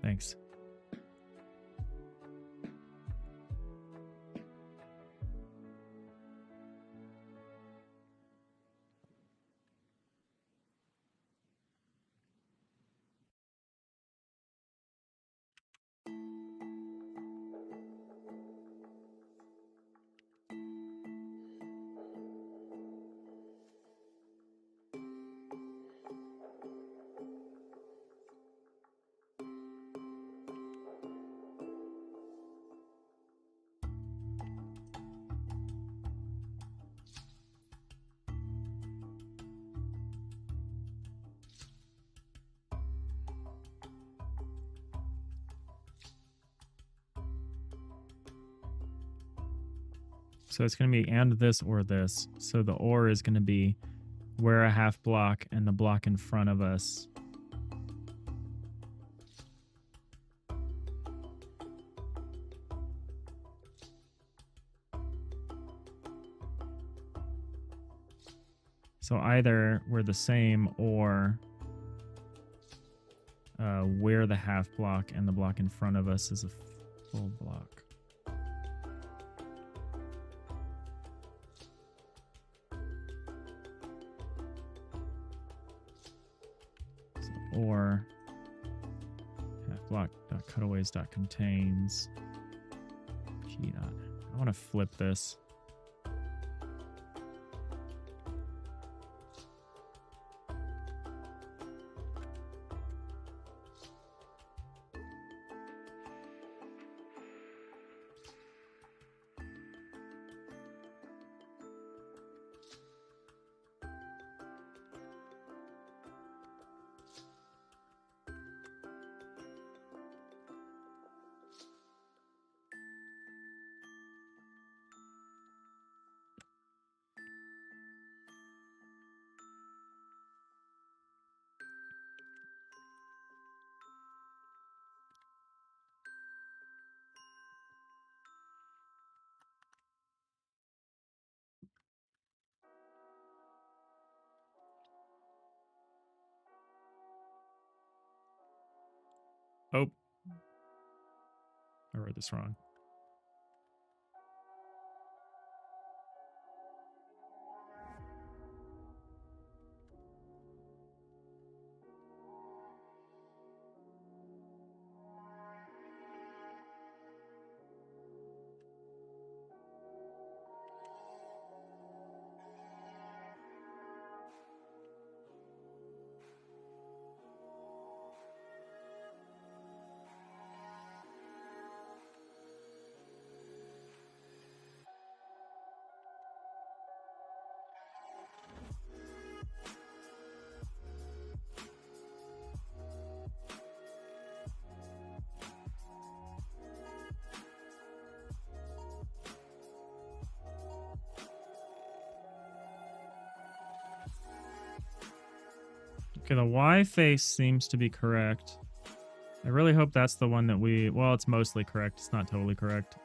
Thanks. So it's going to be and this or this. So the or is going to be where a half block and the block in front of us. So either we're the same or where the half block and the block in front of us is a full block. So, or half block dot cutaways dot contains p dot. I want to flip this. Oh, I wrote this wrong. Okay, the Y face seems to be correct. I really hope that's the one that we... Well, it's mostly correct. It's not totally correct.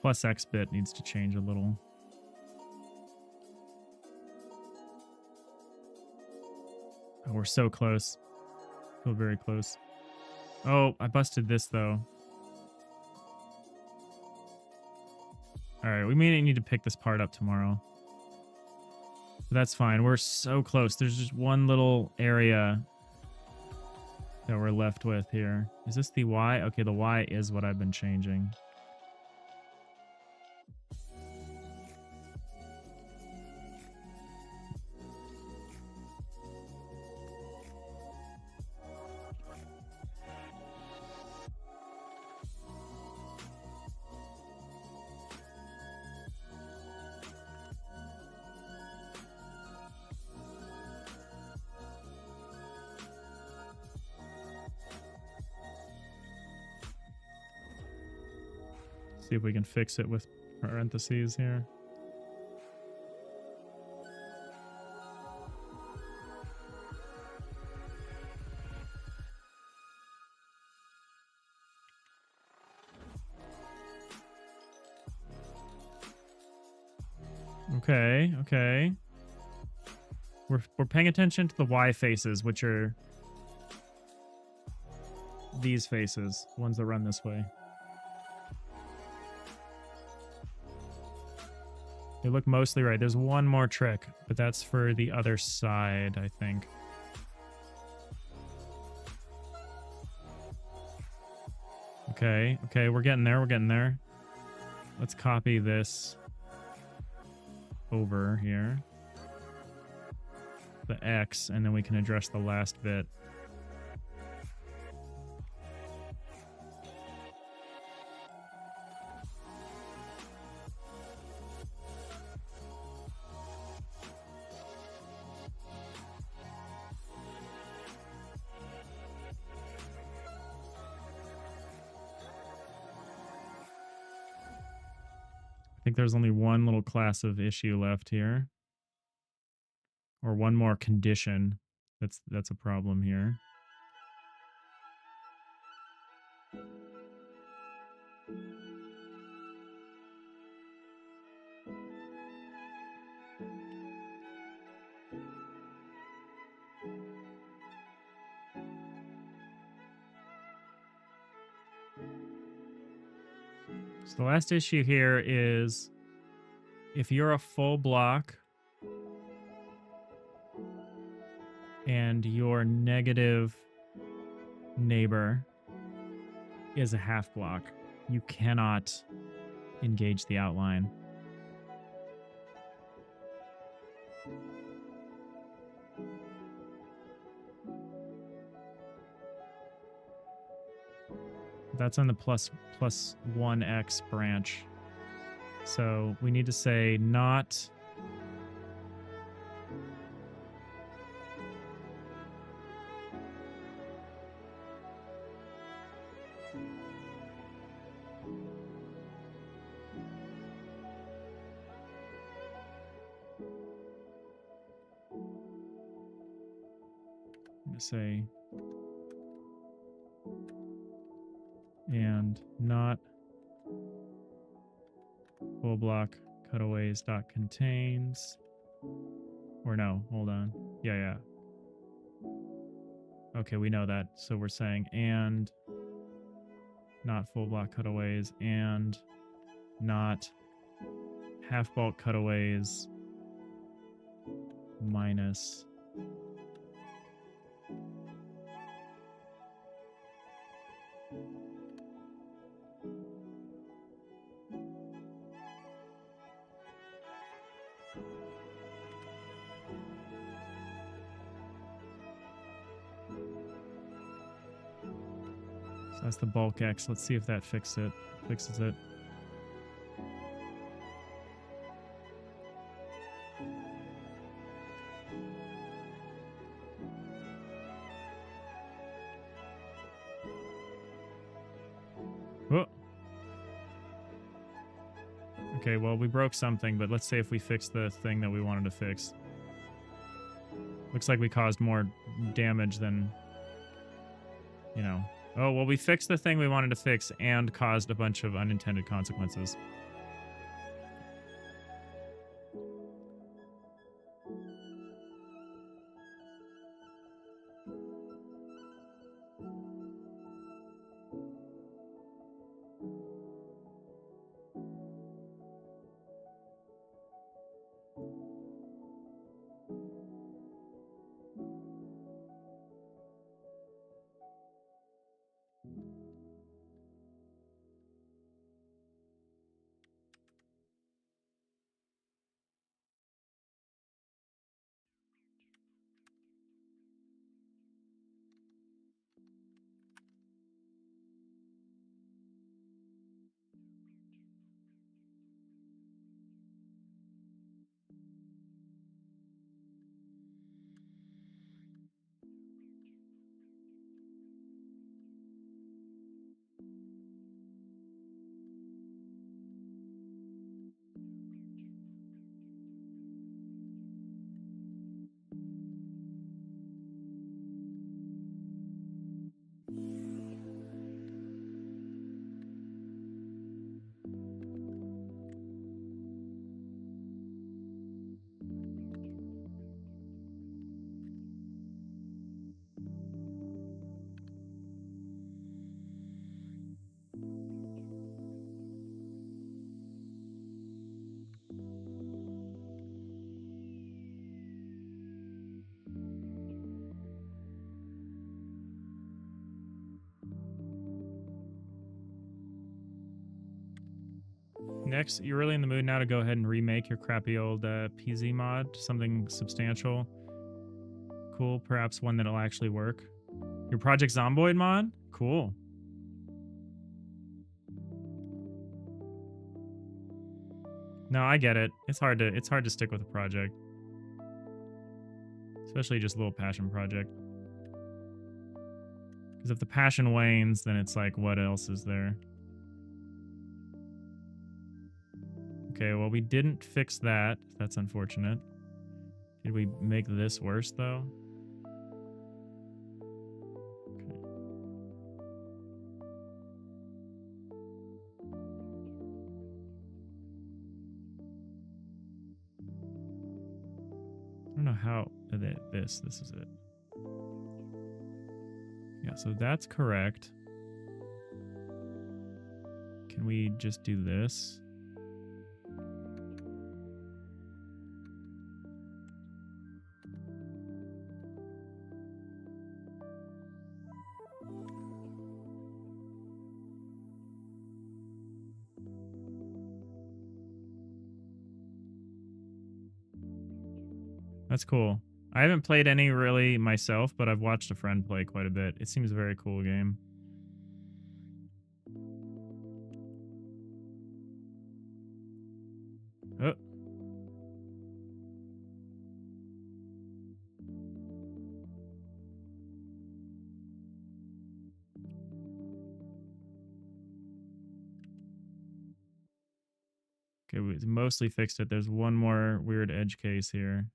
Plus X bit needs to change a little. Oh, we're so close. Feel very close. Oh, I busted this, though. Alright, we may need to pick this part up tomorrow. But that's fine. We're so close. There's just one little area that we're left with here. Is this the Y? Okay, the Y is what I've been changing. See if we can fix it with parentheses here. Okay, okay. We're paying attention to the Y faces, which are these faces, the ones that run this way. They look mostly right. There's one more trick, but that's for the other side, I think. Okay, okay, we're getting there, we're getting there. Let's copy this over here. The X, and then we can address the last bit. think there's only one little class of issue left here. Or one more condition that's a problem here. So the last issue here is if you're a full block and your negative neighbor is a half block, you cannot engage the outline. That's on the plus 1x branch. So we need to say not say and not full block cutaways dot contains, or no, hold on. Yeah. Okay, we know that. So we're saying and not full block cutaways and not half bulk cutaways minus so that's the bulk X. Let's see if that fixes it. Oh. Okay, well, we broke something, but let's say if we fix the thing that we wanted to fix. Looks like we caused more damage than, you know. Oh, well, we fixed the thing we wanted to fix and caused a bunch of unintended consequences. Next, you're really in the mood now to go ahead and remake your crappy old PZ mod, something substantial, cool, perhaps one that'll actually work. Your Project Zomboid mod? Cool. No, I get it. It's hard to stick with a project. Especially just a little passion project. Because if the passion wanes, then it's like, what else is there? Okay, well, we didn't fix that. That's unfortunate. Did we make this worse, though? Okay. I don't know how... This is it. Yeah, so that's correct. Can we just do this? That's cool. I haven't played any really myself, but I've watched a friend play quite a bit. It seems a very cool game. Oh. Okay, we mostly fixed it. There's one more weird edge case here.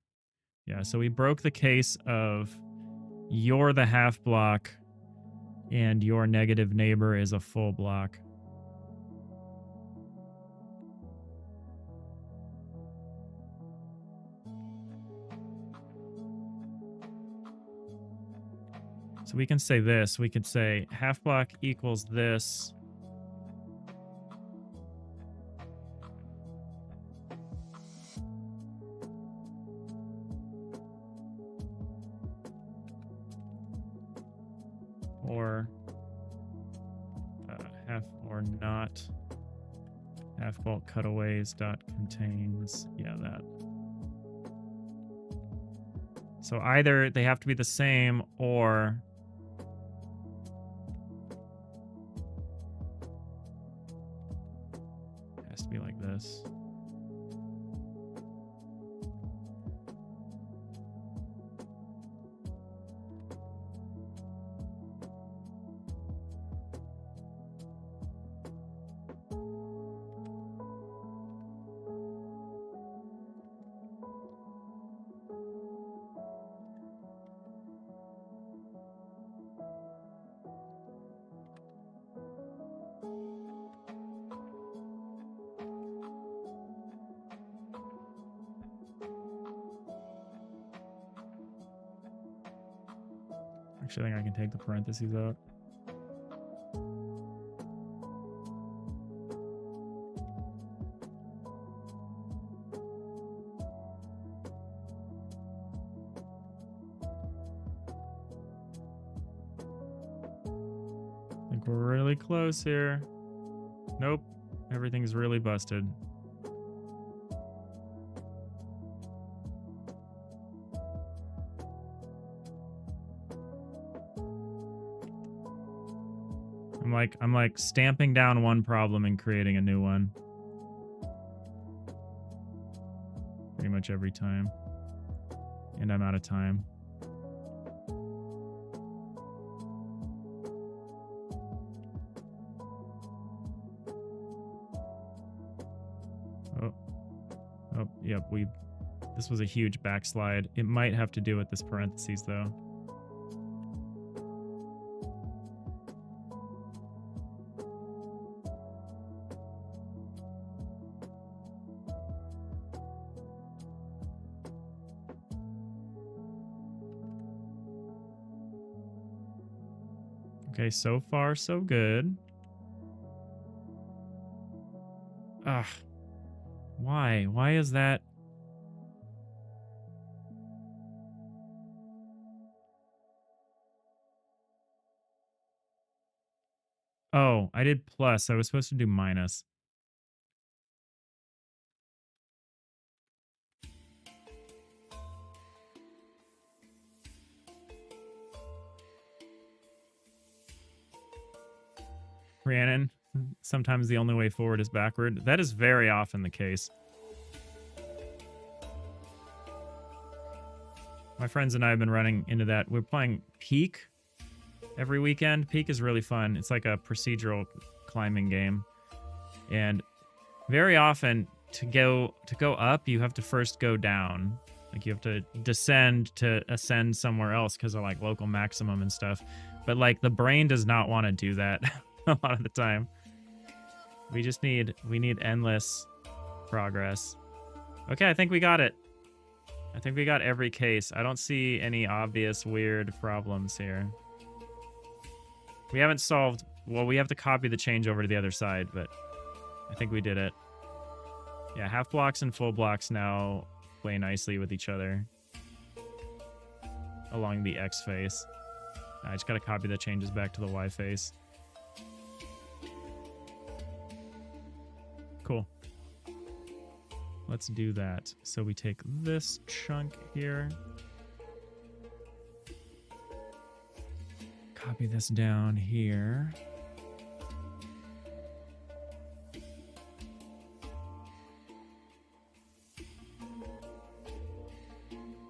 Yeah, so we broke the case of you're the half block and your negative neighbor is a full block. So we can say this. We could say half block equals this. Or half or not half bulk cutaways dot contains, yeah, that. So either they have to be the same or it has to be like this. Actually, I think I can take the parentheses out. I think we're really close here. Nope. Everything's really busted. I'm like stamping down one problem and creating a new one. Pretty much every time. And I'm out of time. Oh, yep, this was a huge backslide. It might have to do with this parentheses though. Okay, so far so good. Ugh. Why? Why is that? Oh, I did plus. I was supposed to do minus. Rhiannon, sometimes the only way forward is backward. That is very often the case. My friends and I have been running into that. We're playing Peak every weekend. Peak is really fun. It's like a procedural climbing game. And very often, to go up, you have to first go down. Like you have to descend to ascend somewhere else because of like local maximum and stuff. But like the brain does not want to do that a lot of the time. We need endless progress. Okay, I think we got it. I think we got every case. I don't see any obvious weird problems here. We haven't solved... Well, we have to copy the change over to the other side, but I think we did it. Yeah, half blocks and full blocks now play nicely with each other along the X face. I just gotta copy the changes back to the Y face. Cool. Let's do that. So we take this chunk here. Copy this down here.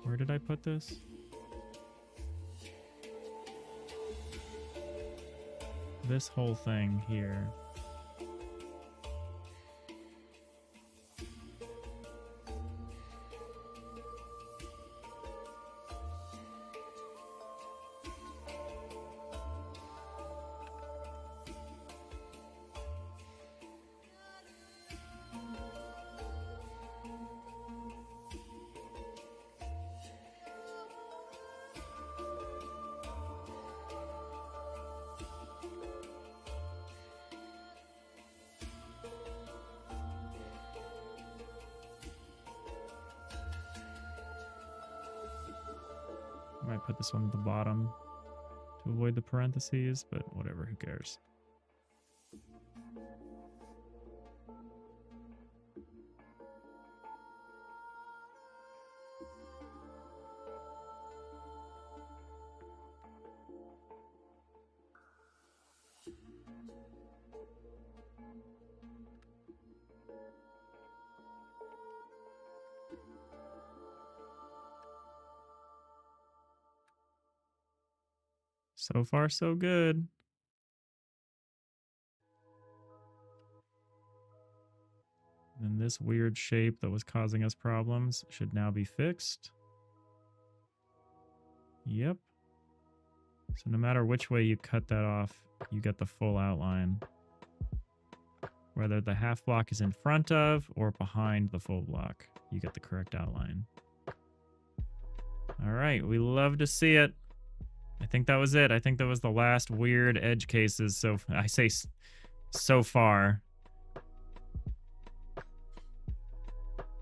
Where did I put this? This whole thing here. I might put this one at the bottom to avoid the parentheses, but whatever, who cares? So far, so good. And this weird shape that was causing us problems should now be fixed. Yep. So no matter which way you cut that off, you get the full outline. Whether the half block is in front of or behind the full block, you get the correct outline. All right, we love to see it. I think that was it. I think that was the last weird edge cases. So I say so far.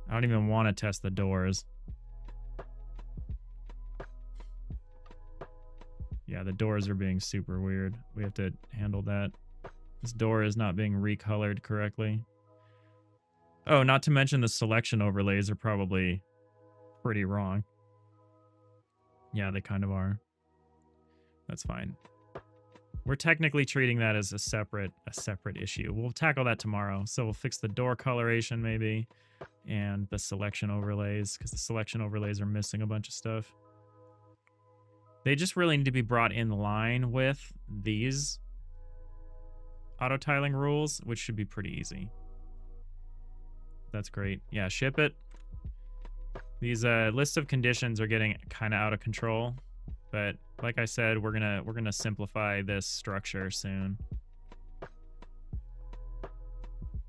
I don't even want to test the doors. Yeah, the doors are being super weird. We have to handle that. This door is not being recolored correctly. Oh, not to mention the selection overlays are probably pretty wrong. Yeah, they kind of are. That's fine. We're technically treating that as a separate issue. We'll tackle that tomorrow. So we'll fix the door coloration maybe and the selection overlays because the selection overlays are missing a bunch of stuff. They just really need to be brought in line with these auto tiling rules, which should be pretty easy. That's great. Yeah, ship it. These lists of conditions are getting kind of out of control. But like I said, we're gonna simplify this structure soon.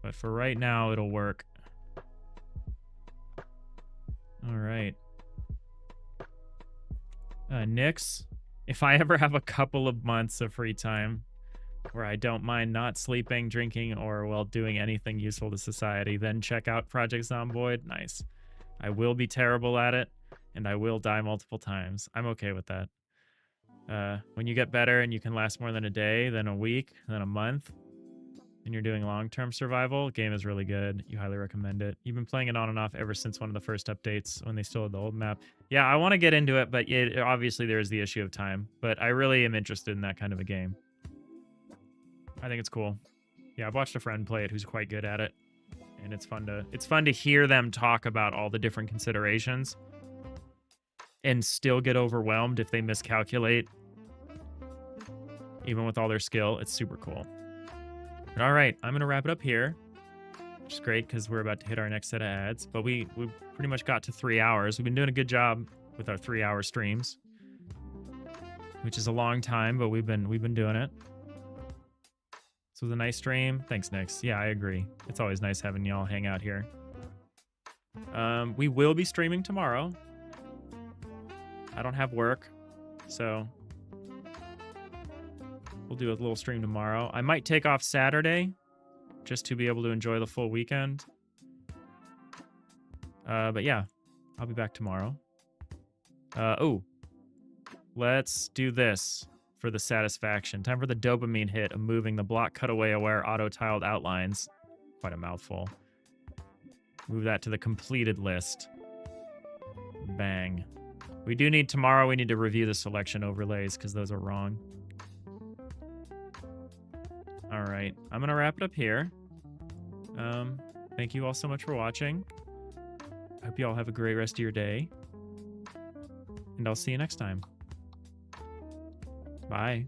But for right now, it'll work. All right. Nix, if I ever have a couple of months of free time where I don't mind not sleeping, drinking, or, well, doing anything useful to society, then check out Project Zomboid. Nice. I will be terrible at it, and I will die multiple times. I'm okay with that. When you get better and you can last more than a day, then a week, then a month, and you're doing long-term survival, game is really good. You highly recommend it. You've been playing it on and off ever since one of the first updates when they still had the old map. Yeah, I want to get into it, but obviously there is the issue of time. But I really am interested in that kind of a game. I think it's cool. Yeah, I've watched a friend play it who's quite good at it, and it's fun to hear them talk about all the different considerations and still get overwhelmed if they miscalculate. Even with all their skill, it's super cool. But all right, I'm going to wrap it up here. which is great because we're about to hit our next set of ads. But we pretty much got to 3 hours. We've been doing a good job with our 3-hour streams, which is a long time, but we've been doing it. So it was a nice stream. Thanks, Nix. Yeah, I agree. It's always nice having y'all hang out here. We will be streaming tomorrow. I don't have work, so we'll do a little stream tomorrow. I might take off Saturday just to be able to enjoy the full weekend. But yeah, I'll be back tomorrow. Oh, let's do this for the satisfaction. Time for the dopamine hit of moving the block cutaway aware auto-tiled outlines. Quite a mouthful. Move that to the completed list. Bang. We do need tomorrow, we need to review the selection overlays because those are wrong. All right, I'm going to wrap it up here. Thank you all so much for watching. I hope you all have a great rest of your day. And I'll see you next time. Bye.